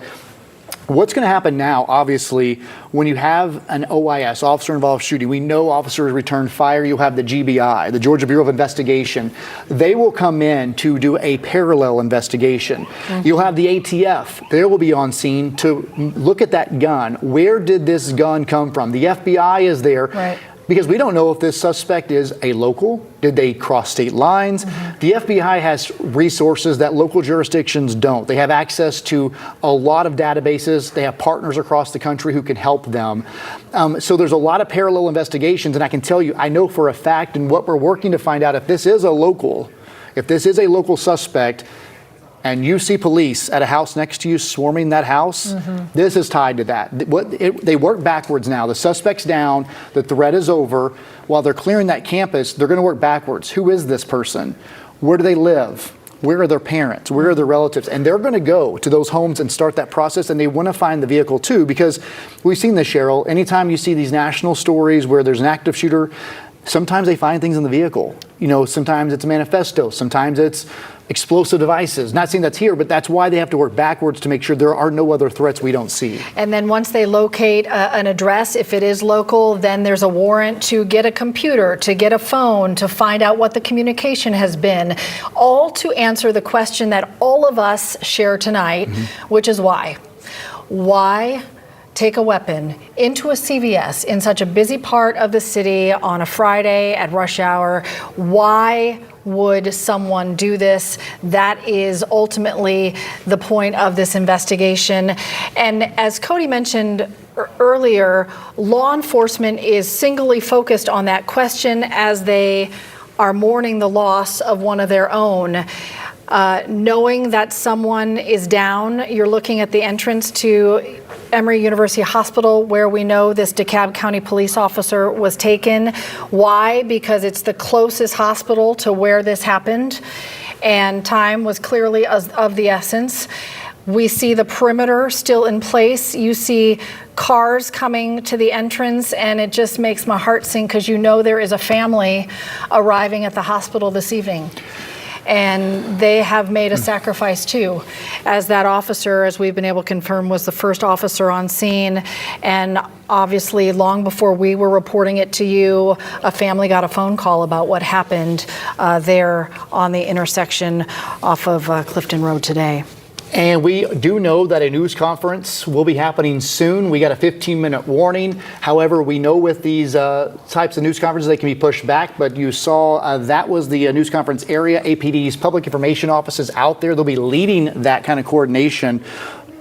what's going to happen now, obviously, when you have an OIS, officer involved shooting, we know officers return fire. You'll have the GBI, the Georgia Bureau of Investigation. They will come in to do a parallel investigation. You'll have the ATF. They will be on scene to look at that gun. Where did this gun come from? The FBI is there. Right. Because we don't know if this suspect is a local. Did they cross state lines? The FBI has resources that local jurisdictions don't. They have access to a lot of databases. They have partners across the country who can help them. So there's a lot of parallel investigations, and I can tell you, I know for a fact, and what we're working to find out, if this is a local suspect, and you see police at a house next to you swarming that house, this is tied to that. They work backwards now. The suspect's down, the threat is over. While they're clearing that campus, they're going to work backwards. Who is this person? Where do they live? Where are their parents? Where are their relatives? And they're going to go to those homes and start that process, and they want to find the vehicle too, because we've seen this, Cheryl. Anytime you see these national stories where there's an active shooter, sometimes they find things in the vehicle. You know, sometimes it's a manifesto, sometimes it's explosive devices. Not saying that's here, but that's why they have to work backwards to make sure there are no other threats we don't see. And then once they locate an address, if it is local, then there's a warrant to get a computer, to get a phone, to find out what the communication has been, all to answer the question that all of us share tonight, which is why. Why take a weapon into a CVS in such a busy part of the city on a Friday at rush hour? Why would someone do this? That is ultimately the point of this investigation. And as Cody mentioned earlier, law enforcement is singly focused on that question as they are mourning the loss of one of their own. Knowing that someone is down, you're looking at the entrance to Emory University Hospital, where we know this DeKalb County police officer was taken. Why? Because it's the closest hospital to where this happened, and time was clearly of the essence. We see the perimeter still in place. You see cars coming to the entrance, and it just makes my heart sink, because you know there is a family arriving at the hospital this evening. And they have made a sacrifice too, as that officer, as we've been able to confirm, was the first officer on scene. And obviously, long before we were reporting it to you, a family got a phone call about what happened there on the intersection off of Clifton Road today. And we do know that a news conference will be happening soon. We got a 15-minute warning. However, we know with these types of news conferences, they can be pushed back. But you saw that was the news conference area. APD's public information office is out there. They'll be leading that kind of coordination.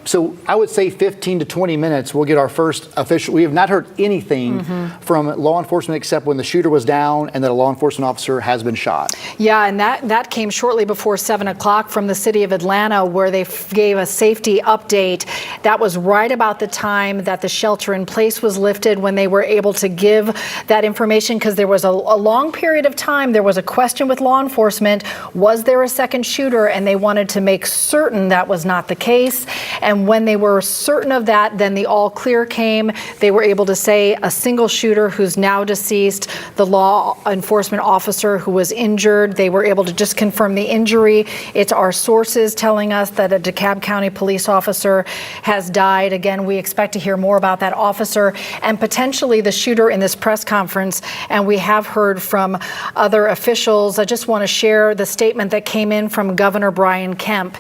So I would say 15 to 20 minutes, we'll get our first official. We have not heard anything from law enforcement except when the shooter was down and that a law enforcement officer has been shot. Yeah, and that came shortly before 7 o'clock from the city of Atlanta, where they gave a safety update. That was right about the time that the shelter in place was lifted, when they were able to give that information, because there was a long period of time. There was a question with law enforcement, was there a second shooter? And they wanted to make certain that was not the case. And when they were certain of that, then the all clear came. They were able to say a single shooter who's now deceased, the law enforcement officer who was injured. They were able to just confirm the injury. It's our sources telling us that a DeKalb County police officer has died. Again, we expect to hear more about that officer and potentially the shooter in this press conference. And we have heard from other officials. I just want to share the statement that came in from Governor Brian Kemp.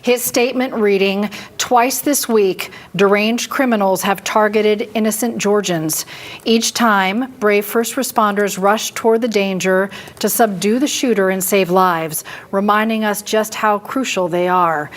His statement reading, "Twice this week, deranged criminals have targeted innocent Georgians. Each time, brave first responders rushed toward the danger to subdue the shooter and save lives, reminding us just how crucial they are.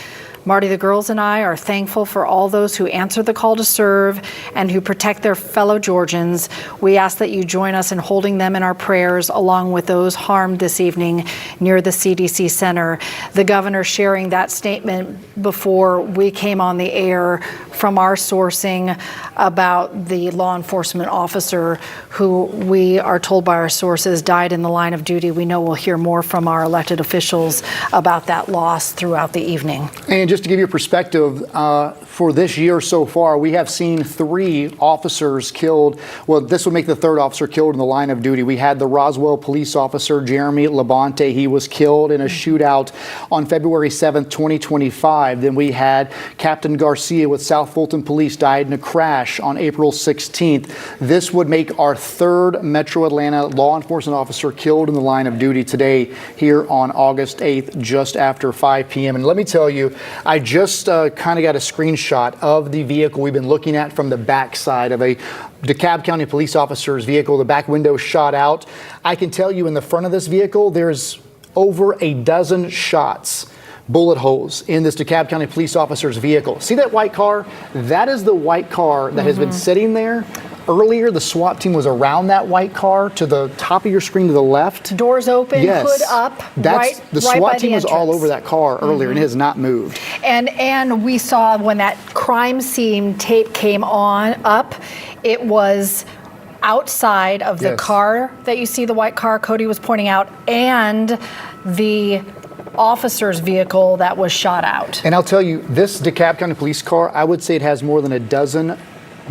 Marty, the girls and I are thankful for all those who answer the call to serve and who protect their fellow Georgians. We ask that you join us in holding them in our prayers, along with those harmed this evening near the CDC Center." The governor sharing that statement before we came on the air from our sourcing about the law enforcement officer who we are told by our sources died in the line of duty. We know we'll hear more from our elected officials about that loss throughout the evening. And just to give you a perspective, for this year so far, we have seen 3 officers killed. Well, this would make the 3rd officer killed in the line of duty. We had the Roswell police officer, Jeremy Labonte. He was killed in a shootout on February 7th, 2025. Then we had Captain Garcia with South Fulton Police died in a crash on April 16th. This would make our 3rd Metro Atlanta law enforcement officer killed in the line of duty today here on August 8th, just after 5 p.m. And let me tell you, I just kind of got a screenshot of the vehicle we've been looking at from the back side of a DeKalb County police officer's vehicle. The back window shot out. I can tell you in the front of this vehicle, there's over a dozen shots, bullet holes in this DeKalb County police officer's vehicle. See that white car? That is the white car that has been sitting there earlier the SWAT team was around that white car to the top of your screen to the left. Doors open, Yes. hood up, The right SWAT by team the was all entrance. over that car earlier, and it has not moved. And we saw when that crime scene tape came up, it was outside of the Yes. car that you see, the white car Cody was pointing out, and the officer's vehicle that was shot out. And I'll tell you, this DeKalb County police car, I would say it has more than a dozen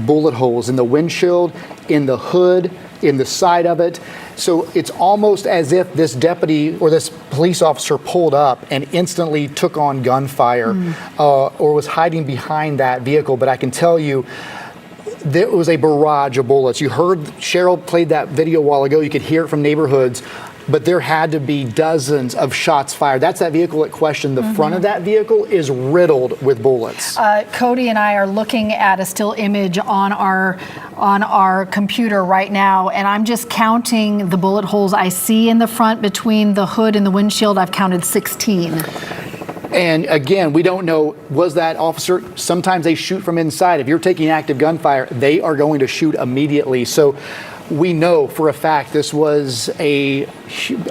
bullet holes in the windshield, in the hood, in the side of it. So it's almost as if this deputy or this police officer pulled up and instantly took on gunfire or was hiding behind that vehicle. But I can tell you, there was a barrage of bullets. You heard Cheryl played that video a while ago. You could hear it from neighborhoods. But there had to be dozens of shots fired. That's that vehicle at question. The front of that vehicle is riddled with bullets. Cody and I are looking at a still image on our computer right now, and I'm just counting the bullet holes I see in the front between the hood and the windshield. I've counted 16. And again, we don't know, was that officer, sometimes they shoot from inside. If you're taking active gunfire, they are going to shoot immediately. So we know for a fact this was a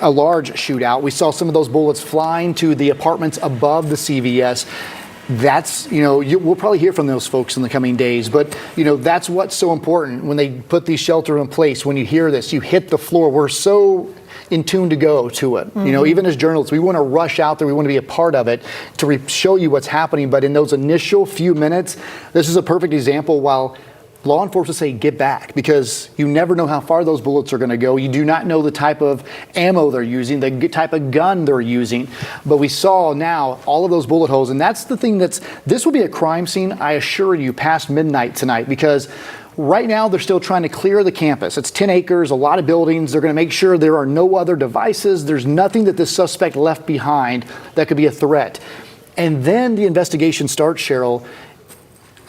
large shootout. We saw some of those bullets flying to the apartments above the CVS. That's, we'll probably hear from those folks in the coming days, but, that's what's so important when they put these shelter in place. When you hear this, you hit the floor. We're so in tune to go to it. Even as journalists, we want to rush out there. We want to be a part of it to show you what's happening. But in those initial few minutes, this is a perfect example while law enforcement say get back, because you never know how far those bullets are going to go. You do not know the type of ammo they're using, the type of gun they're using. But we saw now all of those bullet holes. And that's the thing this will be a crime scene, I assure you, past midnight tonight, because right now they're still trying to clear the campus. It's 10 acres, a lot of buildings. They're going to make sure there are no other devices. There's nothing that this suspect left behind that could be a threat. And then the investigation starts, Cheryl.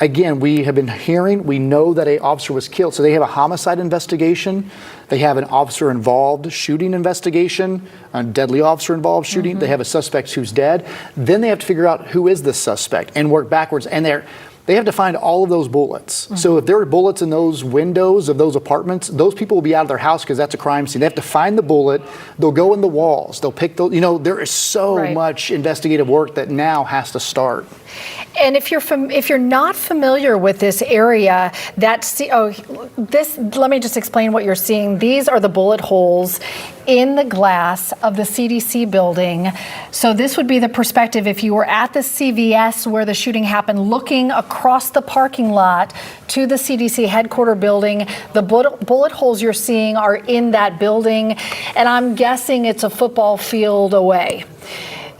Again, we have been hearing, we know that an officer was killed. So they have a homicide investigation. They have an officer involved shooting investigation, a deadly officer involved shooting. They have a suspect who's dead. Then they have to figure out who is the suspect and work backwards. And they have to find all of those bullets. So if there are bullets in those windows of those apartments, those people will be out of their house because that's a crime scene. They have to find the bullet. They'll go in the walls. They'll pick those. There is so much investigative work that now has to start. And if you're not familiar with this area, let me just explain what you're seeing. These are the bullet holes in the glass of the CDC building. So this would be the perspective if you were at the CVS where the shooting happened, looking across the parking lot to the CDC headquarter building. The bullet holes you're seeing are in that building, and I'm guessing it's a football field away.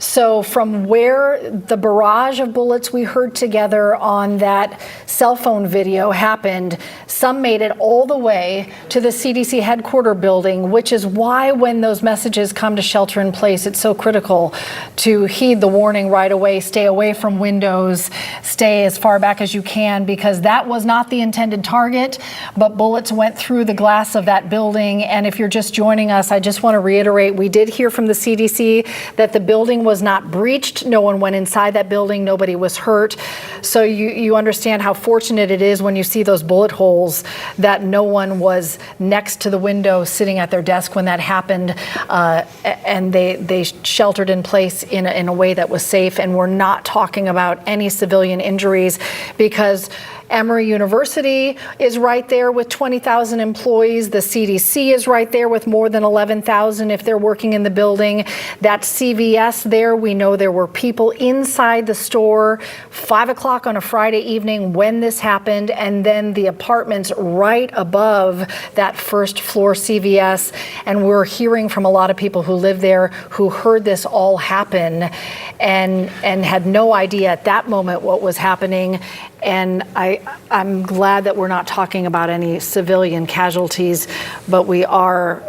So from where the barrage of bullets we heard together on that cell phone video happened, some made it all the way to the CDC headquarter building, which is why when those messages come to shelter in place, it's so critical to heed the warning right away, stay away from windows, stay as far back as you can, because that was not the intended target, but bullets went through the glass of that building. And if you're just joining us, I just want to reiterate, we did hear from the CDC that the building was not breached. No one went inside that building. Nobody was hurt. So you understand how fortunate it is when you see those bullet holes that no one was next to the window sitting at their desk when that happened. And they sheltered in place in a way that was safe. And we're not talking about any civilian injuries, because Emory University is right there with 20,000 employees. The CDC is right there with more than 11,000 if they're working in the building. That CVS there, we know there were people inside the store 5 o'clock on a Friday evening when this happened, and then the apartments right above that first floor CVS. And we're hearing from a lot of people who live there who heard this all happen and had no idea at that moment what was happening. And I'm glad that we're not talking about any civilian casualties, but we are,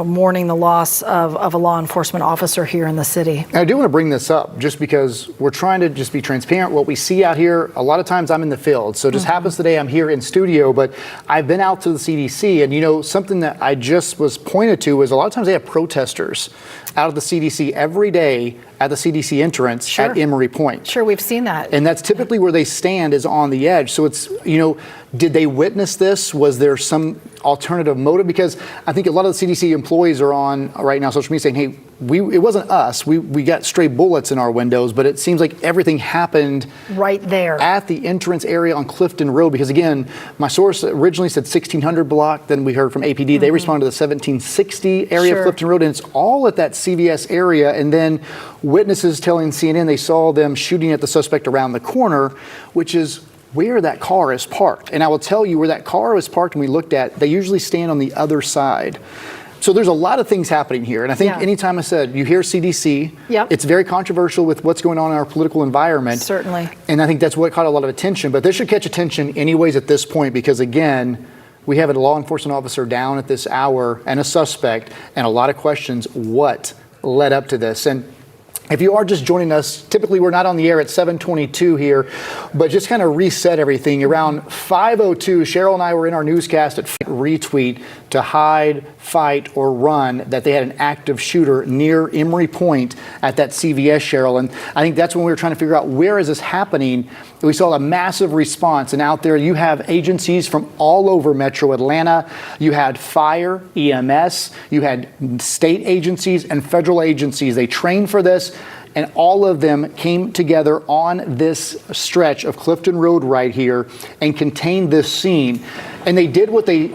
mourning the loss of a law enforcement officer here in the city. And I do want to bring this up just because we're trying to just be transparent. What we see out here, a lot of times I'm in the field. So it just happens today I'm here in studio, but I've been out to the CDC, and something that I just was pointed to is a lot of times they have protesters out of the CDC every day at the CDC entrance at Emory Point. Sure, we've seen that. And that's typically where they stand, is on the edge. So it's, did they witness this? Was there some alternative motive? Because I think a lot of the CDC employees are on right now social media saying, hey, it wasn't us. We got stray bullets in our windows, but it seems like everything happened right there at the entrance area on Clifton Road. Because again, my source originally said 1600 block. Then we heard from APD. They responded to the 1760 area of Clifton Road. And it's all at that CVS area. And then witnesses telling CNN they saw them shooting at the suspect around the corner, which is where that car is parked. And I will tell you where that car is parked and we looked at, they usually stand on the other side. So there's a lot of things happening here. And I think anytime I said you hear CDC, it's very controversial with what's going on in our political environment. Certainly. And I think that's what caught a lot of attention. But this should catch attention anyways at this point, because again, we have a law enforcement officer down at this hour and a suspect, and a lot of questions what led up to this. And if you are just joining us, typically we're not on the air at 7:22 here, but just kind of reset everything. Around 5:02, Cheryl and I were in our newscast at retweet to hide, fight, or run that they had an active shooter near Emory Point at that CVS, Cheryl. And I think that's when we were trying to figure out where is this happening. We saw a massive response, and out there you have agencies from all over Metro Atlanta. You had fire, EMS, you had state agencies and federal agencies. They trained for this, and all of them came together on this stretch of Clifton Road right here and contained this scene. And they did what they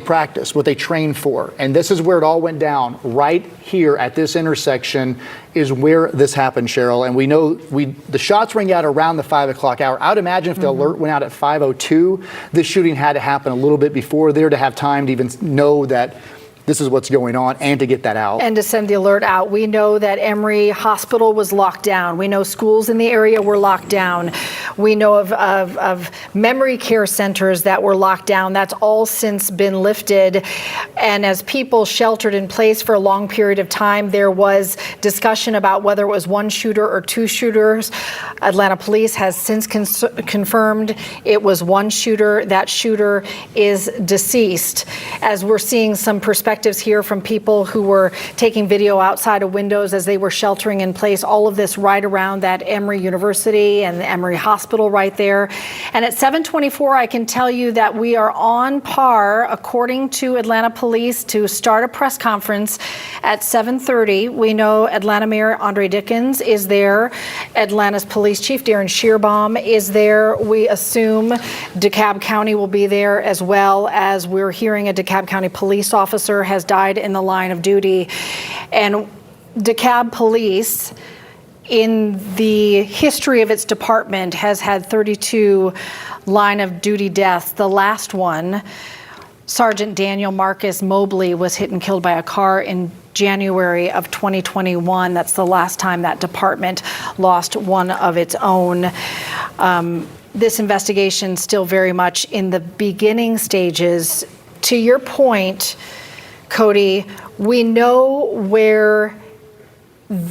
practiced, what they trained for. And this is where it all went down. Right here at this intersection is where this happened, Cheryl. And we know the shots rang out around the 5 o'clock hour. I would imagine if the alert went out at 5:02, this shooting had to happen a little bit before there to have time to even know that this is what's going on and to get that out. And to send the alert out. We know that Emory Hospital was locked down. We know schools in the area were locked down. We know of memory care centers that were locked down. That's all since been lifted. And as people sheltered in place for a long period of time, there was discussion about whether it was one shooter or two shooters. Atlanta police has since confirmed it was one shooter. That shooter is deceased. As we're seeing some perspectives here from people who were taking video outside of windows as they were sheltering in place, all of this right around that Emory University and the Emory Hospital right there. And at 7:24, I can tell you that we are on par, according to Atlanta Police, to start a press conference at 7:30. We know Atlanta Mayor Andre Dickens is there. Atlanta's Police Chief Darren Shearbaum is there. We assume DeKalb County will be there, as well as we're hearing a DeKalb County police officer has died in the line of duty. And DeKalb Police, in the history of its department, has had 32 line of duty deaths. The last one, Sergeant Daniel Marcus Mobley, was hit and killed by a car in January of 2021. That's the last time that department lost one of its own. This investigation still very much in the beginning stages. To your point, Cody, we know where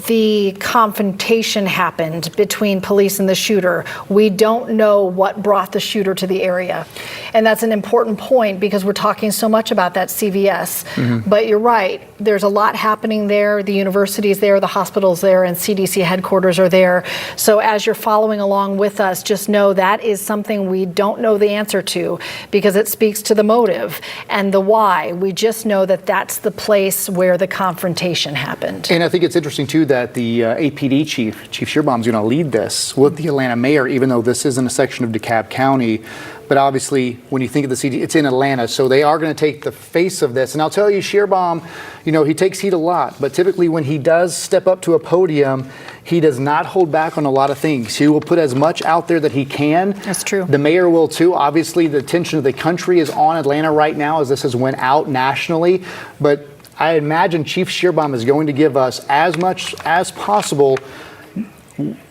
the confrontation happened between police and the shooter. We don't know what brought the shooter to the area. And that's an important point because we're talking so much about that CVS. But you're right, there's a lot happening there. The university's there, the hospital's there, and CDC headquarters are there. So as you're following along with us, just know that is something we don't know the answer to because it speaks to the motive and the why. We just know that that's the place where the confrontation happened. And I think it's interesting too that the APD chief, Chief Shearbaum, is going to lead this with the Atlanta mayor, even though this isn't a section of DeKalb County. But obviously, when you think of the CD, it's in Atlanta, so they are going to take the face of this. And I'll tell you, Shearbaum, he takes heat a lot, but typically when he does step up to a podium, he does not hold back on a lot of things. He will put as much out there that he can. That's true. The mayor will too. Obviously, the attention of the country is on Atlanta right now as this has went out nationally. But I imagine Chief Shearbaum is going to give us as much as possible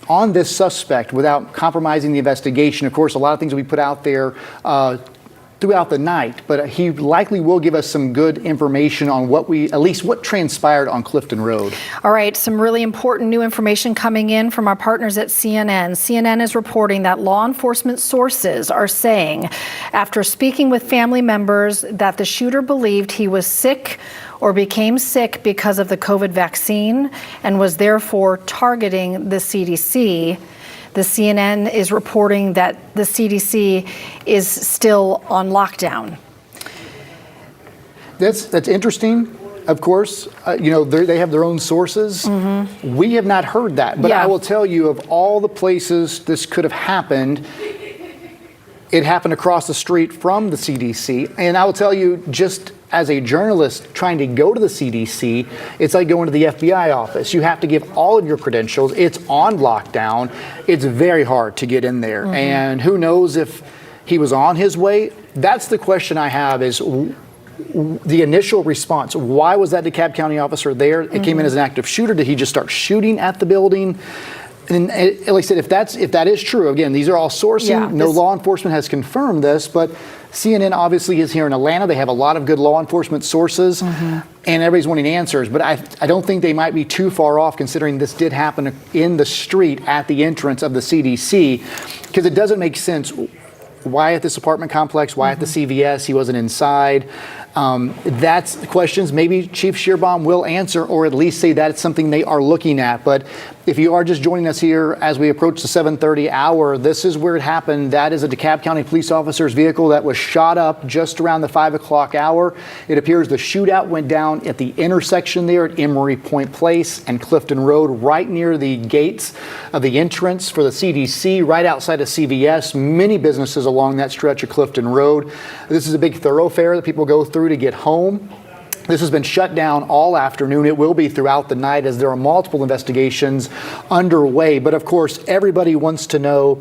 on this suspect without compromising the investigation. Of course, a lot of things we put out there throughout the night, but he likely will give us some good information on at least what transpired on Clifton Road. All right, some really important new information coming in from our partners at CNN. CNN is reporting that law enforcement sources are saying, after speaking with family members, that the shooter believed he was sick or became sick because of the COVID vaccine and was therefore targeting the CDC. The CNN is reporting that the CDC is still on lockdown. That's interesting. Of course, they have their own sources. Mm-hmm. We have not heard that, but I will tell you, of all the places this could have happened, it happened across the street from the CDC. And I will tell you, just as a journalist trying to go to the CDC, it's like going to the FBI office. You have to give all of your credentials. It's on lockdown. It's very hard to get in there. Mm-hmm. And who knows if he was on his way? That's the question I have, is the initial response. Why was that DeKalb County officer there? It came in as an active shooter. Did he just start shooting at the building? And like I said, if that is true, again, these are all sourcing. No law enforcement has confirmed this, but CNN obviously is here in Atlanta. They have a lot of good law enforcement sources, and everybody's wanting answers. But I don't think they might be too far off, considering this did happen in the street at the entrance of the CDC, because it doesn't make sense. Why at this apartment complex? Why at the CVS? He wasn't inside. That's questions maybe Chief Shearbaum will answer, or at least say that's something they are looking at. But if you are just joining us here as we approach the 7:30 hour, this is where it happened. That is a DeKalb County police officer's vehicle that was shot up just around the 5 o'clock hour. It appears the shootout went down at the intersection there at Emory Point Place and Clifton Road, right near the gates of the entrance for the CDC, right outside of CVS. Many businesses along that stretch of Clifton Road. This is a big thoroughfare that people go through to get home. This has been shut down all afternoon. It will be throughout the night, as there are multiple investigations underway. But of course, everybody wants to know,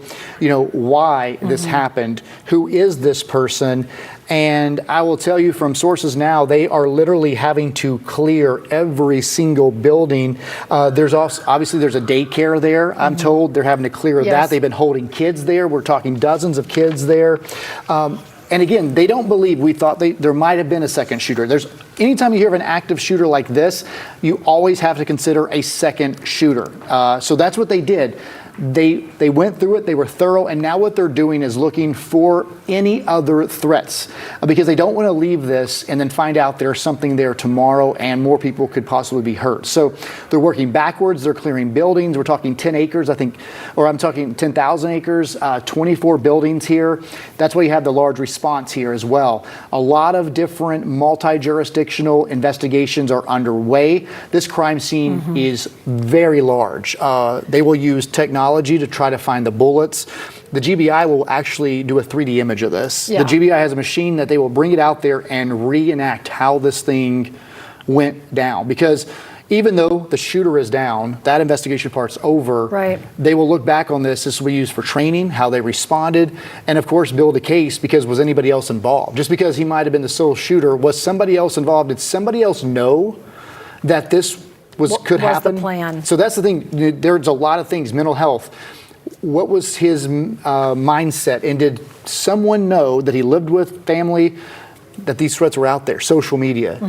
why this happened. Who is this person? And I will tell you from sources now, they are literally having to clear every single building. There's also, obviously, there's a daycare there. I'm told they're having to clear that. They've been holding kids there. We're talking dozens of kids there. And again, they don't believe, we thought there might have been a second shooter. Anytime you hear of an active shooter like this, you always have to consider a second shooter. So that's what they did. They went through it, they were thorough, and now what they're doing is looking for any other threats, because they don't want to leave this and then find out there's something there tomorrow and more people could possibly be hurt. So they're working backwards, they're clearing buildings. We're talking 10 acres, I'm talking 10,000 acres, 24 buildings here. That's why you have the large response here as well. A lot of different multi-jurisdictional investigations are underway. This crime scene is very large. They will use technology to try to find the bullets. The GBI will actually do a 3D image of this. The GBI has a machine that they will bring it out there and reenact how this thing went down. Because even though the shooter is down, that investigation part's over. They will look back on this. This will be used for training, how they responded, and of course build a case, because was anybody else involved? Just because he might have been the sole shooter, was somebody else involved? Did somebody else know that this could happen? The plan? So that's the thing. There's a lot of things. Mental health. What was his mindset? And did someone know that he lived with family, that these threats were out there? Social media.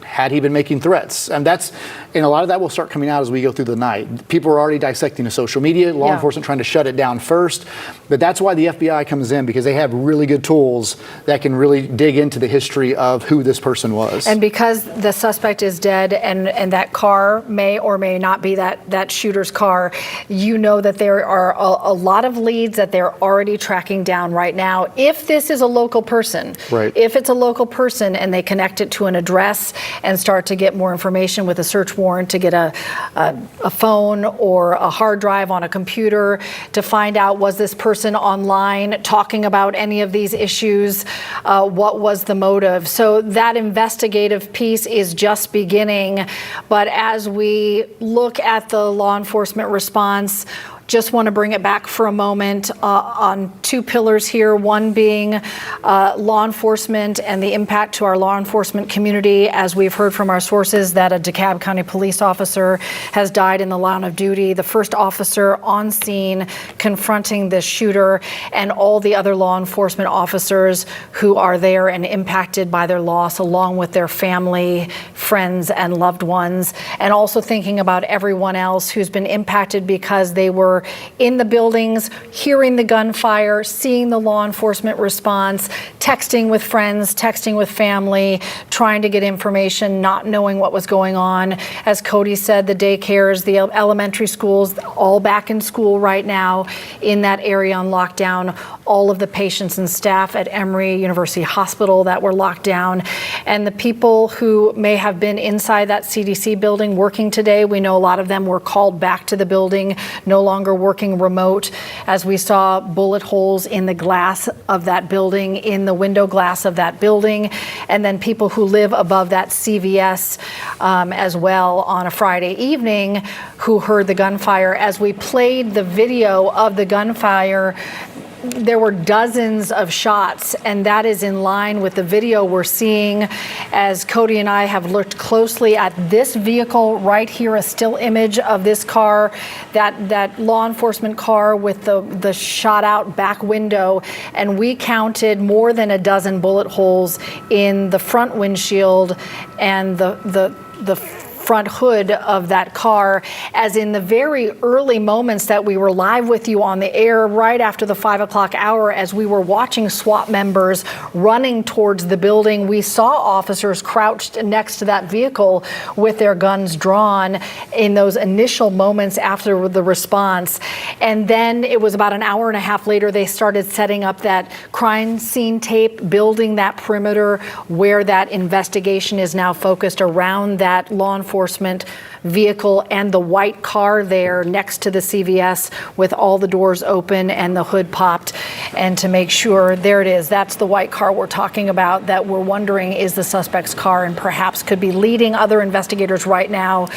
Had he been making threats? And a lot of that will start coming out as we go through the night. People are already dissecting the social media, law enforcement trying to shut it down first. But that's why the FBI comes in, because they have really good tools that can really dig into the history of who this person was. And because the suspect is dead, and that car may or may not be that shooter's car, that there are a lot of leads that they're already tracking down right now. If this is a local person, if it's a local person and they connect it to an address and start to get more information with a search warrant to get a phone or a hard drive on a computer to find out, was this person online talking about any of these issues? What was the motive? So that investigative piece is just beginning. But as we look at the law enforcement response, just want to bring it back for a moment on two pillars here, one being law enforcement and the impact to our law enforcement community, as we've heard from our sources that a DeKalb County police officer has died in the line of duty, the first officer on scene confronting this shooter, and all the other law enforcement officers who are there and impacted by their loss, along with their family, friends, and loved ones, and also thinking about everyone else who's been impacted because they were in the buildings, hearing the gunfire, seeing the law enforcement response, texting with friends, texting with family, trying to get information, not knowing what was going on. As Cody said, the daycares, the elementary schools, all back in school right now in that area on lockdown, all of the patients and staff at Emory University Hospital that were locked down, and the people who may have been inside that CDC building working today. We know a lot of them were called back to the building, no longer working remote, as we saw bullet holes in the glass of that building, in the window glass of that building, and then people who live above that CVS as well on a Friday evening who heard the gunfire. As we played the video of the gunfire, there were dozens of shots, and that is in line with the video we're seeing as Cody and I have looked closely at this vehicle right here, a still image of this car, that law enforcement car with the shot out back window, and we counted more than a dozen bullet holes in the front windshield and the front hood of that car, as in the very early moments that we were live with you on the air right after the 5 o'clock hour, as we were watching SWAT members running towards the building, we saw officers crouched next to that vehicle with their guns drawn in those initial moments after the response. And then it was about an hour and a half later, they started setting up that crime scene tape, building that perimeter where that investigation is now focused around that law enforcement vehicle and the white car there next to the CVS with all the doors open and the hood popped, and to make sure, there it is, that's the white car we're talking about, that we're wondering is the suspect's car and perhaps could be leading other investigators right now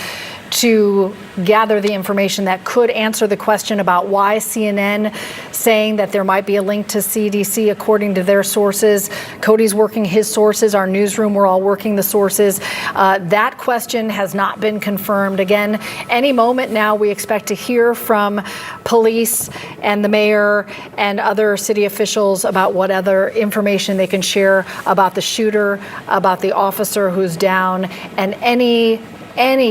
to gather the information that could answer the question about why CNN saying that there might be a link to CDC according to their sources. Cody's working his sources, our newsroom, we're all working the sources. That question has not been confirmed. Again, any moment now we expect to hear from police and the mayor and other city officials about what other information they can share about the shooter, about the officer who's down, and any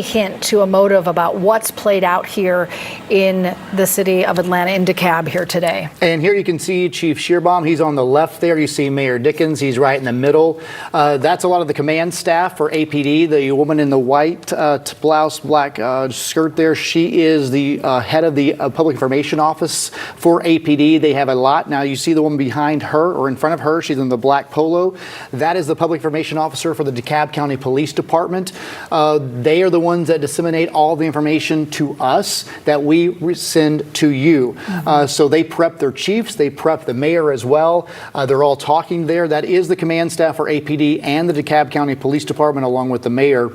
hint to a motive about what's played out here in the city of Atlanta, in DeKalb here today. And here you can see Chief Shearbaum. He's on the left there. You see Mayor Dickens. He's right in the middle. That's a lot of the command staff for APD. The woman in the white blouse, black skirt there, she is the head of the Public Information Office for APD. They have a lot. Now you see the woman behind her or in front of her. She's in the black polo. That is the Public Information Officer for the DeKalb County Police Department. They are the ones that disseminate all the information to us that we send to you. So they prep their chiefs, they prep the mayor as well. They're all talking there. That is the command staff for APD and the DeKalb County Police Department, along with the mayor.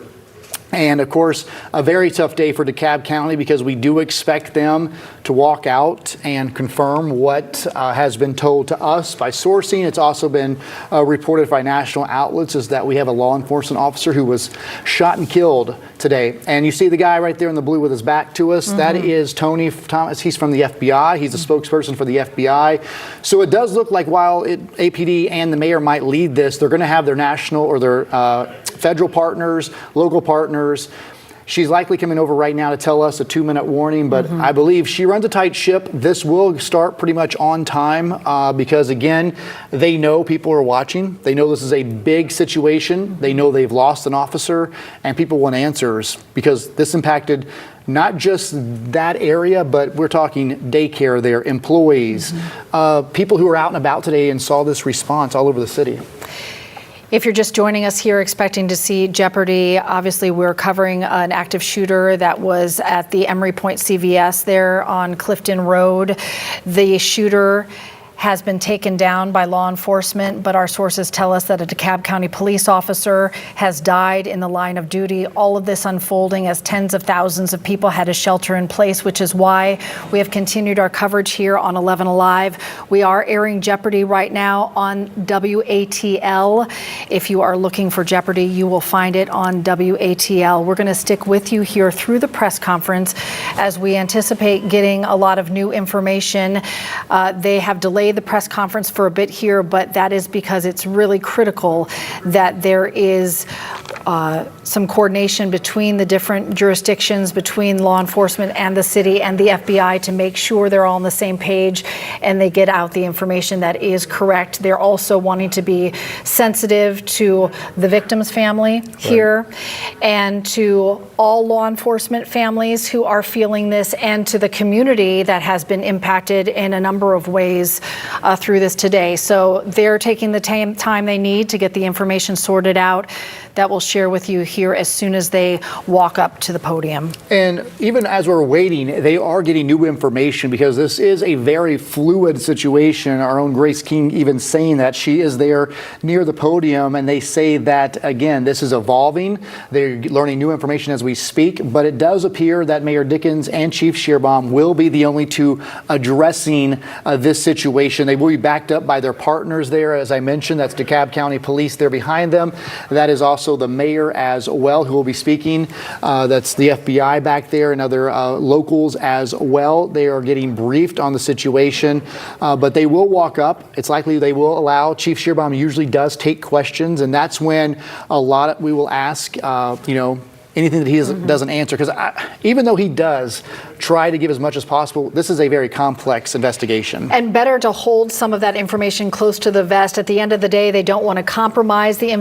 And of course, a very tough day for DeKalb County, because we do expect them to walk out and confirm what has been told to us by sourcing. It's also been reported by national outlets is that we have a law enforcement officer who was shot and killed today. And you see the guy right there in the blue with his back to us. That is Tony Thomas. He's from the FBI. He's a spokesperson for the FBI. So it does look like while APD and the mayor might lead this, they're going to have their national or their federal partners, local partners. She's likely coming over right now to tell us a 2-minute warning, but I believe she runs a tight ship. This will start pretty much on time because, again, they know people are watching. They know this is a big situation. They know they've lost an officer, and people want answers because this impacted not just that area, but we're talking daycare there, employees, people who are out and about today and saw this response all over the city. If you're just joining us here expecting to see Jeopardy, obviously we're covering an active shooter that was at the Emory Point CVS there on Clifton Road. The shooter has been taken down by law enforcement, but our sources tell us that a DeKalb County police officer has died in the line of duty. All of this unfolding as tens of thousands of people had to shelter in place, which is why we have continued our coverage here on 11 Alive. We are airing Jeopardy right now on WATL. If you are looking for Jeopardy, you will find it on WATL. We're going to stick with you here through the press conference as we anticipate getting a lot of new information. They have delayed the press conference for a bit here, but that is because it's really critical that there is some coordination between the different jurisdictions, between law enforcement and the city and the FBI to make sure they're all on the same page and they get out the information that is correct. They're also wanting to be sensitive to the victim's family here and to all law enforcement families who are feeling this and to the community that has been impacted in a number of ways through this today. So they're taking the time they need to get the information sorted out that we'll share with you here as soon as they walk up to the podium. And even as we're waiting, they are getting new information because this is a very fluid situation. Our own Grace King even saying that she is there near the podium, and they say that, again, this is evolving. They're learning new information as we speak, but it does appear that Mayor Dickens and Chief Shearbaum will be the only two addressing this situation. They will be backed up by their partners there, as I mentioned. That's DeKalb County Police there behind them. That is also the mayor as well who will be speaking. That's the FBI back there and other locals as well. They are getting briefed on the situation, but they will walk up. It's likely they will allow. Chief Shearbaum usually does take questions, and that's when we will ask, anything that he doesn't answer, because even though he does try to give as much as possible, this is a very complex investigation. And better to hold some of that information close to the vest. At the end of the day, they don't want to compromise the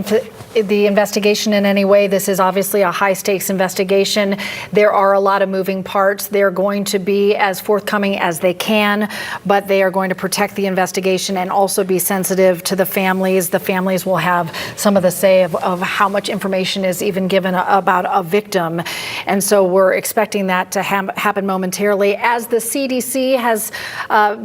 investigation in any way. This is obviously a high-stakes investigation. There are a lot of moving parts. They're going to be as forthcoming as they can, but they are going to protect the investigation and also be sensitive to the families. The families will have some of the say of how much information is even given about a victim. And so we're expecting that to happen momentarily. As the CDC has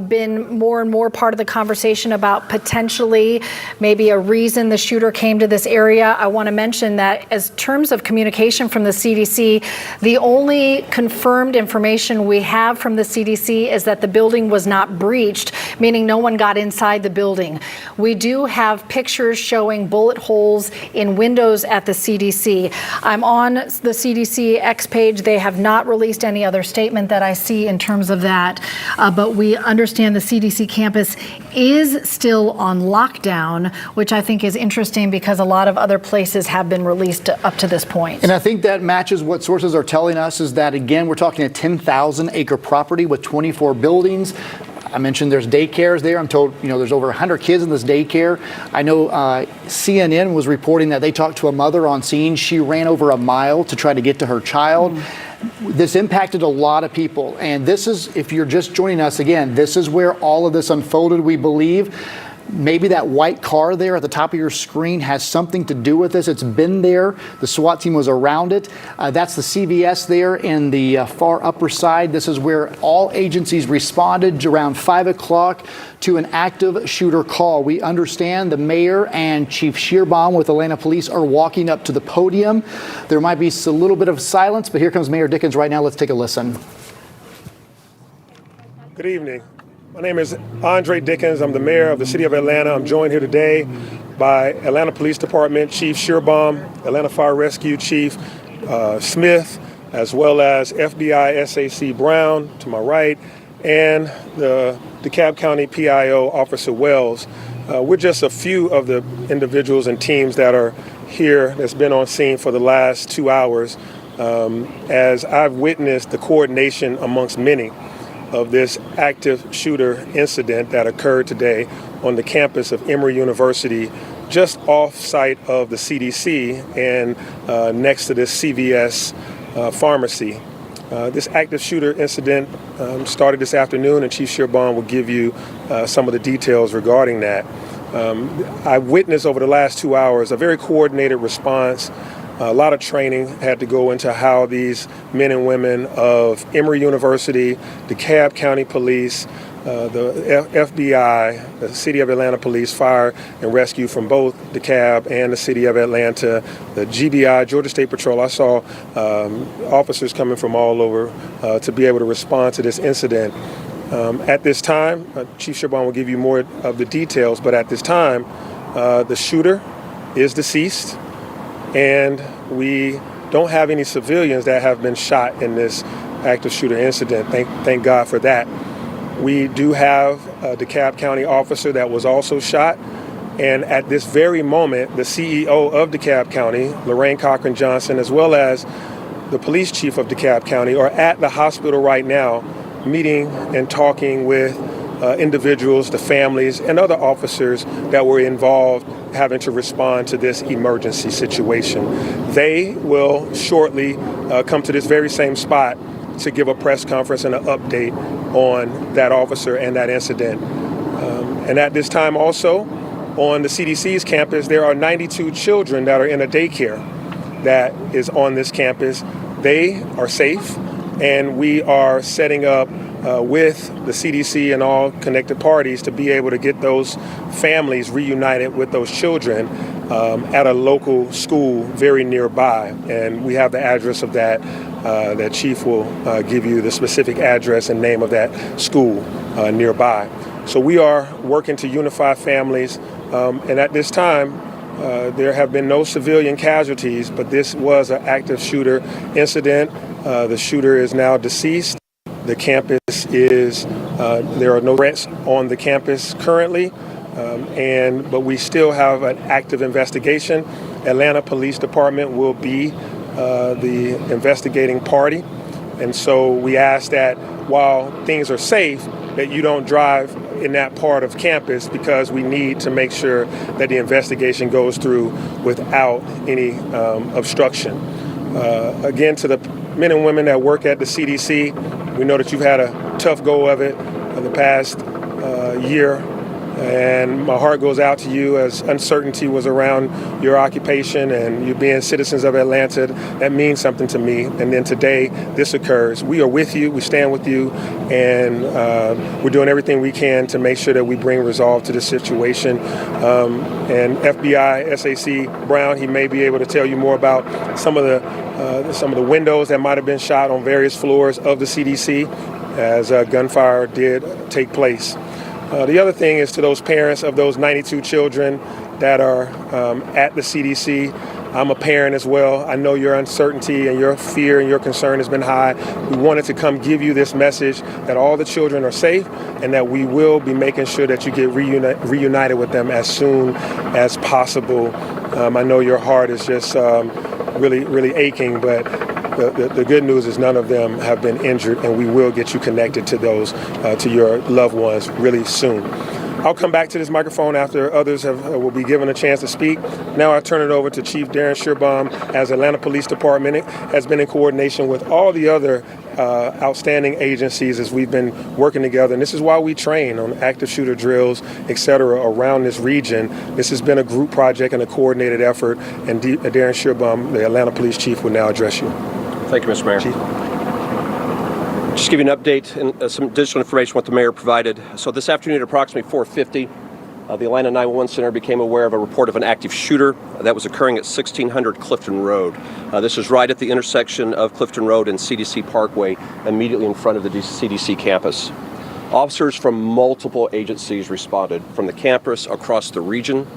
been more and more part of the conversation about potentially maybe a reason the shooter came to this area, I want to mention that as terms of communication from the CDC, the only confirmed information we have from the CDC is that the building was not breached, meaning no one got inside the building. We do have pictures showing bullet holes in windows at the CDC. I'm on the CDC X page. They have not released any other statement that I see in terms of that, but we understand the CDC campus is still on lockdown, which I think is interesting because a lot of other places have been released up to this point. And I think that matches what sources are telling us is that, again, we're talking a 10,000 acre property with 24 buildings. I mentioned there's daycares there. I'm told, there's over 100 kids in this daycare. I know CNN was reporting that they talked to a mother on scene. She ran over a mile to try to get to her child. This impacted a lot of people. And this is, if you're just joining us again, this is where all of this unfolded, we believe. Maybe that white car there at the top of your screen has something to do with this. It's been there. The SWAT team was around it. That's the CVS there in the far upper side. This is where all agencies responded around 5 o'clock to an active shooter call. We understand the mayor and Chief Shearbaum with Atlanta Police are walking up to the podium. There might be a little bit of silence, but here comes Mayor Dickens right now. Let's take a listen. Good evening. My name is Andre Dickens. I'm the mayor of the city of Atlanta. I'm joined here today by Atlanta Police Department Chief Shearbaum, Atlanta Fire Rescue Chief Smith, as well as FBI SAC Brown to my right, and the DeKalb County PIO Officer Wells. We're just a few of the individuals and teams that are here that's been on scene for the last 2 hours as I've witnessed the coordination amongst many of this active shooter incident that occurred today on the campus of Emory University, just off site of the CDC and next to this CVS pharmacy. This active shooter incident started this afternoon, and Chief Shearbaum will give you some of the details regarding that. I witnessed over the last 2 hours a very coordinated response. A lot of training had to go into how these men and women of Emory University, DeKalb County Police, the FBI, the City of Atlanta Police, Fire and Rescue from both DeKalb and the City of Atlanta, the GBI, Georgia State Patrol. I saw officers coming from all over to be able to respond to this incident. At this time, Chief Sherbon will give you more of the details, but at this time, the shooter is deceased, and we don't have any civilians that have been shot in this active shooter incident. Thank God for that. We do have a DeKalb County officer that was also shot. And at this very moment, the CEO of DeKalb County, Lorraine Cochran Johnson, as well as the police chief of DeKalb County are at the hospital right now, meeting and talking with individuals, the families, and other officers that were involved having to respond to this emergency situation. They will shortly come to this very same spot to give a press conference and an update on that officer and that incident. And at this time also, on the CDC's campus, there are 92 children that are in a daycare that is on this campus. They are safe, and we are setting up with the CDC and all connected parties to be able to get those families reunited with those children at a local school very nearby. And we have the address of that. That Chief will give you the specific address and name of that school nearby. So we are working to unify families. And at this time, there have been no civilian casualties, but this was an active shooter incident. The shooter is now deceased. The campus is, there are no threats on the campus currently, but we still have an active investigation. Atlanta Police Department will be the investigating party. And so we ask that while things are safe, that you don't drive in that part of campus, because we need to make sure that the investigation goes through without any obstruction. Again, to the men and women that work at the CDC, we know that you've had a tough go of it in the past year. And my heart goes out to you as uncertainty was around your occupation and you being citizens of Atlanta. That means something to me. And then today, this occurs. We are with you. We stand with you. And we're doing everything we can to make sure that we bring resolve to the situation. And FBI SAC Brown, he may be able to tell you more about some of the windows that might have been shot on various floors of the CDC as gunfire did take place. The other thing is to those parents of those 92 children that are at the CDC. I'm a parent as well. I know your uncertainty and your fear and your concern has been high. We wanted to come give you this message that all the children are safe and that we will be making sure that you get reunited with them as soon as possible. I know your heart is just really, really aching, but the good news is none of them have been injured, and we will get you connected to those, to your loved ones really soon. I'll come back to this microphone after others will be given a chance to speak. Now I turn it over to Chief Darren Sherbon as Atlanta Police Department. It has been in coordination with all the other outstanding agencies as we've been working together. And this is why we train on active shooter drills, et cetera, around this region. This has been a group project and a coordinated effort. And Darren Sherbon, the Atlanta Police Chief, will now address you. Thank you, Mr. Mayor. Chief. Just give you an update and some additional information what the mayor provided. So this afternoon at approximately 4:50, the Atlanta 911 Center became aware of a report of an active shooter that was occurring at 1600 Clifton Road. This is right at the intersection of Clifton Road and CDC Parkway, immediately in front of the CDC campus. Officers from multiple agencies responded, from the campus across the region,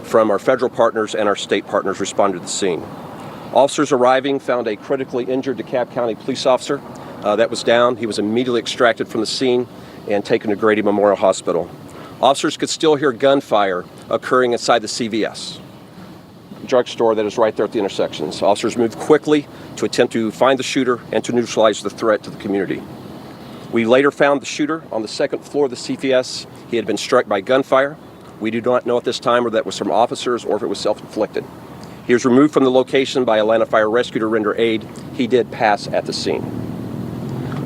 from our federal partners and our state partners responded to the scene. Officers arriving found a critically injured DeKalb County police officer that was down. He was immediately extracted from the scene and taken to Grady Memorial Hospital. Officers could still hear gunfire occurring inside the CVS drugstore that is right there at the intersection. So officers moved quickly to attempt to find the shooter and to neutralize the threat to the community. We later found the shooter on the second floor of the CVS. He had been struck by gunfire. We do not know at this time whether that was from officers or if it was self-inflicted. He was removed from the location by Atlanta Fire Rescue to render aid. He did pass at the scene.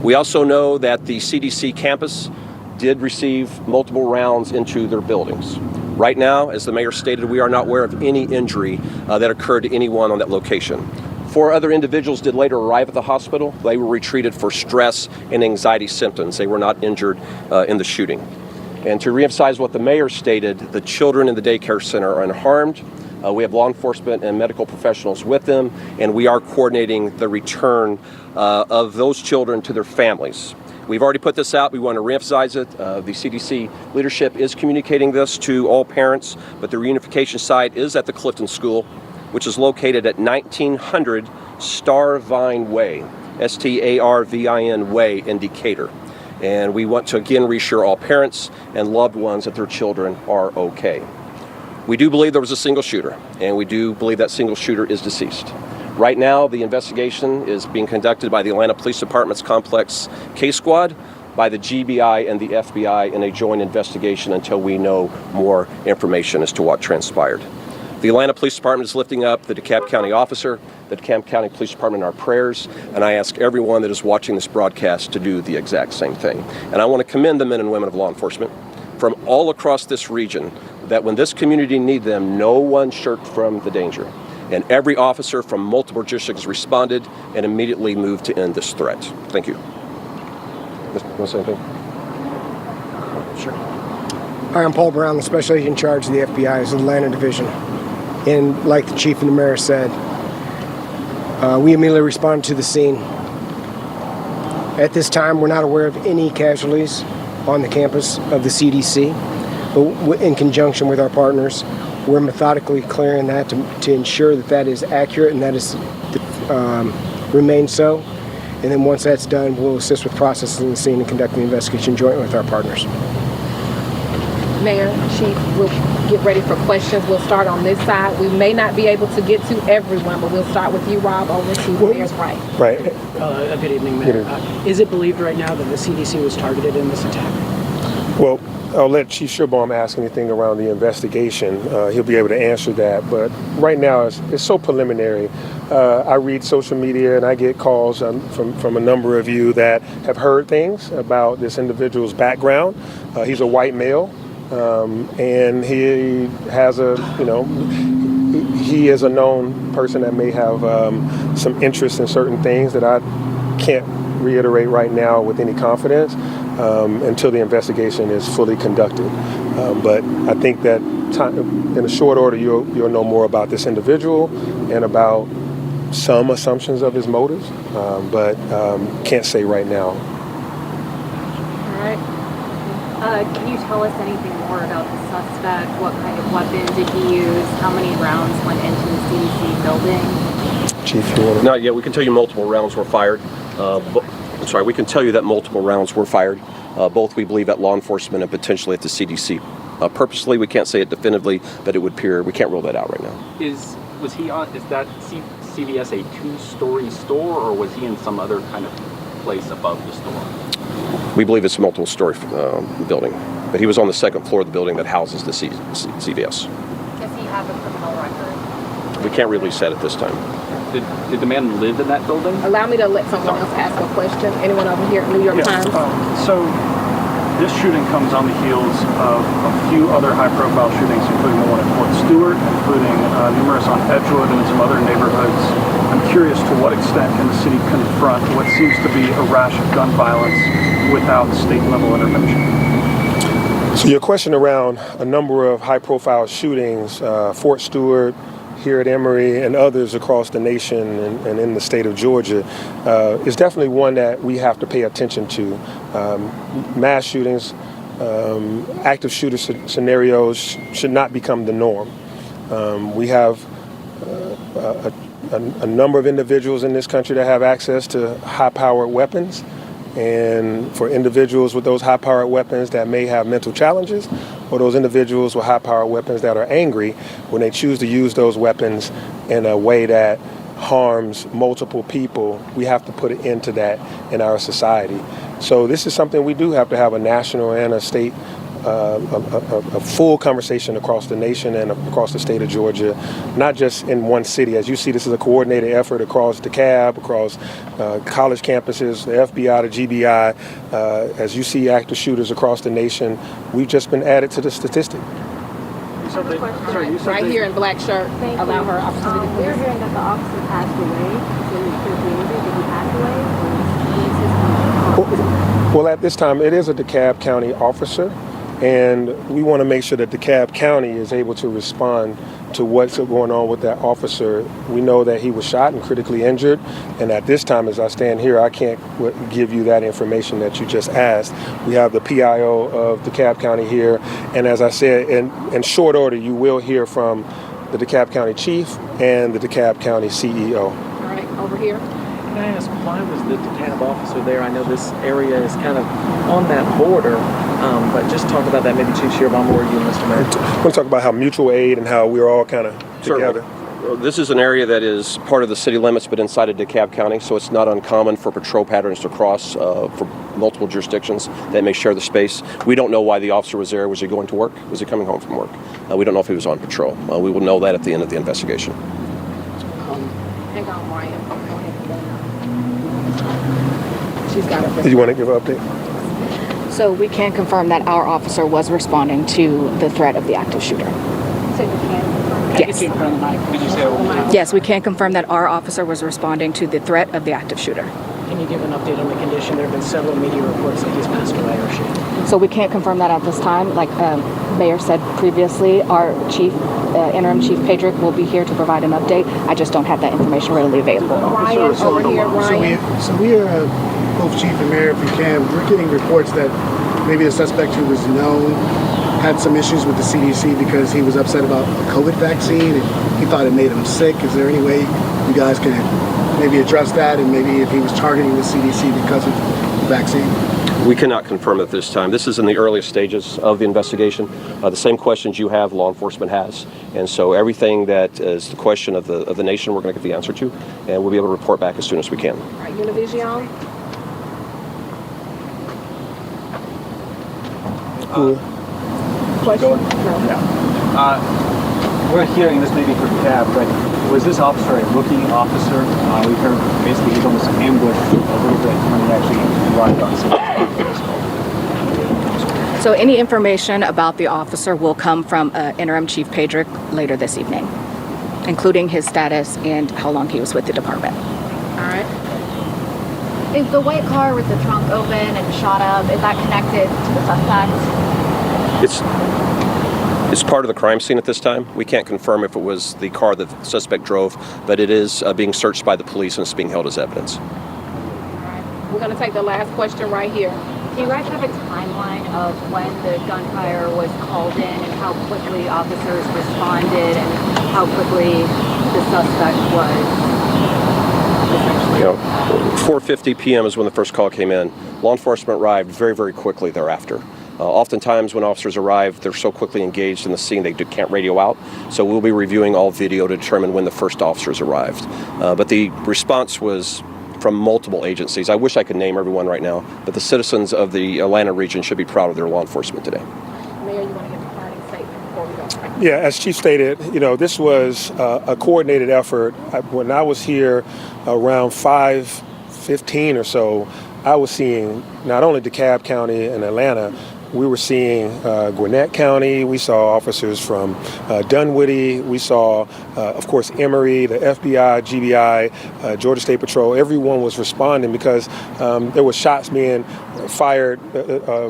We also know that the CDC campus did receive multiple rounds into their buildings. Right now, as the mayor stated, we are not aware of any injury that occurred to anyone on that location. 4 other individuals did later arrive at the hospital. They were retreated for stress and anxiety symptoms. They were not injured in the shooting. And to reemphasize what the mayor stated, the children in the daycare center are unharmed. We have law enforcement and medical professionals with them, and we are coordinating the return of those children to their families. We've already put this out. We want to reemphasize it. The CDC leadership is communicating this to all parents, but the reunification site is at the Clifton School, which is located at 1900 Starvine Way, Starvin Way in Decatur. And we want to again reassure all parents and loved ones that their children are okay. We do believe there was a single shooter, and we do believe that single shooter is deceased. Right now, the investigation is being conducted by the Atlanta Police Department's Complex Case Squad, by the GBI and the FBI in a joint investigation until we know more information as to what transpired. The Atlanta Police Department is lifting up the DeKalb County officer, the DeKalb County Police Department in our prayers, and I ask everyone that is watching this broadcast to do the exact same thing. And I want to commend the men and women of law enforcement from all across this region that when this community needed them, no one shirked from the danger. And every officer from multiple jurisdictions responded and immediately moved to end this threat. Thank you. Want to say anything? Sure. Hi, I'm Paul Brown, the Special Agent in charge of the FBI's Atlanta Division. And like the chief and the mayor said, we immediately responded to the scene. At this time, we're not aware of any casualties on the campus of the CDC, but in conjunction with our partners, we're methodically clearing that to ensure that that is accurate and that is remains so. And then once that's done, we'll assist with processing the scene and conducting the investigation jointly with our partners. Mayor, Chief, we'll get ready for questions. We'll start on this side. We may not be able to get to everyone, but we'll start with you, Rob, over to the mayor's right. Right. Good evening, Mayor. Is it believed right now that the CDC was targeted in this attack? Well, I'll let Chief Sherbaum ask anything around the investigation. He'll be able to answer that. But right now, it's so preliminary. I read social media and I get calls from a number of you that have heard things about this individual's background. He's a white male. And he has he is a known person that may have some interest in certain things that I can't reiterate right now with any confidence until the investigation is fully conducted. But I think that in a short order, you'll know more about this individual and about some assumptions of his motives, but can't say right now. All right. Can you tell us anything more about the suspect? What kind of weapon did he use? How many rounds went into the CDC building? Chief, you want to? Not yet. We can tell you multiple rounds were fired. We can tell you that multiple rounds were fired. Both we believe at law enforcement and potentially at the CDC. Purposely, we can't say it definitively, but it would appear we can't rule that out right now. Is that CVS a 2-story store, or was he in some other kind of place above the store? We believe it's a multiple-story building, but he was on the second floor of the building that houses the CVS. Does he have a criminal record? We can't release that at this time. Did the man live in that building? Allow me to let someone else ask a question. Anyone over here at New York Times? So this shooting comes on the heels of a few other high-profile shootings, including the one at Fort Stewart, including numerous on Edgewood and some other neighborhoods. I'm curious to what extent can the city confront what seems to be a rash of gun violence without state-level intervention? So your question around a number of high-profile shootings, Fort Stewart, here at Emory, and others across the nation and in the state of Georgia, is definitely one that we have to pay attention to. Mass shootings, active shooter scenarios should not become the norm. We have a number of individuals in this country that have access to high-powered weapons. And for individuals with those high-powered weapons that may have mental challenges, or those individuals with high-powered weapons that are angry, when they choose to use those weapons in a way that harms multiple people, we have to put an end to that in our society. So this is something we do have to have a national and a state, a full conversation across the nation and across the state of Georgia, not just in one city. As you see, this is a coordinated effort across DeKalb, across college campuses, the FBI, the GBI. As you see active shooters across the nation, we've just been added to the statistic. said they, sorry, you said Right they, here in black shirt. Allow her opportunity. We're hearing that the officer passed away. So he could be injured. Did he pass away? Or is his Well, at this time, it is a DeKalb County officer, and we want to make sure that DeKalb County is able to respond to what's going on with that officer. We know that he was shot and critically injured, and at this time, as I stand here, I can't give you that information that you just asked. We have the PIO of DeKalb County here, and as I said, in short order, you will hear from the DeKalb County Chief and the DeKalb County CEO. All right, over here. Can I ask, why was the DeKalb officer there? I know this area is kind of on that border, but just talk about that, maybe Chief Shearbomb or you, Mr. Mayor. I want to talk about how mutual aid and how we're all kind of together. Well, this is an area that is part of the city limits, but inside of DeKalb County, so it's not uncommon for patrol patterns to cross for multiple jurisdictions that may share the space. We don't know why the officer was there. Was he going to work? Was he coming home from work? We don't know if he was on patrol. We will know that at the end of the investigation. Hang on, Ryan. She's got it. Did you want to give an update? So we can confirm that our officer was responding to the threat of the active shooter. So you can't. Yes. Could you say it one more time? Yes, we can confirm that our officer was responding to the threat of the active shooter. Can you give an update on the condition? There have been several media reports that he's passed away or she. So we can't confirm that at this time. Like Mayor said previously, our chief, interim chief Pedrick, will be here to provide an update. I just don't have that information readily available. Ryan, over here, Ryan. So we are, both Chief and Mayor, if you can, we're getting reports that maybe the suspect who was known had some issues with the CDC because he was upset about a COVID vaccine and he thought it made him sick. Is there any way you guys can maybe address that, and maybe if he was targeting the CDC because of the vaccine? We cannot confirm at this time. This is in the earliest stages of the investigation. The same questions you have, law enforcement has. And so everything that is the question of the nation, we're going to get the answer to, and we'll be able to report back as soon as we can. All right, Univision. Question? we're hearing this maybe for Cab, but was this officer a rookie officer? We heard basically he's almost ambushed a little bit when he actually arrived on scene. So any information about the officer will come from interim Chief Pedrick later this evening, including his status and how long he was with the department. All right. Is the white car with the trunk open and shot up, is that connected to the suspect? It's part of the crime scene at this time. We can't confirm if it was the car that the suspect drove, but it is being searched by the police and it's being held as evidence. All right. We're going to take the last question right here. Do you guys have a timeline of when the gunfire was called in and how quickly officers responded and how quickly the suspect was essentially? 4:50 p.m. is when the first call came in. Law enforcement arrived very, very quickly thereafter. Oftentimes when officers arrive, they're so quickly engaged in the scene they can't radio out. So we'll be reviewing all video to determine when the first officers arrived. But the response was from multiple agencies. I wish I could name everyone right now, but the citizens of the Atlanta region should be proud of their law enforcement today. Mayor, you want to give a parting statement before we go? Yeah, as Chief stated, this was a coordinated effort. When I was here around 5:15 or so, I was seeing not only DeKalb County and Atlanta, we were seeing Gwinnett County. We saw officers from Dunwoody. We saw, of course, Emory, the FBI, GBI, Georgia State Patrol. Everyone was responding because there were shots being fired,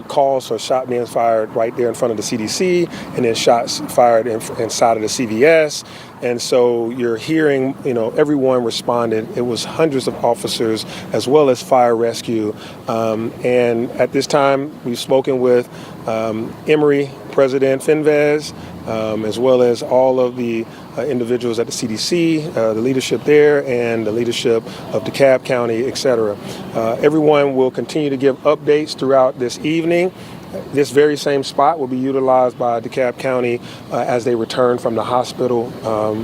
calls for shot being fired right there in front of the CDC, and then shots fired inside of the CVS. And so you're hearing, everyone responded. It was hundreds of officers as well as fire rescue. And at this time, we've spoken with Emory President Finvez, as well as all of the individuals at the CDC, the leadership there, and the leadership of DeKalb County, et cetera. Everyone will continue to give updates throughout this evening. This very same spot will be utilized by DeKalb County as they return from the hospital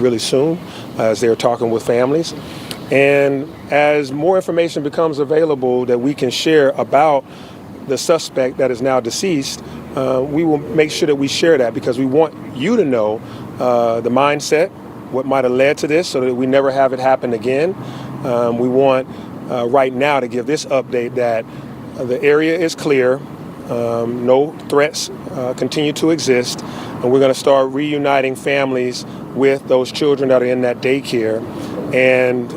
really soon, as they're talking with families. And as more information becomes available that we can share about the suspect that is now deceased, we will make sure that we share that because we want you to know the mindset, what might have led to this so that we never have it happen again. We want right now to give this update that the area is clear. No threats continue to exist, and and we're going to start reuniting families with those children that are in that daycare. And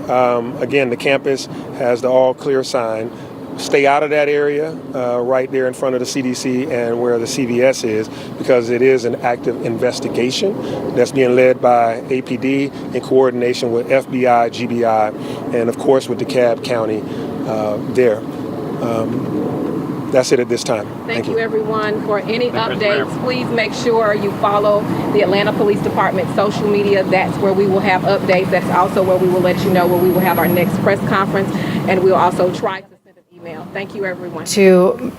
again, the campus has the all clear sign. Stay out of that area right there in front of the CDC and where the CVS is, because it is an active investigation that's being led by APD in coordination with FBI, GBI, and of course with DeKalb County there. That's it at this time. Thank you, everyone. For any updates, please make sure you follow the Atlanta Police Department social media. That's where we will have updates. That's also where we will let you know where we will have our next press conference, and we'll also try to send an email. Thank you, everyone. To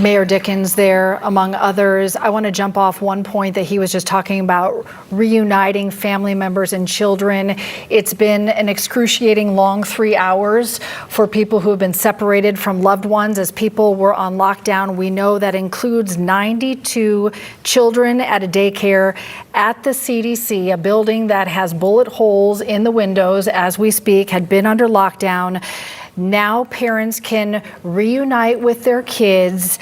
Mayor Dickens there, among others. I want to jump off one point that he was just talking about, reuniting family members and children. It's been an excruciating long 3 hours for people who have been separated from loved ones as people were on lockdown. We know that includes 92 children at a daycare at the CDC, a building that has bullet holes in the windows as we speak, had been under lockdown. Now parents can reunite with their kids.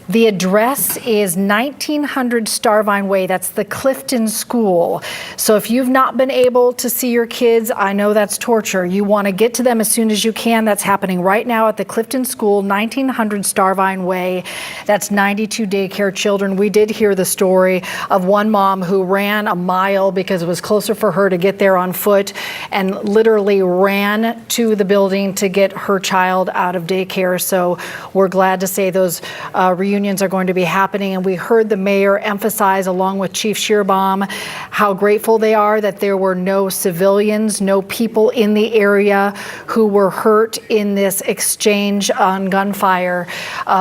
The address is 1900 Starvine Way. That's the Clifton School. So if you've not been able to see your kids, I know that's torture. You want to get to them as soon as you can. That's happening right now at the Clifton School, 1900 Starvine Way. That's 92 daycare children. We did hear the story of one mom who ran a mile because it was closer for her to get there on foot, and literally ran to the building to get her child out of daycare. So we're glad to say those reunions are going to be happening. And we heard the mayor emphasize, along with Chief Shearbaum, how grateful they are that there were no civilians, no people in the area who were hurt in this exchange on gunfire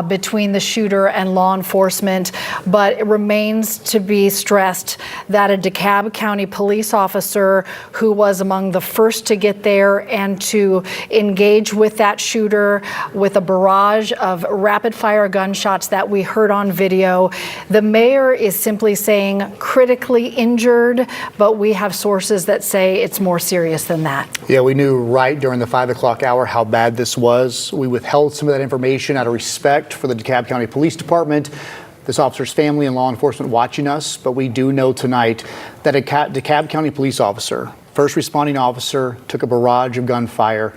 between the shooter and law enforcement. But it remains to be stressed that a DeKalb County police officer who was among the first to get there and to engage with that shooter with a barrage of rapid fire gunshots that we heard on video. The mayor is simply saying critically injured, but we have sources that say it's more serious than that. Yeah, we knew right during the 5 o'clock hour how bad this was. We withheld some of that information out of respect for the DeKalb County Police Department, this officer's family and law enforcement watching us. But we do know tonight that a DeKalb County police officer, first responding officer, took a barrage of gunfire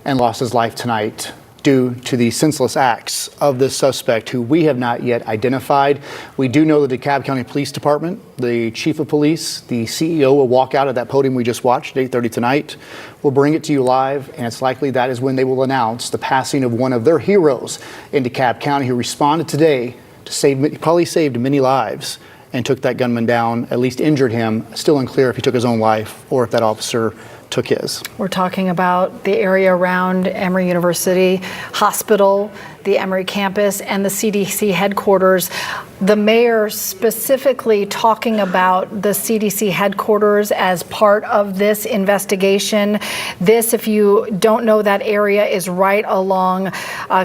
and lost his life tonight due to the senseless acts of this suspect, who we have not yet identified. We do know the DeKalb County Police Department, the chief of police, the CEO will walk out at that podium we just watched at 8:30 tonight. We'll bring it to you live, and it's likely that is when they will announce the passing of one of their heroes in DeKalb County, who responded today to save, probably saved many lives, and took that gunman down, at least injured him. Still unclear if he took his own life or if that officer took his. We're talking about the area around Emory University Hospital, the Emory campus, and the CDC headquarters. The mayor specifically talking about the CDC headquarters as part of this investigation. This, if you don't know that area, is right along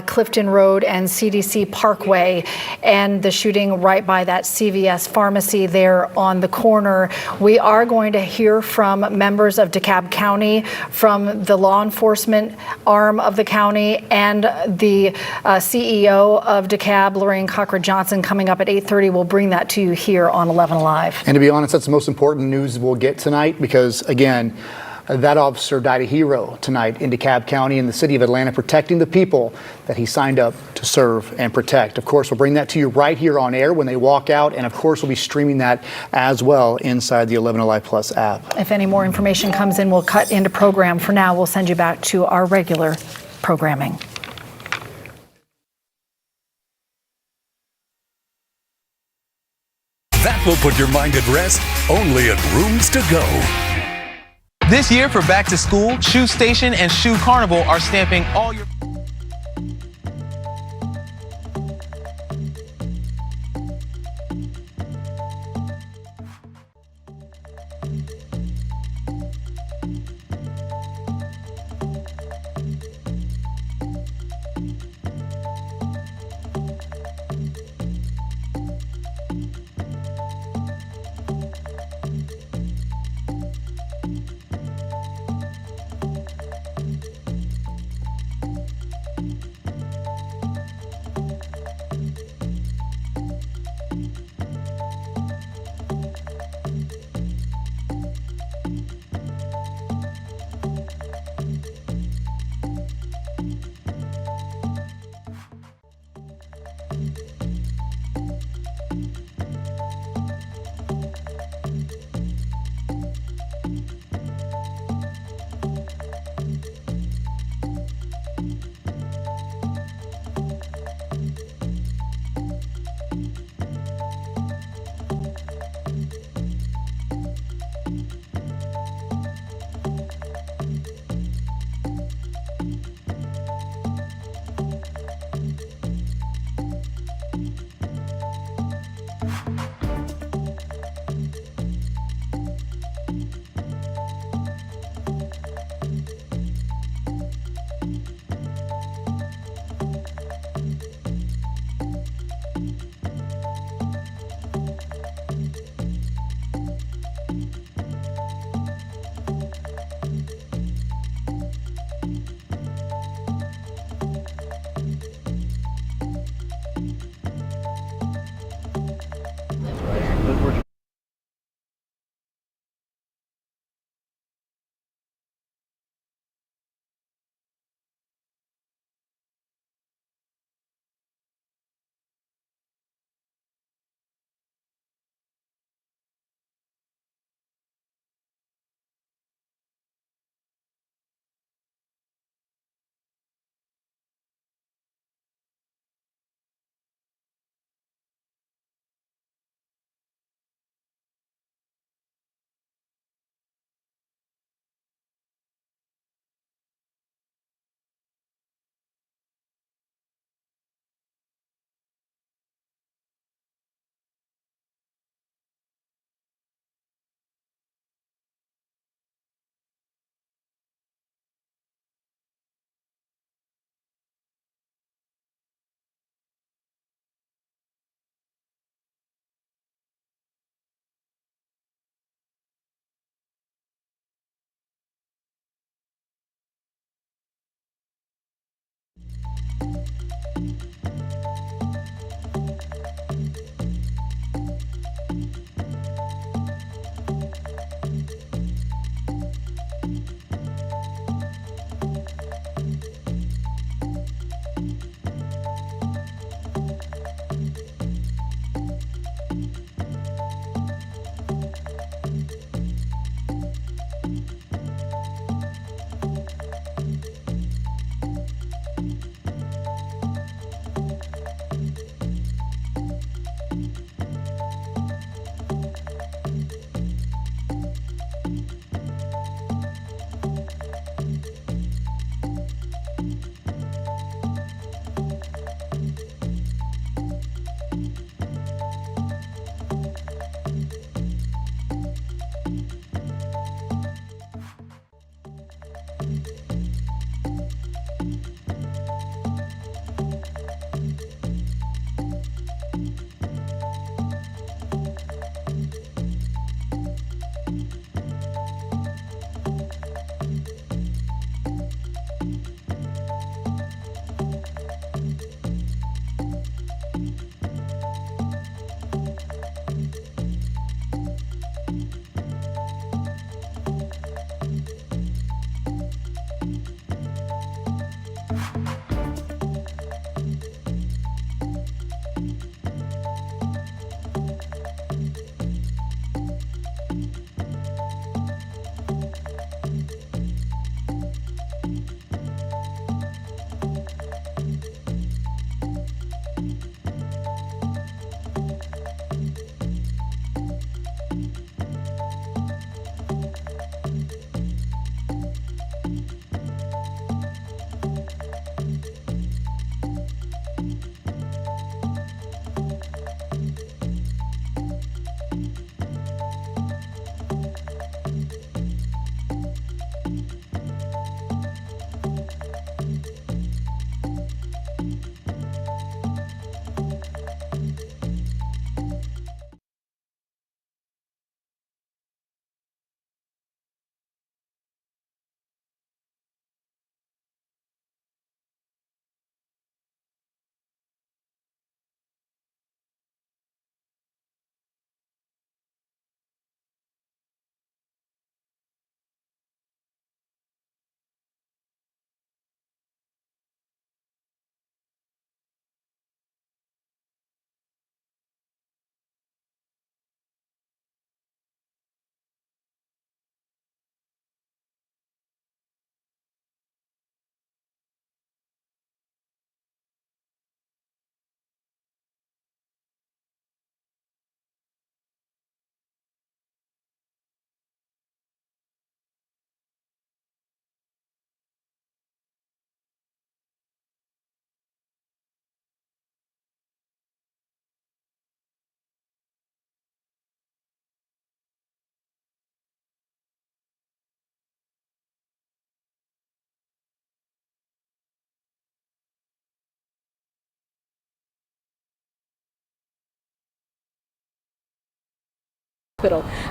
Clifton Road and CDC Parkway, and the shooting right by that CVS pharmacy there on the corner. We are going to hear from members of DeKalb County, from the law enforcement arm of the county, and the CEO of DeKalb, Lorraine Cochran-Johnson, coming up at 8:30. We'll bring that to you here on 11 Alive. And to be honest, that's the most important news we'll get tonight, because again, that officer died a hero tonight in DeKalb County in the city of Atlanta, protecting the people that he signed up to serve and protect. Of course, we'll bring that to you right here on air when they walk out, and of course we'll be streaming that as well inside the 11 Alive Plus app. If any more information comes in, we'll cut into program. For now, we'll send you back to our regular programming. That will put your mind at rest only at Rooms to Go. This year for back to school, Shoe Station and Shoe Carnival are stamping all your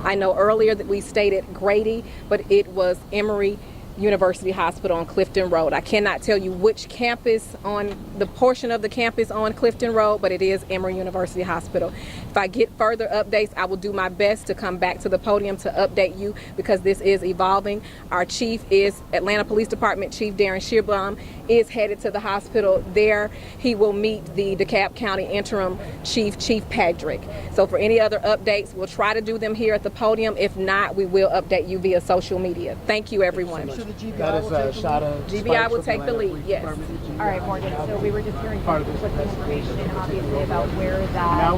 I know earlier that we stated Grady, but it was Emory University Hospital on Clifton Road. I cannot tell you which campus on the portion of the campus on Clifton Road, but it is Emory University Hospital. If I get further updates, I will do my best to come back to the podium to update you because this is evolving. Our chief is Atlanta Police Department Chief Darren Shearbaum is headed to the hospital. There he will meet the DeKalb County Interim Chief Patrick. So for any other updates, we'll try to do them here at the podium. If not, we will update you via social media. Thank you, everyone. GBI will take the lead, yes. All right, Morgan, so we were just hearing conflicting information, obviously, about where that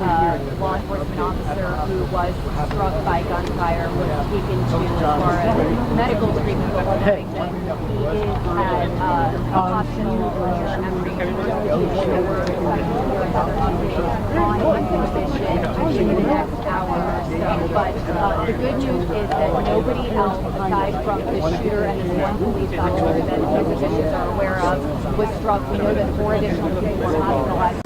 law enforcement officer who was struck by gunfire was taken to as far as medical treatment, but one thing that he is at a hospital near Emory University, and we're expecting to hear another update on his condition in the next hour or so. But the good news is that nobody else, aside from the shooter and this one police officer that his officials are aware of, was struck. We know that 4 additional people were hospitalized.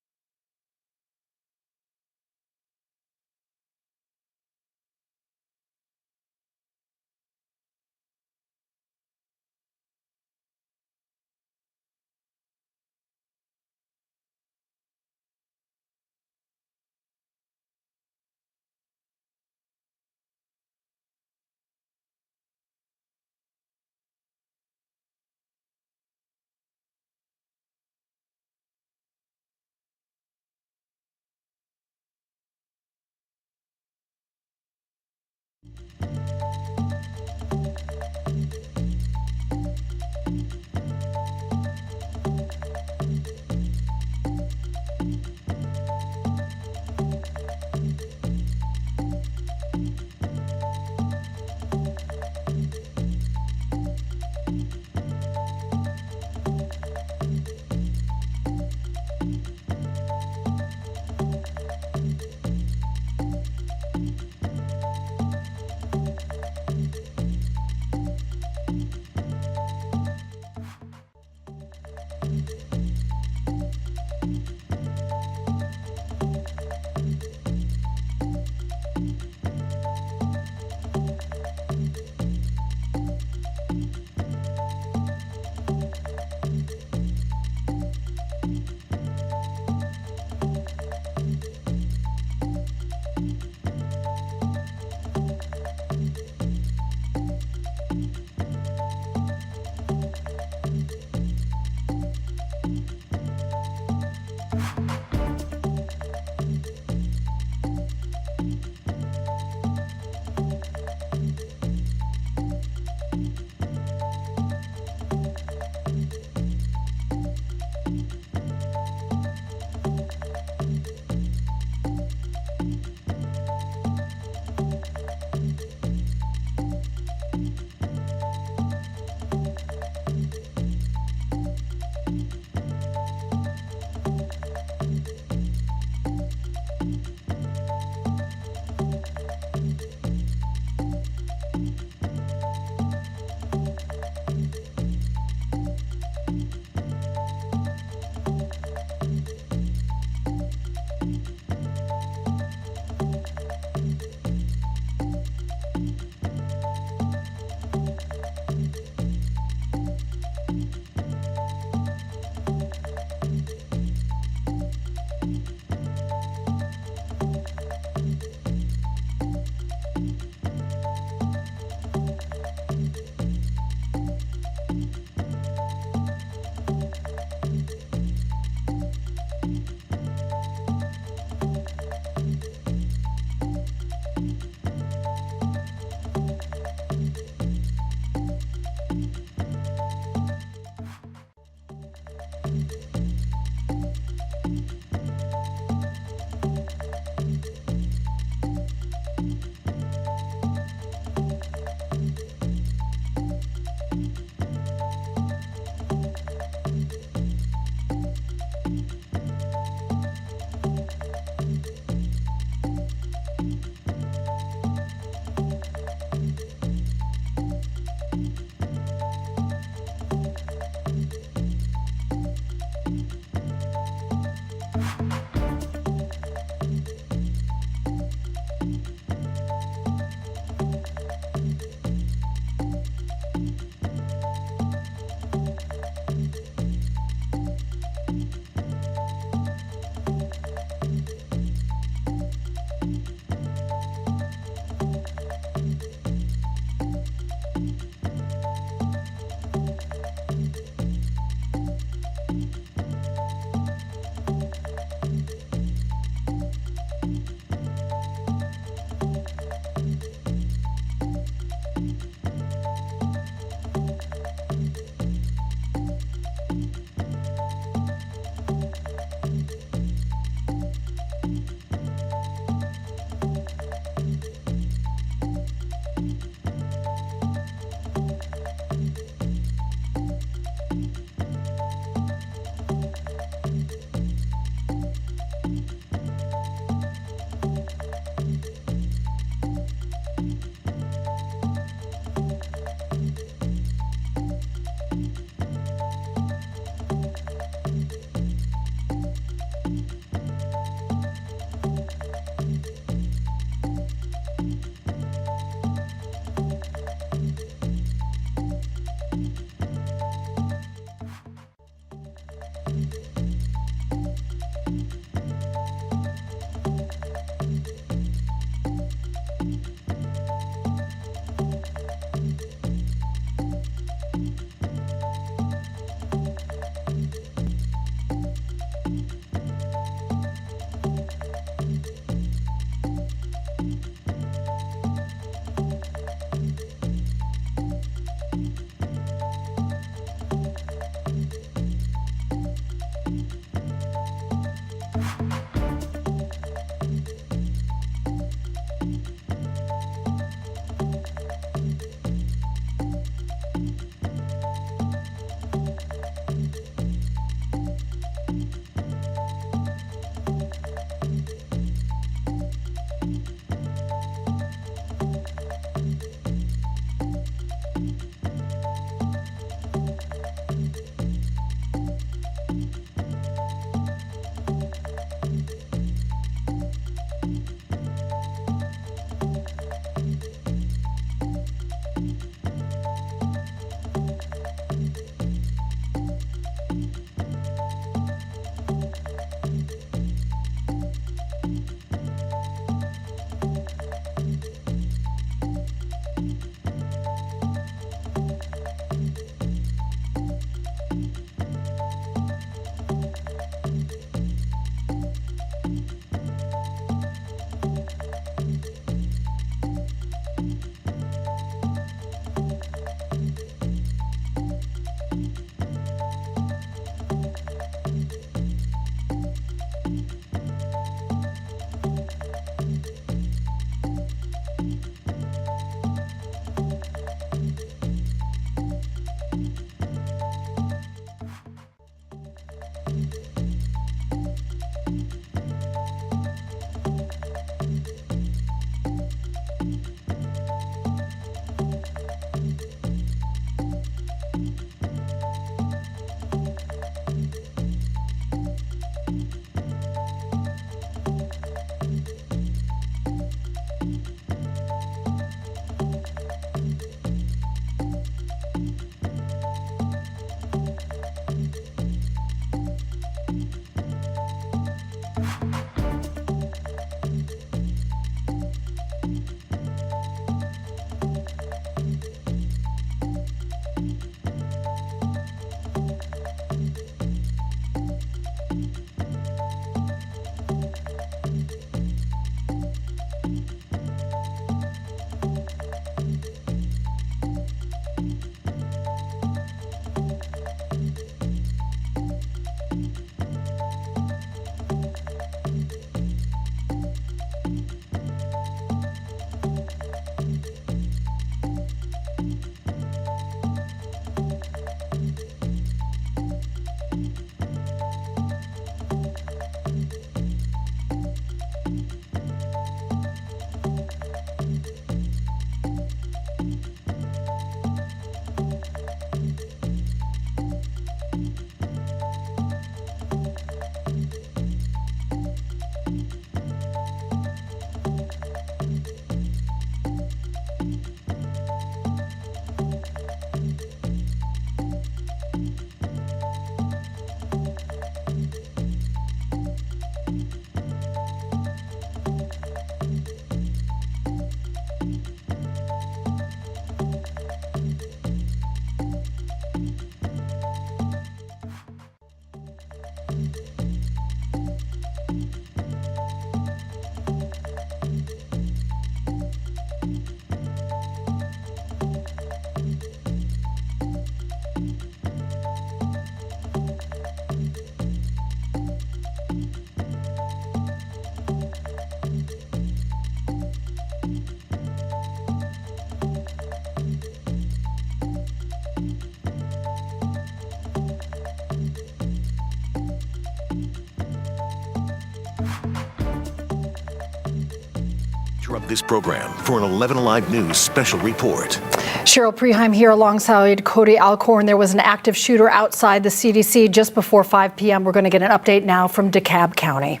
interrupt this program for an 11 Alive News special report. Cheryl Preheim here alongside Cody Alcorn. There was an active shooter outside the CDC just before 5 p.m. We're going to get an update now from DeKalb County.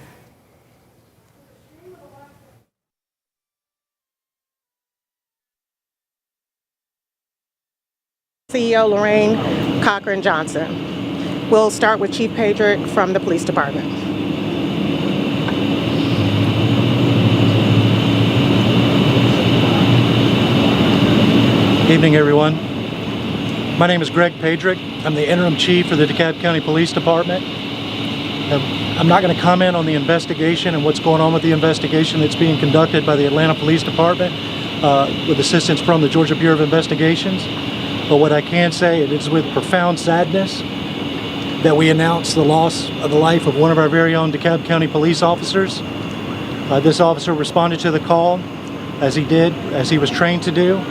CEO Lorraine Cochran Johnson. We'll start with Chief Pedrick from the police department. Evening, everyone. My name is Greg Pedrick. I'm the interim chief for the DeKalb County Police Department. I'm not going to comment on the investigation and what's going on with the investigation that's being conducted by the Atlanta Police Department with assistance from the Georgia Bureau of Investigations. But what I can say, it is with profound sadness that we announce the loss of the life of one of our very own DeKalb County police officers. This officer responded to the call as he was trained to do.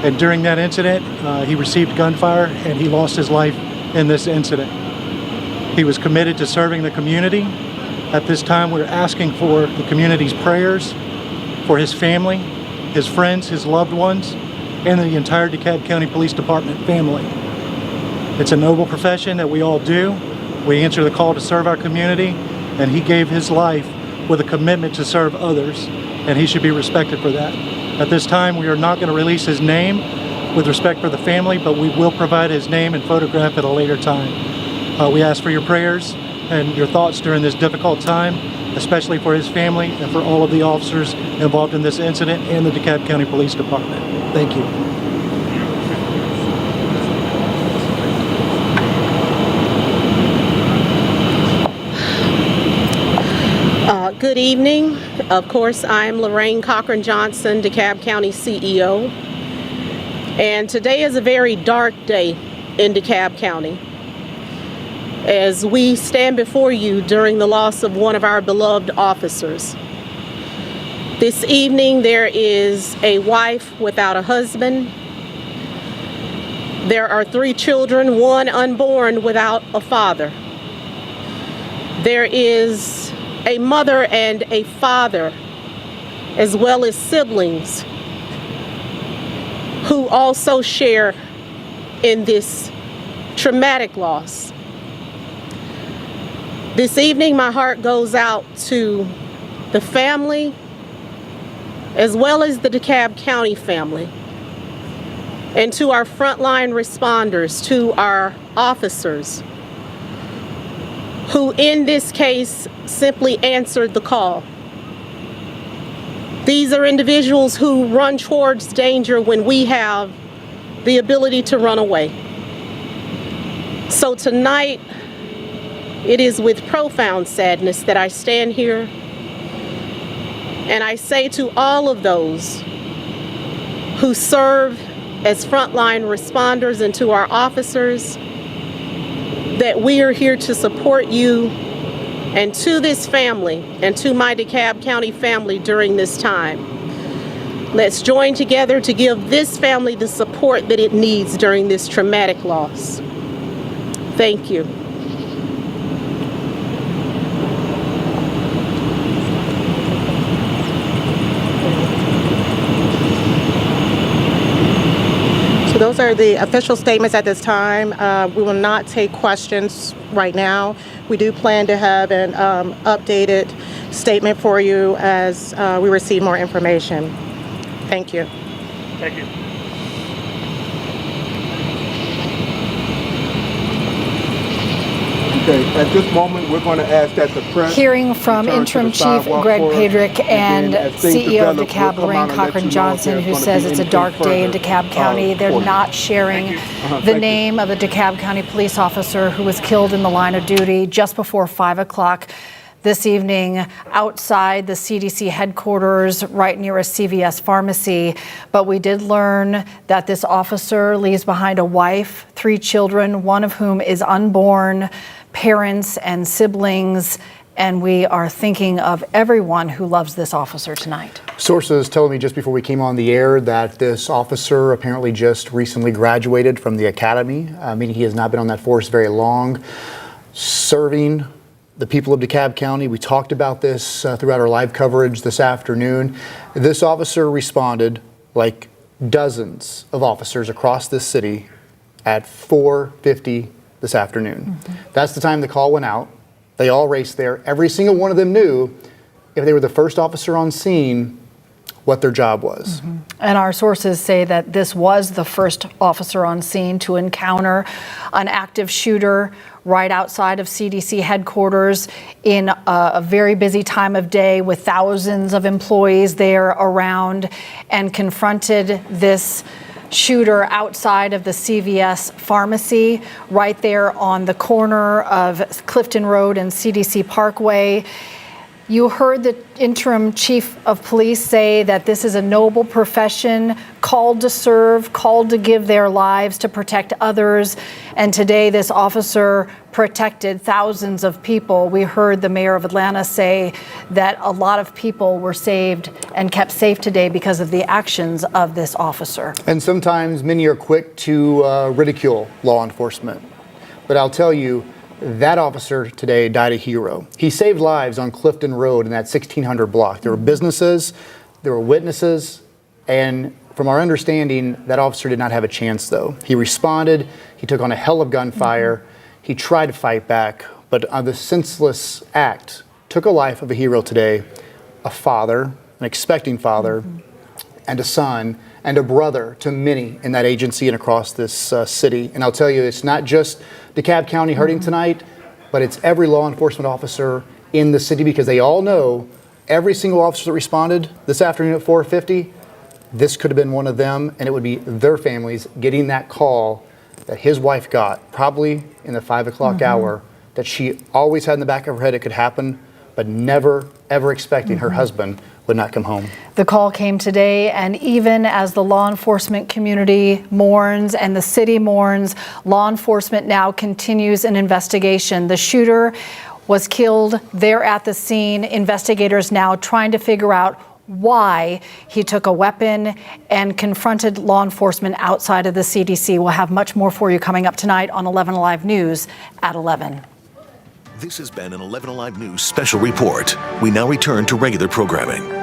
And during that incident, he received gunfire and he lost his life in this incident. He was committed to serving the community. At this time, we're asking for the community's prayers for his family, his friends, his loved ones, and the entire DeKalb County Police Department family. It's a noble profession that we all do. We answer the call to serve our community, and he gave his life with a commitment to serve others, and he should be respected for that. At this time, we are not going to release his name with respect for the family, but we will provide his name and photograph at a later time. We ask for your prayers and your thoughts during this difficult time, especially for his family and for all of the officers involved in this incident and the DeKalb County Police Department. Thank you. Good evening. Of course, I'm Lorraine Cochran Johnson, DeKalb County CEO. And today is a very dark day in DeKalb County as we stand before you during the loss of one of our beloved officers. This evening, there is a wife without a husband. There are 3 children, one unborn without a father. There is a mother and a father, as well as siblings, who also share in this traumatic loss. This evening, my heart goes out to the family, as well as the DeKalb County family, and to our frontline responders, to our officers, who in this case simply answered the call. These are individuals who run towards danger when we have the ability to run away. So tonight, it is with profound sadness that I stand here and I say to all of those who serve as frontline responders and to our officers that we are here to support you, and to this family and to my DeKalb County family during this time. Let's join together to give this family the support that it needs during this traumatic loss. Thank you. So those are the official statements at this time. We will not take questions right now. We do plan to have an updated statement for you as we receive more information. Thank you. Thank you. Okay, at this moment, we're going to ask that the press... Hearing from Interim Chief Greg Pedrick and CEO of DeKalb, Lorraine Cochran Johnson, who says it's a dark day in DeKalb County. They're not sharing the name of the DeKalb County police officer who was killed in the line of duty just before 5 o'clock this evening outside the CDC headquarters right near a CVS pharmacy. But we did learn that this officer leaves behind a wife, 3 children, one of whom is unborn, parents and siblings, and we are thinking of everyone who loves this officer tonight. Sources told me just before we came on the air that this officer apparently just recently graduated from the academy, meaning he has not been on that force very long, serving the people of DeKalb County. We talked about this throughout our live coverage this afternoon. This officer responded like dozens of officers across this city at 4:50 this afternoon. That's the time the call went out. They all raced there. Every single one of them knew if they were the first officer on scene, what their job was. And our sources say that this was the first officer on scene to encounter an active shooter right outside of CDC headquarters in a very busy time of day with thousands of employees there around, and confronted this shooter outside of the CVS pharmacy right there on the corner of Clifton Road and CDC Parkway. You heard the interim chief of police say that this is a noble profession, called to serve, called to give their lives to protect others. And today this officer protected thousands of people. We heard the mayor of Atlanta say that a lot of people were saved and kept safe today because of the actions of this officer. And sometimes many are quick to ridicule law enforcement. But I'll tell you, that officer today died a hero. He saved lives on Clifton Road in that 1600 block. There were businesses, there were witnesses, and from our understanding, that officer did not have a chance though. He responded, he took on a hell of gunfire, he tried to fight back, but the senseless act took a life of a hero today, a father, an expecting father, and a son, and a brother to many in that agency and across this city. And I'll tell you, it's not just DeKalb County hurting tonight, but it's every law enforcement officer in the city, because they all know every single officer that responded this afternoon at 4:50, this could have been one of them, and it would be their families getting that call that his wife got, probably in the 5 o'clock hour, that she always had in the back of her head it could happen, but never, ever expecting her husband would not come home. The call came today, and even as the law enforcement community mourns and the city mourns, law enforcement now continues an investigation. The shooter was killed there at the scene. Investigators now trying to figure out why he took a weapon and confronted law enforcement outside of the CDC. We'll have much more for you coming up tonight on 11 Alive News at 11. This has been an 11 Alive News special report. We now return to regular programming.